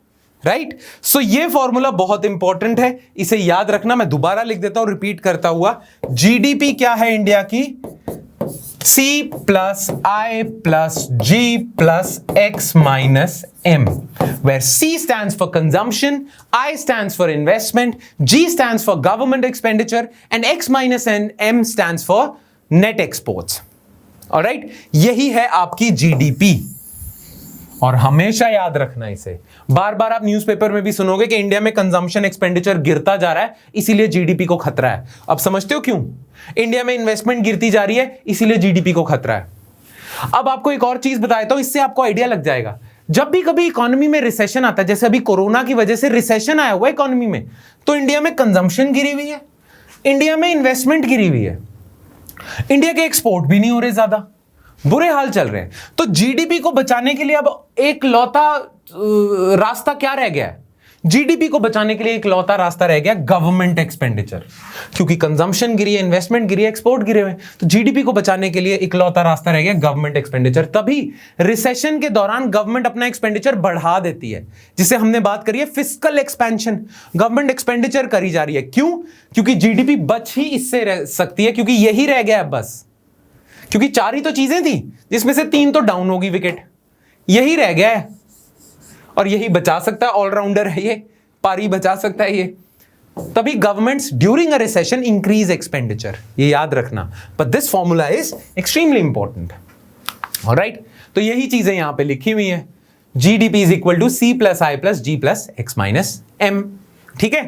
[SPEAKER 1] राइट। सो ये फॉर्मूला बहुत इंपॉर्टेंट है, इसे याद रखना। मैं दोबारा लिख देता हूं रिपीट करता हुआ। जीडीपी क्या है इंडिया की? C plus I plus G plus X minus M, where C stands for consumption, I stands for investment, G stands for government expenditure, and X minus M stands for net exports. Alright, यही है आपकी GDP, और हमेशा याद रखना इसे। बार बार आप newspaper में भी सुनोगे कि इंडिया में कंजम्पशन एक्सपेंडिचर गिरता जा रहा है, इसीलिए जीडीपी को खतरा है। अब समझते हो क्यों? इंडिया में इन्वेस्टमेंट गिरती जा रही है, इसीलिए जीडीपी को खतरा है। अब आपको एक और चीज बताता हूं, इससे आपको आइडिया लग जाएगा। जब भी कभी इकोनॉमी में रिसेशन आता है, जैसे अभी कोरोना की वजह से रिसेशन आया हुआ है इकोनॉमी में, तो इंडिया में कंजम्पशन गिरी हुई है, इंडिया में इन्वेस्टमेंट गिरी हुई है, इंडिया के एक्सपोर्ट भी नहीं हो रहे, ज्यादा बुरे हाल चल रहे हैं। तो जीडीपी को बचाने के लिए अब एक लौता रास्ता क्या रह गया है? जीडीपी को बचाने के लिए एक लौता रास्ता रह गया गवर्नमेंट एक्सपेंडिचर, क्योंकि कंजम्पशन गिरी है, इन्वेस्टमेंट गिरी है, एक्सपोर्ट गिरे हुए, तो जीडीपी को बचाने के लिए एक लौता रास्ता रह गया गवर्नमेंट एक्सपेंडिचर। तभी रिसेशन के दौरान गवर्नमेंट अपना एक्सपेंडिचर बढ़ा देती है, जिसे हमने बात करी है फिस्कल एक्सपेंशन। गवर्नमेंट एक्सपेंडिचर करी जा रही है, क्यों? क्योंकि जीडीपी बच ही इससे रह सकती है, क्योंकि यही रह गया है बस। क्योंकि 4 ही तो चीजें थी, जिसमें से 3 तो डाउन होगी विकेट, यही रह गया है, और यही बचा सकता है। ऑलराउंडर है ये, पारी बचा सकता है ये। तभी governments during a recession increase expenditure, ये याद रखना, but this formula is extremely important. Alright, तो यही चीजें यहां पे लिखी हुई हैं, GDP is equal to C plus I plus G plus X minus M. ठीक है,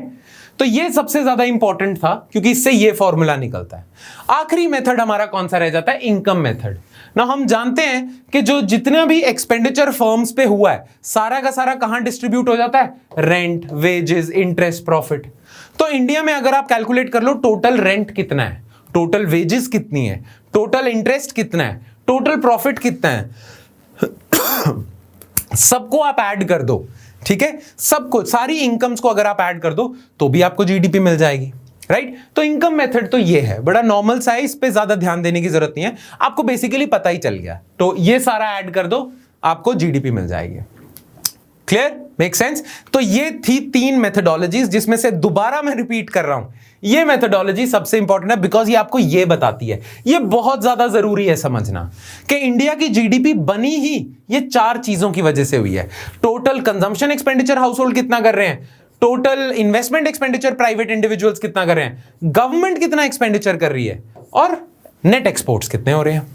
[SPEAKER 1] तो ये सबसे ज्यादा इंपॉर्टेंट था क्योंकि इससे ये फॉर्मूला निकलता है। आखिरी मेथड हमारा कौन सा रह जाता है, इनकम मेथड। ना हम जानते हैं कि जो जितना भी एक्सपेंडिचर फर्म्स पे हुआ है सारा का सारा कहां डिस्ट्रीब्यूट हो जाता है, रेंट, वेजेस, इंटरेस्ट, प्रॉफिट। तो इंडिया में अगर आप कैलकुलेट कर लो टोटल रेंट कितना है, टोटल वेजेस कितनी है, टोटल इंटरेस्ट कितना है, टोटल प्रॉफिट कितना है, सबको आप ऐड कर दो। ठीक है, सबको, सारी इनकम्स को अगर आप ऐड कर दो तो भी आपको जीडीपी मिल जाएगी। राइट, तो इनकम मेथड तो ये है, बड़ा नॉर्मल सा है, इस पे ज्यादा ध्यान देने की जरूरत नहीं है, आपको बेसिकली पता ही चल गया। तो ये सारा ऐड कर दो, आपको जीडीपी मिल जाएगी। Clear, make sense. तो ये थी 3 मेथडोलॉजीज, जिसमें से दोबारा मैं रिपीट कर रहा हूं, ये मेथडोलॉजी सबसे इंपॉर्टेंट है बिकॉज ये आपको ये बताती है, ये बहुत ज्यादा जरूरी है समझना कि इंडिया की जीडीपी बनी ही ये 4 चीजों की वजह से हुई है। Total consumption expenditure house hold कितना कर रहे हैं, total investment expenditure private individuals कितना कर रहे हैं, गवर्नमेंट कितना एक्सपेंडिचर कर रही है, और नेट एक्सपोर्ट्स कितने हो रहे हैं।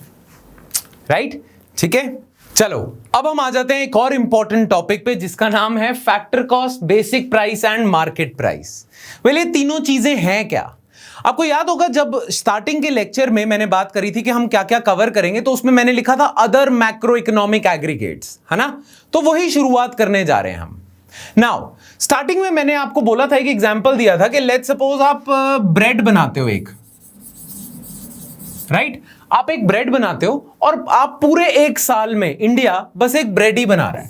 [SPEAKER 1] राइट, ठीक है, चलो अब हम आ जाते हैं एक और इंपॉर्टेंट टॉपिक पे जिसका नाम है factor cost, basic price and market price. Well, ये तीनों चीजें हैं क्या? आपको याद होगा जब स्टार्टिंग के लेक्चर में मैंने बात करी थी कि हम क्या क्या कवर करेंगे, तो उसमें मैंने लिखा था अदर मैक्रो इकोनॉमिक एग्रीगेट्स, है ना? तो वही शुरुआत करने जा रहे हैं हम। नाउ स्टार्टिंग में मैंने आपको बोला था, एक एग्जांपल दिया था कि लेट्स सपोज आप ब्रेड बनाते हो एक, राइट? आप एक ब्रेड बनाते हो और आप पूरे 1 साल में इंडिया बस एक ब्रेड ही बना रहा है,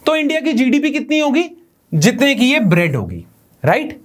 [SPEAKER 1] तो इंडिया की जीडीपी कितनी होगी? जितने की ये ब्रेड होगी, राइट?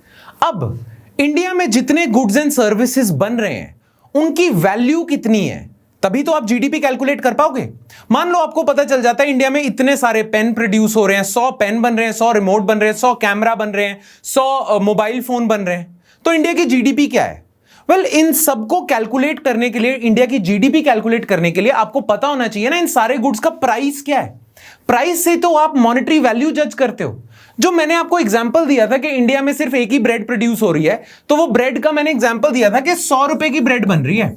[SPEAKER 1] अब इंडिया में जितने गुड्स एंड सर्विसेज बन रहे हैं उनकी वैल्यू कितनी है, तभी तो आप जीडीपी कैलकुलेट कर पाओगे। मान लो आपको पता चल जाता है इंडिया में इतने सारे पेन प्रोड्यूस हो रहे हैं, 100 पेन बन रहे हैं, 100 रिमोट बन रहे हैं, 100 कैमरा बन रहे हैं, 100 मोबाइल फोन बन रहे हैं, तो इंडिया की जीडीपी क्या है? वेल, इन सबको कैलकुलेट करने के लिए, इंडिया की जीडीपी कैलकुलेट करने के लिए आपको पता होना चाहिए ना इन सारे गुड्स का प्राइस क्या है। प्राइस से तो आप मॉनेटरी वैल्यू जज करते हो। जो मैंने आपको एग्जांपल दिया था कि इंडिया में सिर्फ एक ही ब्रेड प्रोड्यूस हो रही है, तो वो ब्रेड का मैंने एग्जांपल दिया था कि 100 रुपए की ब्रेड बन रही है,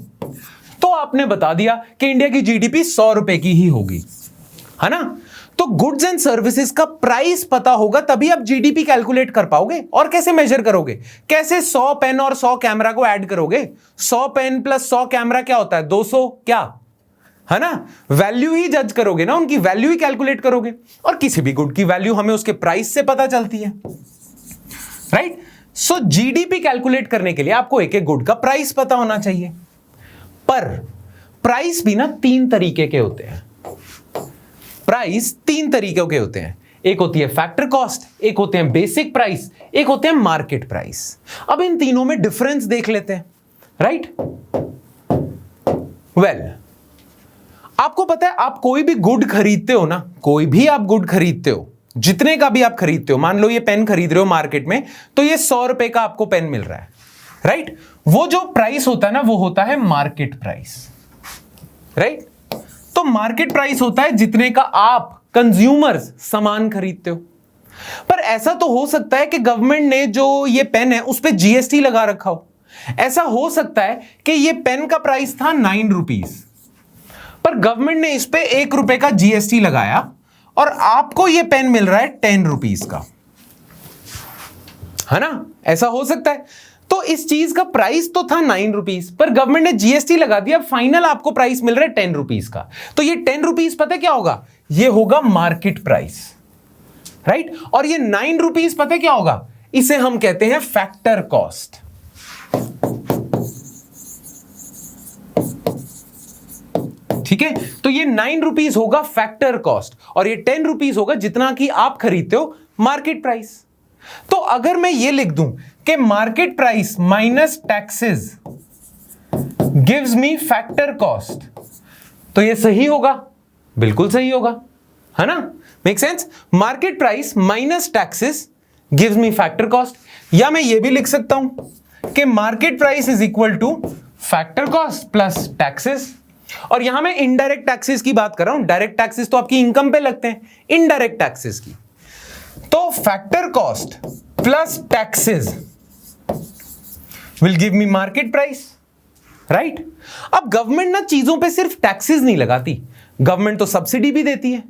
[SPEAKER 1] तो आपने बता दिया कि इंडिया की जीडीपी 100 रुपए की ही होगी, है ना? तो गुड्स एंड सर्विसेज का प्राइस पता होगा तभी आप जीडीपी कैलकुलेट कर पाओगे। और कैसे मेजर करोगे? कैसे 100 पेन और 100 कैमरा को ऐड करोगे? 100 पेन प्लस 100 कैमरा क्या होता है? 200, क्या, है ना? वैल्यू ही जज करोगे ना, उनकी वैल्यू ही कैलकुलेट करोगे। और किसी भी गुड की वैल्यू हमें उसके प्राइस से पता चलती है, राइट? सो जीडीपी कैलकुलेट करने के लिए आपको एक एक गुड का प्राइस पता होना चाहिए। पर प्राइस भी ना 3 तरीके के होते हैं। प्राइस 3 तरीके के होते हैं। एक होती है फैक्टर कॉस्ट, एक होते हैं बेसिक प्राइस, एक होते हैं मार्केट प्राइस। अब इन तीनों में डिफरेंस देख लेते हैं, राइट? वेल, आपको पता है आप कोई भी गुड खरीदते हो ना, कोई भी आप गुड खरीदते हो, जितने का भी आप खरीदते हो, मान लो ये पेन खरीद रहे हो मार्केट में, तो ये 100 रुपए का आपको पेन मिल रहा है, राइट? वो जो प्राइस होता है ना, वो होता है मार्केट प्राइस, राइट? तो मार्केट प्राइस होता है जितने का आप कंज्यूमर्स सामान खरीदते हो। पर ऐसा तो हो सकता है कि गवर्नमेंट ने जो ये पेन है उस पर जीएसटी लगा रखा हो। ऐसा हो सकता है कि ये पेन का प्राइस था 9 रुपीज, पर गवर्नमेंट ने इस पे 1 रुपए का जीएसटी लगाया और आपको ये पेन मिल रहा है 10 रुपीज का, है ना? ऐसा हो सकता है। तो इस चीज का प्राइस तो था 9 रुपीज, पर गवर्नमेंट ने जीएसटी लगा दिया, फाइनल आपको प्राइस मिल रहा है 10 रुपीज का। तो ये 10 रुपीज पता क्या होगा? ये होगा मार्केट प्राइस, राइट? और ये 9 रुपीज पता क्या होगा? इसे हम कहते हैं फैक्टर कॉस्ट। ठीक है, तो ये 9 रुपीज होगा फैक्टर कॉस्ट और ये 10 रुपीज होगा जितना कि आप खरीदते हो मार्केट प्राइस। तो अगर मैं ये लिख दूं कि market price minus taxes gives me factor cost, तो ये सही होगा, बिल्कुल सही होगा, है ना? Make sense? Market price minus taxes gives me factor cost. या मैं ये भी लिख सकता हूं कि market price is equal to factor cost plus taxes. और यहां मैं इनडायरेक्ट टैक्सेस की बात कर रहा हूं, डायरेक्ट टैक्सेस तो आपकी इनकम पे लगते हैं, इनडायरेक्ट टैक्सेस की। तो factor cost plus taxes will give me market price, right? अब गवर्नमेंट ना चीजों पे सिर्फ टैक्सेस नहीं लगाती, गवर्नमेंट तो सब्सिडी भी देती है,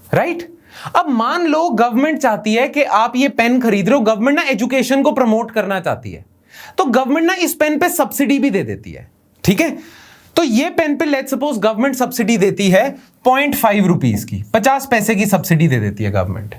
[SPEAKER 1] राइट? अब मान लो गवर्नमेंट चाहती है कि आप ये पेन खरीद रहे हो, गवर्नमेंट ना एजुकेशन को प्रमोट करना चाहती है, तो गवर्नमेंट ना इस पेन पे सब्सिडी भी दे देती है, ठीक है? तो ये पेन पे लेट्स सपोज गवर्नमेंट सब्सिडी देती है 0.5 रुपीज की, 50 पैसे की सब्सिडी दे देती है गवर्नमेंट,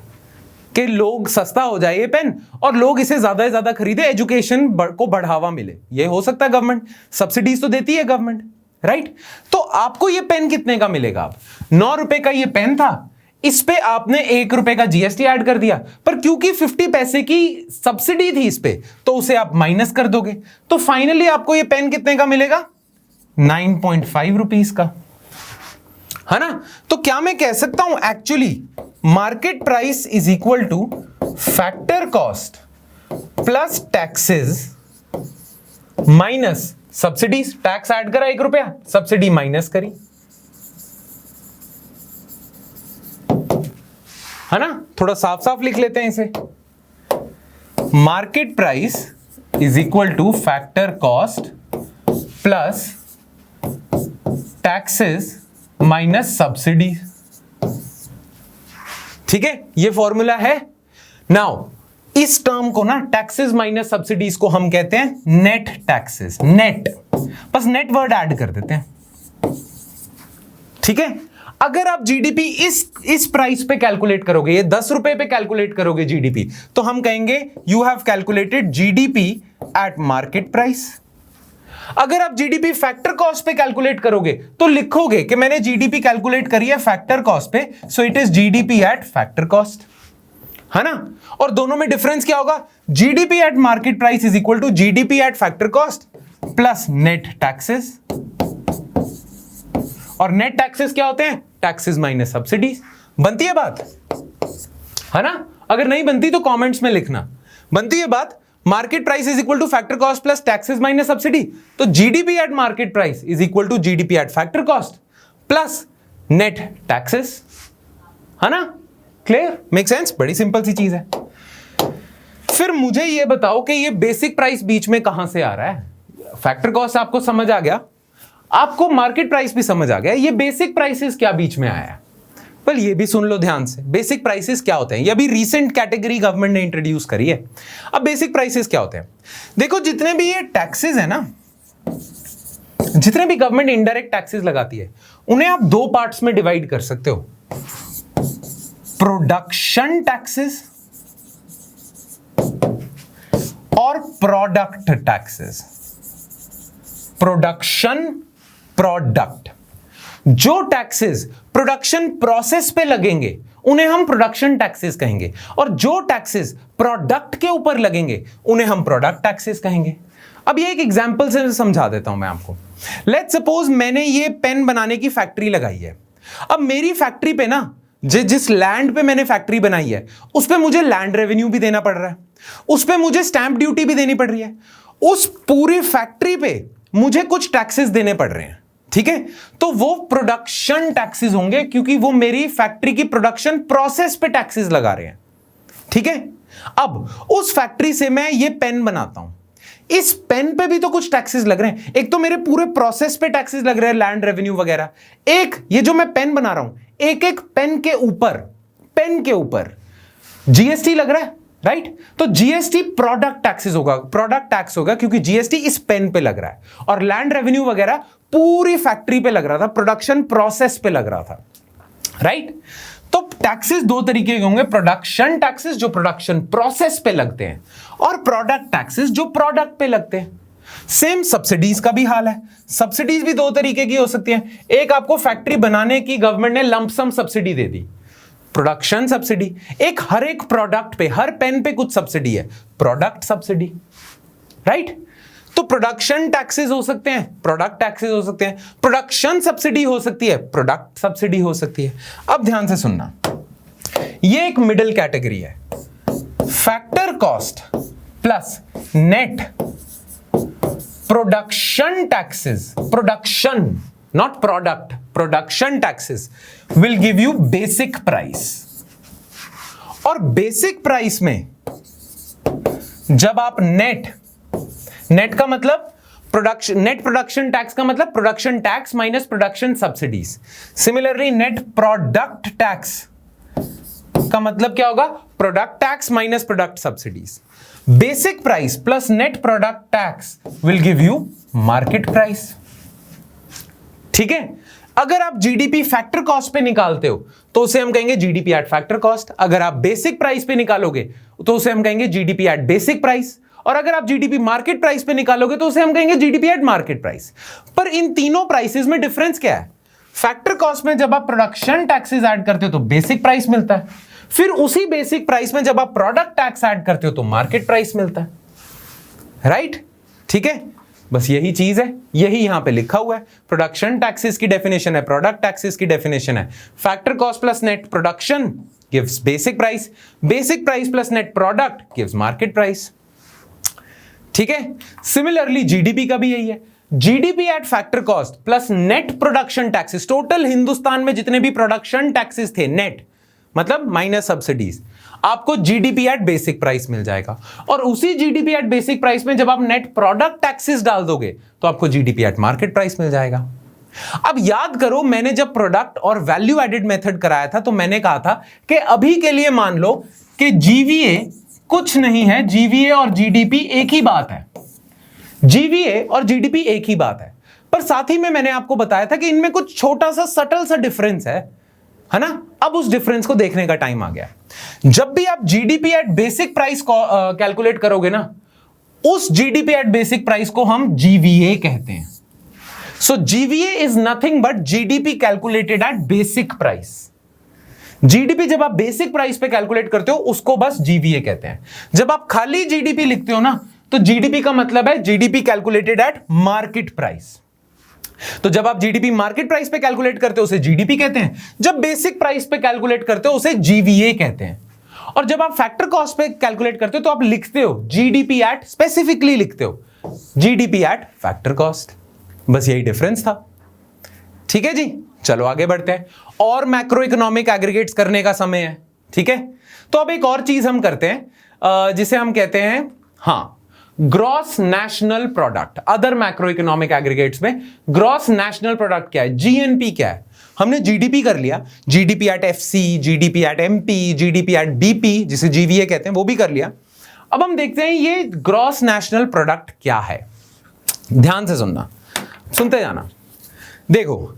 [SPEAKER 1] कि लोग सस्ता हो जाए ये पेन और लोग इसे ज्यादा से ज्यादा खरीदे, एजुकेशन को बढ़ावा मिले। ये हो सकता है, गवर्नमेंट सब्सिडीज तो देती है गवर्नमेंट, राइट? तो आपको ये पेन कितने का मिलेगा? आप 9 रुपए का ये पेन था, इस पे आपने 1 रुपए का जीएसटी ऐड कर दिया, पर क्योंकि 50 पैसे की सब्सिडी थी इस पे, तो उसे आप माइनस कर दोगे, तो फाइनली आपको ये पेन कितने का मिलेगा? 9.5 रुपीज का, है ना? तो क्या मैं कह सकता हूं actually market price is equal to factor cost plus taxes minus subsidies. Tax add करा 1 रुपया, सब्सिडी माइनस करी, है ना? थोड़ा साफ साफ लिख लेते हैं इसे। Market price is equal to factor cost plus taxes minus subsidy, ठीक है? ये फॉर्मूला है। नाउ इस टर्म को ना, टैक्सेस माइनस सब्सिडीज को हम कहते हैं नेट टैक्सेस। नेट, बस नेट वर्ड ऐड कर देते हैं, ठीक है? अगर आप जीडीपी इस प्राइस पे कैलकुलेट करोगे, ये 10 रुपए पे कैलकुलेट करोगे जीडीपी, तो हम कहेंगे you have calculated GDP at market price. अगर आप जीडीपी फैक्टर कॉस्ट पे कैलकुलेट करोगे तो लिखोगे कि मैंने जीडीपी कैलकुलेट करी है फैक्टर कॉस्ट पे, so it is GDP at factor cost, है ना? और दोनों में डिफरेंस क्या होगा? GDP at market price is equal to GDP at factor cost plus net taxes. और नेट टैक्सेस क्या होते हैं? Taxes minus subsidies. बनती है बात, है ना? अगर नहीं बनती तो कमेंट्स में लिखना। बनती है बात? Market price is equal to factor cost plus taxes minus subsidy, तो GDP at market price is equal to GDP at factor cost plus net taxes, है ना? क्लियर? Make sense? बड़ी सिंपल सी चीज है। फिर मुझे ये बताओ कि ये बेसिक प्राइस बीच में कहां से आ रहा है? फैक्टर कॉस्ट आपको समझ आ गया, आपको मार्केट प्राइस भी समझ आ गया, ये बेसिक प्राइसेस क्या बीच में आया? पर ये भी सुन लो ध्यान से, बेसिक प्राइसेस क्या होते हैं? ये अभी रीसेंट कैटेगरी गवर्नमेंट ने इंट्रोड्यूस करी है। अब बेसिक प्राइसेस क्या होते हैं? देखो, जितने भी ये टैक्सेस है ना, जितने भी गवर्नमेंट इनडायरेक्ट टैक्सेस लगाती है, उन्हें आप 2 पार्ट्स में डिवाइड कर सकते हो। प्रोडक्शन टैक्सेस और प्रोडक्ट टैक्सेस। Production, product. जो टैक्सेस प्रोडक्शन प्रोसेस पे लगेंगे उन्हें हम प्रोडक्शन टैक्सेस कहेंगे, और जो टैक्सेस प्रोडक्ट के ऊपर लगेंगे उन्हें हम प्रोडक्ट टैक्सेस कहेंगे। अब ये एक एग्जांपल से समझा देता हूं मैं आपको। लेट्स सपोज मैंने ये पेन बनाने की फैक्ट्री लगाई है। अब मेरी फैक्ट्री पे ना, जिस लैंड पे मैंने फैक्ट्री बनाई है उस पे मुझे लैंड रेवेन्यू भी देना पड़ रहा है, उस पे मुझे स्टैंप ड्यूटी भी देनी पड़ रही है, उस पूरी फैक्ट्री पे मुझे कुछ टैक्सेस देने पड़ रहे हैं, ठीक है? तो वो प्रोडक्शन टैक्सेस होंगे, क्योंकि वो मेरी फैक्ट्री की प्रोडक्शन प्रोसेस पे टैक्सेस लगा रहे हैं, ठीक है? अब उस फैक्ट्री से मैं ये पेन बनाता हूं, इस पेन पे भी तो कुछ टैक्सेस लग रहे हैं। एक तो मेरे पूरे प्रोसेस पे टैक्सेस लग रहे हैं, लैंड रेवेन्यू वगैरह। एक ये जो मैं पेन बना रहा हूं, एक एक पेन के ऊपर जीएसटी लग रहा है, राइट? तो जीएसटी प्रोडक्ट टैक्सेस होगा, प्रोडक्ट टैक्स होगा, क्योंकि जीएसटी इस पेन पे लग रहा है, और लैंड रेवेन्यू वगैरह पूरी फैक्ट्री पे लग रहा था, प्रोडक्शन प्रोसेस पे लग रहा था, राइट? तो टैक्सेस 2 तरीके के होंगे, प्रोडक्शन टैक्सेस जो प्रोडक्शन प्रोसेस पे लगते हैं, और प्रोडक्ट टैक्सेस जो प्रोडक्ट पे लगते हैं। सेम सब्सिडीज का भी हाल है। सब्सिडीज भी 2 तरीके की हो सकती है। एक, आपको फैक्ट्री बनाने की गवर्नमेंट ने लंप सम सब्सिडी दे दी, प्रोडक्शन सब्सिडी। एक, हर एक प्रोडक्ट पे, हर पेन पे कुछ सब्सिडी है, प्रोडक्ट सब्सिडी, राइट? तो प्रोडक्शन टैक्सेस हो सकते हैं, प्रोडक्ट टैक्सेस हो सकते हैं, प्रोडक्शन सब्सिडी हो सकती है, प्रोडक्ट सब्सिडी हो सकती है। अब ध्यान से सुनना, ये एक मिडिल कैटेगरी है। Factor cost plus net production taxes, production not product, production taxes will give you basic price. और बेसिक प्राइस में जब आप नेट का मतलब प्रोडक्शन, नेट प्रोडक्शन टैक्स का मतलब production tax minus production subsidies. Similarly net product tax का मतलब क्या होगा? Product tax minus product subsidies. Basic price plus net product tax will give you market price. ठीक है, अगर आप जीडीपी फैक्टर कॉस्ट पे निकालते हो तो उसे हम कहेंगे जीडीपी एट फैक्टर कॉस्ट। अगर आप बेसिक प्राइस पे निकालोगे तो उसे हम कहेंगे जीडीपी एट बेसिक प्राइस। और अगर आप जीडीपी मार्केट प्राइस पे निकालोगे तो उसे हम कहेंगे जीडीपी एट मार्केट प्राइस। पर इन तीनों प्राइसेस में डिफरेंस क्या है? फैक्टर कॉस्ट में जब आप प्रोडक्शन टैक्सेस ऐड करते हो तो बेसिक प्राइस मिलता है, फिर उसी बेसिक प्राइस में जब आप प्रोडक्ट टैक्स ऐड करते हो तो मार्केट प्राइस मिलता है। राइट? ठीक है, बस यही चीज है, यही यहां पे लिखा हुआ है। प्रोडक्शन टैक्सेस की डेफिनेशन है, प्रोडक्ट टैक्सेस की डेफिनेशन है factor cost plus net production gives basic price, basic price plus net product gives market price. ठीक है, सिमिलरली जीडीपी का भी यही है। GDP at factor cost plus net production taxes, total Hindustan में जितने भी प्रोडक्शन टैक्सेस थे नेट मतलब माइनस सब्सिडीज, आपको जीडीपी एट बेसिक प्राइस मिल जाएगा। और उसी जीडीपी एट बेसिक प्राइस में जब आप नेट प्रोडक्ट टैक्सेस डाल दोगे तो आपको जीडीपी एट मार्केट प्राइस मिल जाएगा। अब याद करो, मैंने जब प्रोडक्ट और वैल्यू एडेड मेथड कराया था तो मैंने कहा था कि अभी के लिए मान लो कि जीवीए कुछ नहीं है, जीवीए और जीडीपी एक ही बात है, जीवीए और जीडीपी एक ही बात है। पर साथ ही में मैंने आपको बताया था कि इनमें कुछ छोटा सा सटल सा डिफरेंस है ना। अब उस डिफरेंस को देखने का टाइम आ गया। जब भी आप जीडीपी एट बेसिक प्राइस को कैलकुलेट करोगे ना, उस जीडीपी एट बेसिक प्राइस को हम जीवीए कहते हैं। So GVA is nothing but GDP calculated at basic price. GDP जब आप बेसिक प्राइस पे कैलकुलेट करते हो उसको बस जीवीए कहते हैं। जब आप खाली जीडीपी लिखते हो ना तो जीडीपी का मतलब है GDP calculated eight market price. तो जब आप जीडीपी मार्केट प्राइस पे कैलकुलेट करते हो उसे जीडीपी कहते हैं, जब बेसिक प्राइस पे कैलकुलेट करते हो उसे जीवीए कहते हैं। और जब आप फैक्टर कॉस्ट पे कैलकुलेट करते हो तो आप लिखते हो जीडीपी एट, स्पेसिफिकली लिखते हो जीडीपी एट फैक्टर कॉस्ट। बस यही डिफरेंस था। ठीक है जी, चलो आगे बढ़ते हैं। और मैक्रो इकोनॉमिक एग्रीगेट्स करने का समय है। ठीक है, तो अब एक और चीज हम करते हैं जिसे हम कहते हैं gross national product. Other macro economic aggregates में ग्रॉस नेशनल प्रोडक्ट क्या है, जीएनपी क्या है। हमने जीडीपी कर लिया, GDP at FC, GDP at MP, GDP at BP जिसे जीवीए कहते हैं वो भी कर लिया। अब हम देखते हैं ये ग्रॉस नेशनल प्रोडक्ट क्या है। ध्यान से सुनना, सुनते जाना। देखो,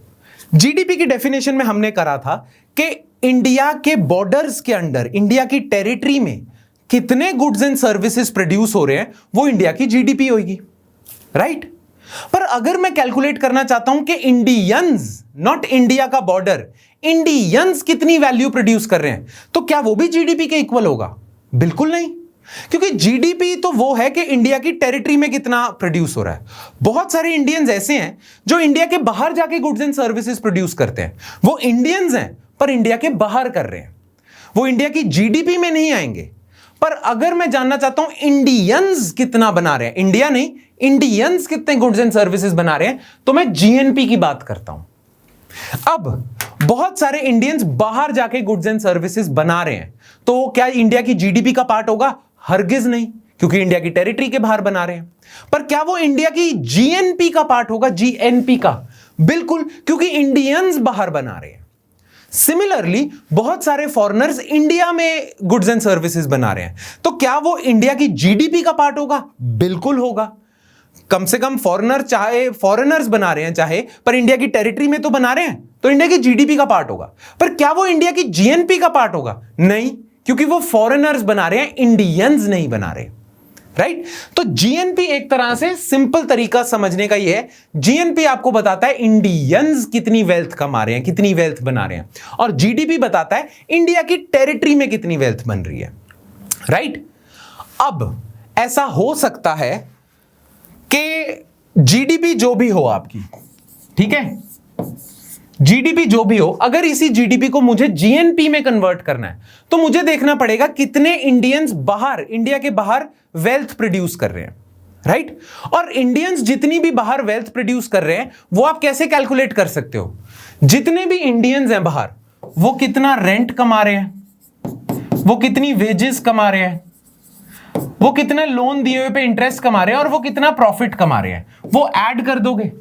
[SPEAKER 1] जीडीपी की डेफिनेशन में हमने करा था कि इंडिया के बॉर्डर्स के अंदर, इंडिया की टेरिटरी में कितने गुड्स एंड सर्विसेज प्रोड्यूस हो रहे हैं वो इंडिया की जीडीपी होगी। राइट? पर अगर मैं कैलकुलेट करना चाहता हूं कि इंडियंस, नॉट इंडिया का बॉर्डर, इंडियंस कितनी वैल्यू प्रोड्यूस कर रहे हैं, तो क्या वो भी जीडीपी के इक्वल होगा? बिल्कुल नहीं, क्योंकि जीडीपी तो वो है कि इंडिया की टेरिटरी में कितना प्रोड्यूस हो रहा है। बहुत सारे इंडियंस ऐसे हैं जो इंडिया के बाहर जाके गुड्स एंड सर्विसेज प्रोड्यूस करते हैं। वो इंडियंस हैं पर इंडिया के बाहर कर रहे हैं, वो इंडिया की जीडीपी में नहीं आएंगे। पर अगर मैं जानना चाहता हूं इंडियंस कितना बना रहे हैं, इंडिया नहीं, इंडियंस कितने गुड्स एंड सर्विसेज बना रहे हैं, तो मैं जीएनपी की बात करता हूं। अब बहुत सारे इंडियंस बाहर जाके गुड्स एंड सर्विसेज बना रहे हैं, तो क्या इंडिया की जीडीपी का पार्ट होगा? हरगिज नहीं, क्योंकि इंडिया की टेरिटरी के बाहर बना रहे हैं। पर क्या वो इंडिया की जीएनपी का पार्ट होगा? जीएनपी का बिल्कुल, क्योंकि इंडियंस बाहर बना रहे हैं। सिमिलरली बहुत सारे फॉरेनर्स इंडिया में गुड्स एंड सर्विसेज बना रहे हैं, तो क्या वो इंडिया की जीडीपी का पार्ट होगा? बिल्कुल होगा। कम से कम फॉरेनर, चाहे फॉरेनर्स बना रहे हैं चाहे, पर इंडिया की टेरिटरी में तो बना रहे हैं, तो इंडिया की जीडीपी का पार्ट होगा। पर क्या वो इंडिया की जीएनपी का पार्ट होगा? नहीं, क्योंकि वो फॉरेनर्स बना रहे हैं, इंडियंस नहीं बना रहे। राइट? तो जीएनपी एक तरह से सिंपल तरीका समझने का ये है, जीएनपी आपको बताता है इंडियंस कितनी वेल्थ कमा रहे हैं, कितनी वेल्थ बना रहे हैं, और जीडीपी बताता है इंडिया की टेरिटरी में कितनी वेल्थ बन रही है। राइट? अब ऐसा हो सकता है कि जीडीपी जो भी हो आपकी, ठीक है, जीडीपी जो भी हो, अगर इसी जीडीपी को मुझे जीएनपी में कन्वर्ट करना है तो मुझे देखना पड़ेगा कितने इंडियंस बाहर, इंडिया के बाहर वेल्थ प्रोड्यूस कर रहे हैं। राइट? और इंडियंस जितनी भी बाहर वेल्थ प्रोड्यूस कर रहे हैं वो आप कैसे कैलकुलेट कर सकते हो? जितने भी इंडियंस हैं बाहर, वो कितना रेंट कमा रहे हैं, वो कितनी वेजेस कमा रहे हैं, वो कितना लोन दिए हुए पे इंटरेस्ट कमा रहे हैं और वो कितना प्रॉफिट कमा रहे हैं, वो ऐड कर दोगे।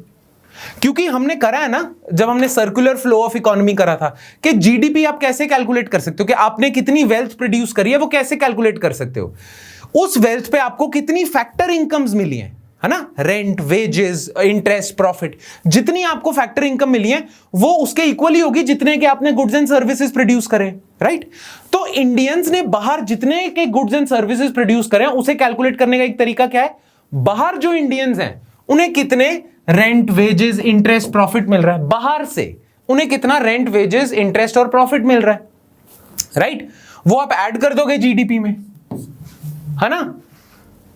[SPEAKER 1] क्योंकि हमने करा है ना, जब हमने सर्कुलर फ्लो ऑफ इकोनॉमी करा था कि जीडीपी आप कैसे कैलकुलेट कर सकते हो, कि आपने कितनी वेल्थ प्रोड्यूस करी है वो कैसे कैलकुलेट कर सकते हो। उस वेल्थ पे आपको कितनी फैक्टर इनकम्स मिली है ना, रेंट, वेजेस, इंटरेस्ट, प्रॉफिट, जितनी आपको फैक्टर इनकम मिली है वो उसके इक्वली होगी जितने के आपने गुड्स एंड सर्विसेज प्रोड्यूस करे, राइट। तो इंडियंस ने बाहर जितने के गुड्स एंड सर्विसेज प्रोड्यूस करे उसे कैलकुलेट करने का एक तरीका क्या है, बाहर जो इंडियंस हैं उन्हें कितने रेंट, वेजेस, इंटरेस्ट, प्रॉफिट मिल रहा है, बाहर से उन्हें कितना रेंट, वेजेस, इंटरेस्ट और प्रॉफिट मिल रहा है, राइट। वो आप ऐड कर दोगे जीडीपी में, है ना।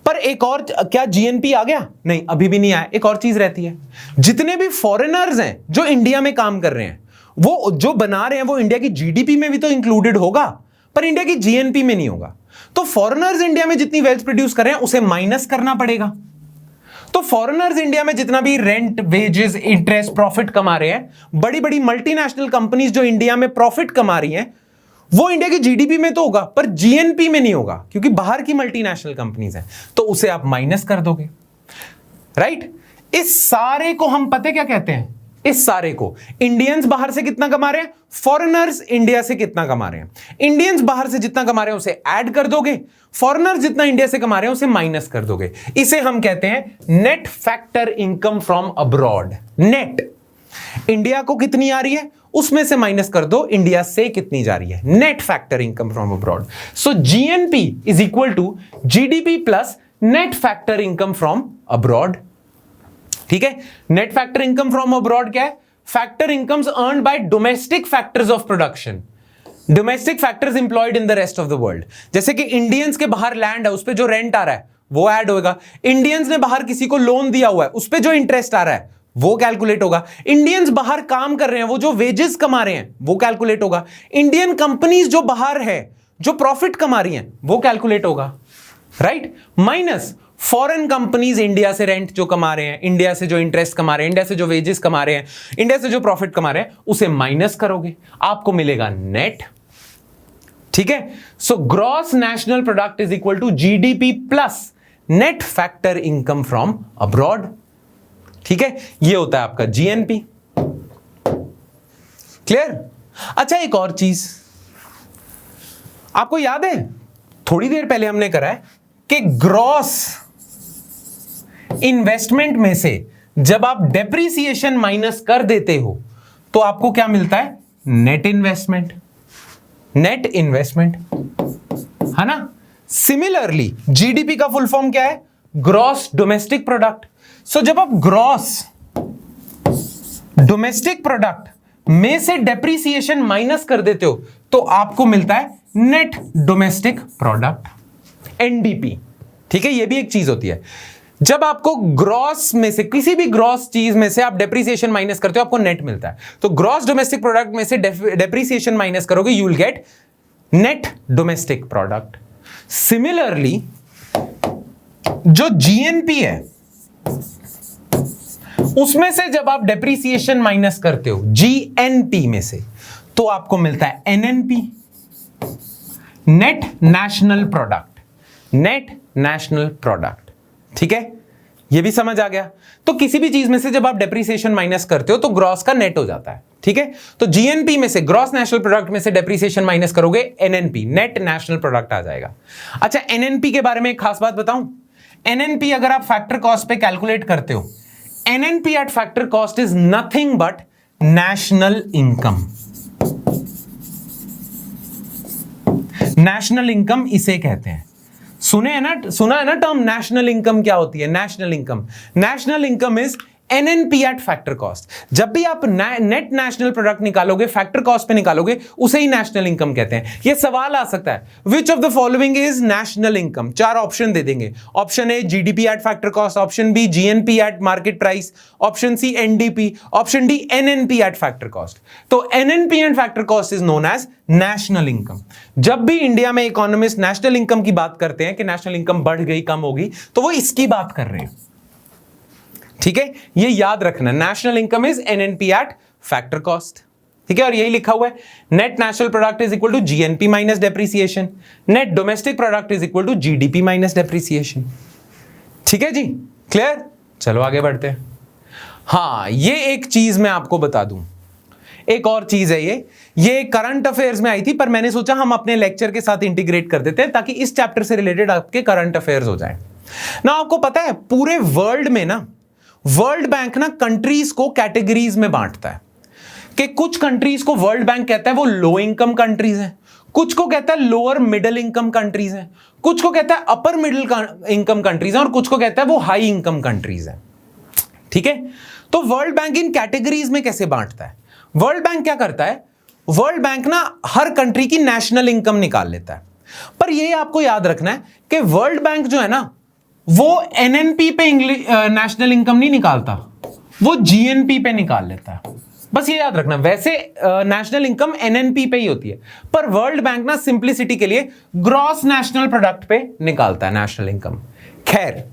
[SPEAKER 1] पर एक और, क्या जीएनपी आ गया? नहीं, अभी भी नहीं आया। एक और चीज रहती है, जितने भी फॉरेनर्स हैं जो इंडिया में काम कर रहे हैं, वो जो बना रहे हैं वो इंडिया की जीडीपी में भी तो इंक्लूडेड होगा, पर इंडिया की जीएनपी में नहीं होगा। तो फॉरेनर्स इंडिया में जितनी वेल्थ प्रोड्यूस कर रहे हैं उसे माइनस करना पड़ेगा। तो फॉरेनर्स इंडिया में जितना भी रेंट, वेजेस, इंटरेस्ट, प्रॉफिट कमा रहे हैं, बड़ी बड़ी मल्टीनेशनल कंपनीज जो इंडिया में प्रॉफिट कमा रही हैं, वो इंडिया की जीडीपी में तो होगा पर जीएनपी में नहीं होगा, क्योंकि बाहर की मल्टीनेशनल कंपनीज हैं, तो उसे आप माइनस कर दोगे, राइट। इस सारे को हम पता क्या कहते हैं, इस सारे को इंडियंस बाहर से कितना कमा रहे हैं, फॉरेनर्स इंडिया से कितना कमा रहे हैं, इंडियंस बाहर से जितना कमा रहे हैं उसे ऐड कर दोगे, फॉरेनर्स जितना इंडिया से कमा रहे हैं उसे माइनस कर दोगे। इसे हम कहते हैं net factor income from abroad. Net India को कितनी आ रही है उसमें से माइनस कर दो इंडिया से कितनी जा रही है, net factor income from abroad. So GNP is equal to GDP plus net factor income from abroad. ठीक है, net factor income from abroad क्या है, factor incomes earned by domestic factors of production, domestic factors employed in the rest of the world. जैसे कि Indians के बाहर land है, उस पर जो रेंट आ रहा है वो ऐड होगा, इंडियंस ने बाहर किसी को लोन दिया हुआ है उस पर जो इंटरेस्ट आ रहा है वो कैलकुलेट होगा, इंडियंस बाहर काम कर रहे हैं वो जो वेजेस कमा रहे हैं वो कैलकुलेट होगा, इंडियन कंपनीज जो बाहर है जो प्रॉफिट कमा रही हैं वो कैलकुलेट होगा, right. Minus foreign companies India से रेंट जो कमा रहे हैं, इंडिया से जो इंटरेस्ट कमा रहे हैं, इंडिया से जो वेजेस कमा रहे हैं, इंडिया से जो प्रॉफिट कमा रहे हैं, उसे माइनस करोगे, आपको मिलेगा नेट। ठीक है, so gross national product is equal to GDP plus net factor income from abroad. ठीक है, ये होता है आपका जीएनपी। क्लियर? अच्छा, एक और चीज आपको याद है, थोड़ी देर पहले हमने करा है कि ग्रॉस इन्वेस्टमेंट में से जब आप डेप्रिसिएशन माइनस कर देते हो तो आपको क्या मिलता है, नेट इन्वेस्टमेंट। नेट इन्वेस्टमेंट, है ना। सिमिलरली जीडीपी का फुल फॉर्म क्या है, ग्रॉस डोमेस्टिक प्रोडक्ट। सो जब आप ग्रॉस डोमेस्टिक प्रोडक्ट में से डेप्रिसिएशन माइनस कर देते हो तो आपको मिलता है नेट डोमेस्टिक प्रोडक्ट, एनडीपी। ठीक है, ये भी एक चीज होती है, जब आपको ग्रॉस में से किसी भी ग्रॉस चीज में से आप डेप्रिसिएशन माइनस करते हो आपको नेट मिलता है, तो ग्रॉस डोमेस्टिक प्रोडक्ट में से डेप्रिसिएशन माइनस करोगे you will get net domestic product. Similarly जो जीएनपी है उसमें से जब आप डेप्रिसिएशन माइनस करते हो जीएनपी में से तो आपको मिलता है NNP, net national product, net national product. ठीक है, ये भी समझ आ गया। तो किसी भी चीज में से जब आप डेप्रिसिएशन माइनस करते हो तो ग्रॉस का नेट हो जाता है। ठीक है, तो जीएनपी में से, ग्रॉस नेशनल प्रोडक्ट में से डेप्रिसिएशन माइनस करोगे एनएनपी, नेट नेशनल प्रोडक्ट आ जाएगा। अच्छा, एनएनपी के बारे में एक खास बात बताऊं, एनएनपी अगर आप फैक्टर कॉस्ट पे कैलकुलेट करते हो, NNP at factor cost is nothing but national income. National income इसे कहते हैं, सुना है ना टर्म नेशनल इनकम क्या होती है। National income is NNP at factor cost. जब भी आप नेट नेशनल प्रोडक्ट निकालोगे, फैक्टर कॉस्ट पे निकालोगे, उसे ही नेशनल इनकम कहते हैं। ये सवाल आ सकता है, which of the following is national income. 4 option दे देंगे, option A GDP at factor cost, option B GNP at market price, option C NDP, option D NNP at factor cost. तो NNP at factor cost is known as national income. जब भी India में economist national income की बात करते हैं कि national income बढ़ गई, कम होगी, तो वो इसकी बात कर रहे हैं। ठीक है, ये याद रखना, national income is NNP at factor cost. ठीक है, और यही लिखा हुआ है net national product is equal to GNP minus depreciation, net domestic product is equal to GDP minus depreciation. ठीक है जी, क्लियर? चलो आगे बढ़ते हैं। हाँ, ये एक चीज मैं आपको बता दूं, एक और चीज है, ये करंट अफेयर्स में आई थी, पर मैंने सोचा हम अपने लेक्चर के साथ इंटीग्रेट कर देते हैं ताकि इस चैप्टर से रिलेटेड आपके करंट अफेयर्स हो जाए ना। आपको पता है पूरे वर्ल्ड में ना वर्ल्ड बैंक ना कंट्रीज को कैटेगरीज में बांटता है कि कुछ कंट्रीज को वर्ल्ड बैंक कहता है वो लो इनकम कंट्रीज हैं, कुछ को कहता है लोअर मिडिल इनकम कंट्रीज हैं, कुछ को कहता है अपर मिडिल इनकम कंट्रीज हैं, और कुछ को कहता है वो हाई इनकम कंट्रीज हैं। ठीक है, तो वर्ल्ड बैंक इन कैटेगरीज में कैसे बांटता है? वर्ल्ड बैंक क्या करता है, वर्ल्ड बैंक ना हर कंट्री की नेशनल इनकम निकाल लेता है, पर ये आपको याद रखना है कि वर्ल्ड बैंक जो है ना वो एनएनपी पे नेशनल इनकम नहीं निकालता, वो जीएनपी पे निकाल लेता है। बस ये याद रखना, वैसे नेशनल इनकम एनएनपी पे ही होती है, पर वर्ल्ड बैंक ना सिंप्लिसिटी के लिए ग्रॉस नेशनल प्रोडक्ट पे निकालता है नेशनल इनकम। खैर,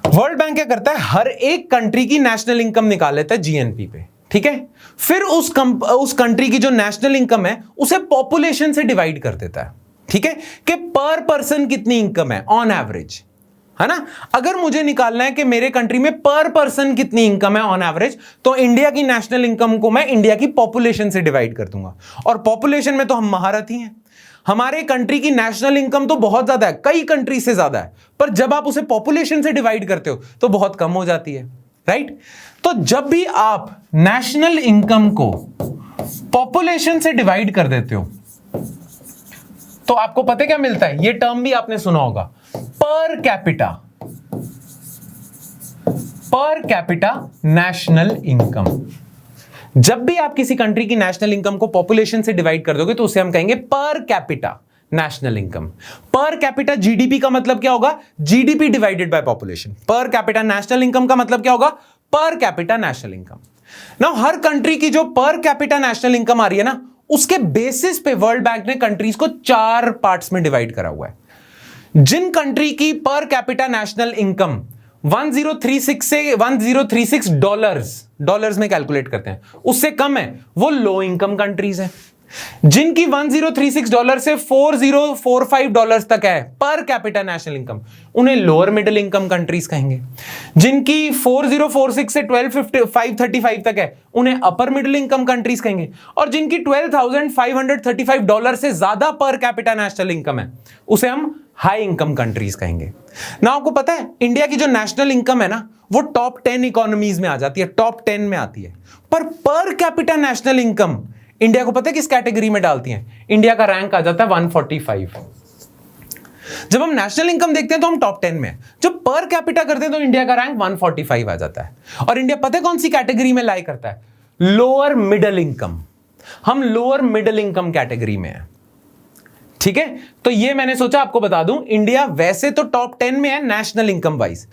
[SPEAKER 1] वर्ल्ड बैंक क्या करता है, हर एक कंट्री की नेशनल इनकम निकाल लेता है जीएनपी पे। ठीक है, फिर उस कंट्री की जो नेशनल इनकम है उसे पॉपुलेशन से डिवाइड कर देता है। ठीक है, कि पर पर्सन कितनी इनकम है ऑन एवरेज, है ना। अगर मुझे निकालना है कि मेरे कंट्री में पर पर्सन कितनी इनकम है ऑन एवरेज, तो इंडिया की नेशनल इनकम को मैं इंडिया की पॉपुलेशन से डिवाइड कर दूंगा, और पॉपुलेशन में तो हम महारथी हैं। हमारे कंट्री की नेशनल इनकम तो बहुत ज्यादा है, कई कंट्री से ज्यादा है, पर जब आप उसे पॉपुलेशन से डिवाइड करते हो तो बहुत कम हो जाती है, राइट। तो जब भी आप नेशनल इनकम को पॉपुलेशन से डिवाइड कर देते हो तो आपको पता क्या मिलता है, ये टर्म भी आपने सुना होगा, पर कैपिटा नेशनल इनकम। जब भी आप किसी कंट्री की नेशनल इनकम को पॉपुलेशन से डिवाइड कर दोगे तो उसे हम कहेंगे per capita national income. Per capita GDP का मतलब क्या होगा, GDP divided by population. Per capita national income का मतलब क्या होगा, per capita national income. Now हर कंट्री की जो पर कैपिटा नेशनल इनकम आ रही है ना, उसके बेसिस पे वर्ल्ड बैंक ने कंट्रीज को 4 पार्ट्स में डिवाइड करा हुआ है। जिन कंट्री की पर कैपिटा नेशनल इनकम 1036 से 1036 डॉलर्स में कैलकुलेट करते हैं, उससे कम है, वो लो इनकम कंट्रीज हैं। जिनकी 1036 डॉलर से 4045 डॉलर्स तक है पर कैपिटा नेशनल इनकम, उन्हें लोअर मिडिल इनकम कंट्रीज कहेंगे। जिनकी 4046 से 12535 तक है, उन्हें अपर मिडिल इनकम कंट्रीज कहेंगे। और जिनकी 12,535 डॉलर से ज्यादा पर कैपिटा नेशनल इनकम है, उसे हम हाई इनकम कंट्रीज कहेंगे ना। आपको पता है इंडिया की जो नेशनल इनकम है ना, वो टॉप 10 इकोनॉमीज में आ जाती है, टॉप 10 में आती है। पर कैपिटा नेशनल इनकम इंडिया को पता है किस कैटेगरी में डालती हैं? इंडिया का रैंक आ जाता है 145। जब हम नेशनल इनकम देखते हैं तो हम टॉप 10 में, जब पर कैपिटा करते हैं तो इंडिया का रैंक 145 आ जाता है। और इंडिया पता है कौन सी कैटेगरी में लाई करता है? Lower middle income. हम लोअर मिडिल इनकम कैटेगरी में है। ठीक है, तो ये मैंने सोचा आपको बता दूं, इंडिया वैसे तो टॉप 10 में है नेशनल इनकम वाइज,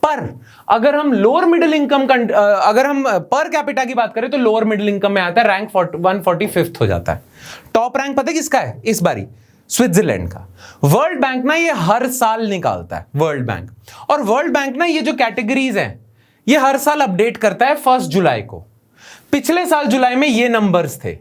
[SPEAKER 1] पर अगर हम लोअर मिडिल इनकम अगर हम पर कैपिटा की बात करें तो लोअर मिडिल इनकम में आता है, रैंक 145 हो जाता है। टॉप रैंक पता है किसका है इस बारी? स्विट्जरलैंड का। वर्ल्ड बैंक ना ये हर साल निकालता है, वर्ल्ड बैंक। और वर्ल्ड बैंक ना ये जो कैटेगरीज हैं ये हर साल अपडेट करता है 1 जुलाई को। पिछले साल जुलाई में ये नंबर्स थे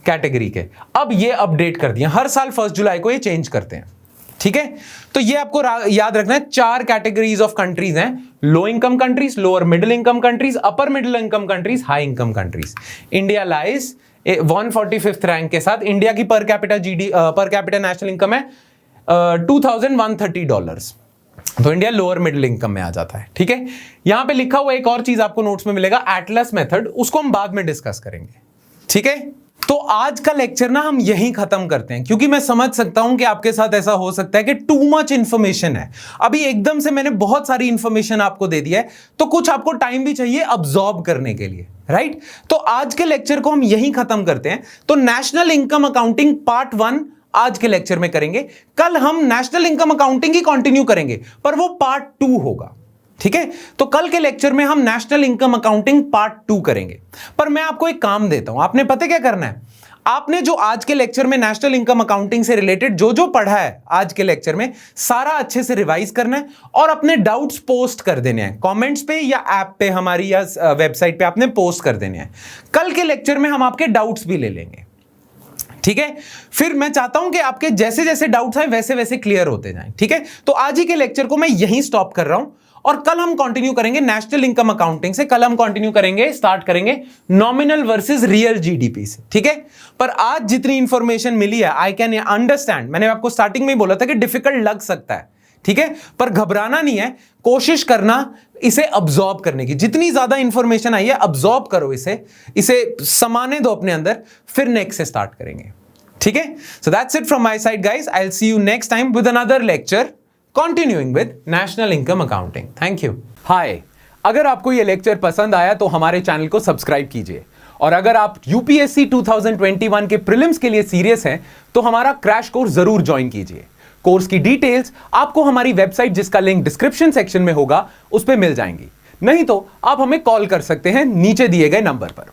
[SPEAKER 1] कैटेगरी के, अब ये अपडेट कर दिए, हर साल 1 जुलाई को ये चेंज करते हैं। ठीक है, तो ये आपको याद रखना है, 4 कैटेगरीज ऑफ कंट्रीज हैं, low income countries, lower middle income countries, upper middle income countries, high income countries. India lies 145th rank के साथ। इंडिया की पर कैपिटा नेशनल इनकम है $2130, तो इंडिया लोअर मिडिल इनकम में आ जाता है। ठीक है, यहां पे लिखा हुआ एक और चीज आपको नोट्स में मिलेगा, एटलस मेथड, उसको हम बाद में डिस्कस करेंगे। ठीक है, तो आज का लेक्चर ना हम यहीं खत्म करते हैं, क्योंकि मैं समझ सकता हूं कि आपके साथ ऐसा हो सकता है कि टू मच इंफॉर्मेशन है। अभी एकदम से मैंने बहुत सारी इंफॉर्मेशन आपको दे दिया है, तो कुछ आपको टाइम भी चाहिए अब्सॉर्ब करने के लिए, राइट। तो आज के लेक्चर को हम यहीं खत्म करते हैं। तो नेशनल इनकम अकाउंटिंग पार्ट 1 आज के लेक्चर में करेंगे। कल हम नेशनल इनकम अकाउंटिंग ही कंटिन्यू करेंगे, पर वो पार्ट 2 होगा। ठीक है, तो कल के लेक्चर में हम नेशनल इनकम अकाउंटिंग पार्ट 2 करेंगे। पर मैं आपको एक काम देता हूं, आपने पता क्या करना है, आपने जो आज के लेक्चर में नेशनल इनकम अकाउंटिंग से रिलेटेड जो जो पढ़ा है आज के लेक्चर में, सारा अच्छे से रिवाइज करना है और अपने डाउट्स पोस्ट कर देने हैं कमेंट्स पे या ऐप पे हमारी या वेबसाइट पे आपने पोस्ट कर देने हैं। कल के लेक्चर में हम आपके डाउट्स भी ले लेंगे, ठीक है। फिर मैं चाहता हूं कि आपके जैसे जैसे डाउट्स आए वैसे वैसे क्लियर होते जाएं, ठीक है। तो आज ही के लेक्चर को मैं यहीं स्टॉप कर रहा हूं और कल हम कंटिन्यू करेंगे नेशनल इनकम अकाउंटिंग से। कल हम कंटिन्यू करेंगे, स्टार्ट करेंगे नॉमिनल वर्सेस रियल जीडीपी से, ठीक है। पर आज जितनी इंफॉर्मेशन मिली है आई कैन अंडरस्टैंड, मैंने आपको स्टार्टिंग में ही बोला था कि डिफिकल्ट लग सकता है, ठीक है, पर घबराना नहीं है, कोशिश करना इसे अब्सॉर्ब करने की। जितनी ज्यादा इंफॉर्मेशन आई है अब्सॉर्ब करो, इसे समाने दो अपने अंदर, फिर नेक्स्ट से स्टार्ट करेंगे, ठीक है। So that's it from my side guys, I will see you next time with another lecture continuing with national income accounting. Thank you. Hi, अगर आपको ये लेक्चर पसंद आया तो हमारे चैनल को सब्सक्राइब कीजिए, और अगर आप यूपीएससी 2021 के प्रीलिम्स के लिए सीरियस हैं तो हमारा क्रैश कोर्स जरूर ज्वाइन कीजिए। कोर्स की डिटेल्स आपको हमारी वेबसाइट, जिसका लिंक डिस्क्रिप्शन सेक्शन में होगा, उस पर मिल जाएंगी। नहीं तो आप हमें कॉल कर सकते हैं नीचे दिए गए नंबर पर।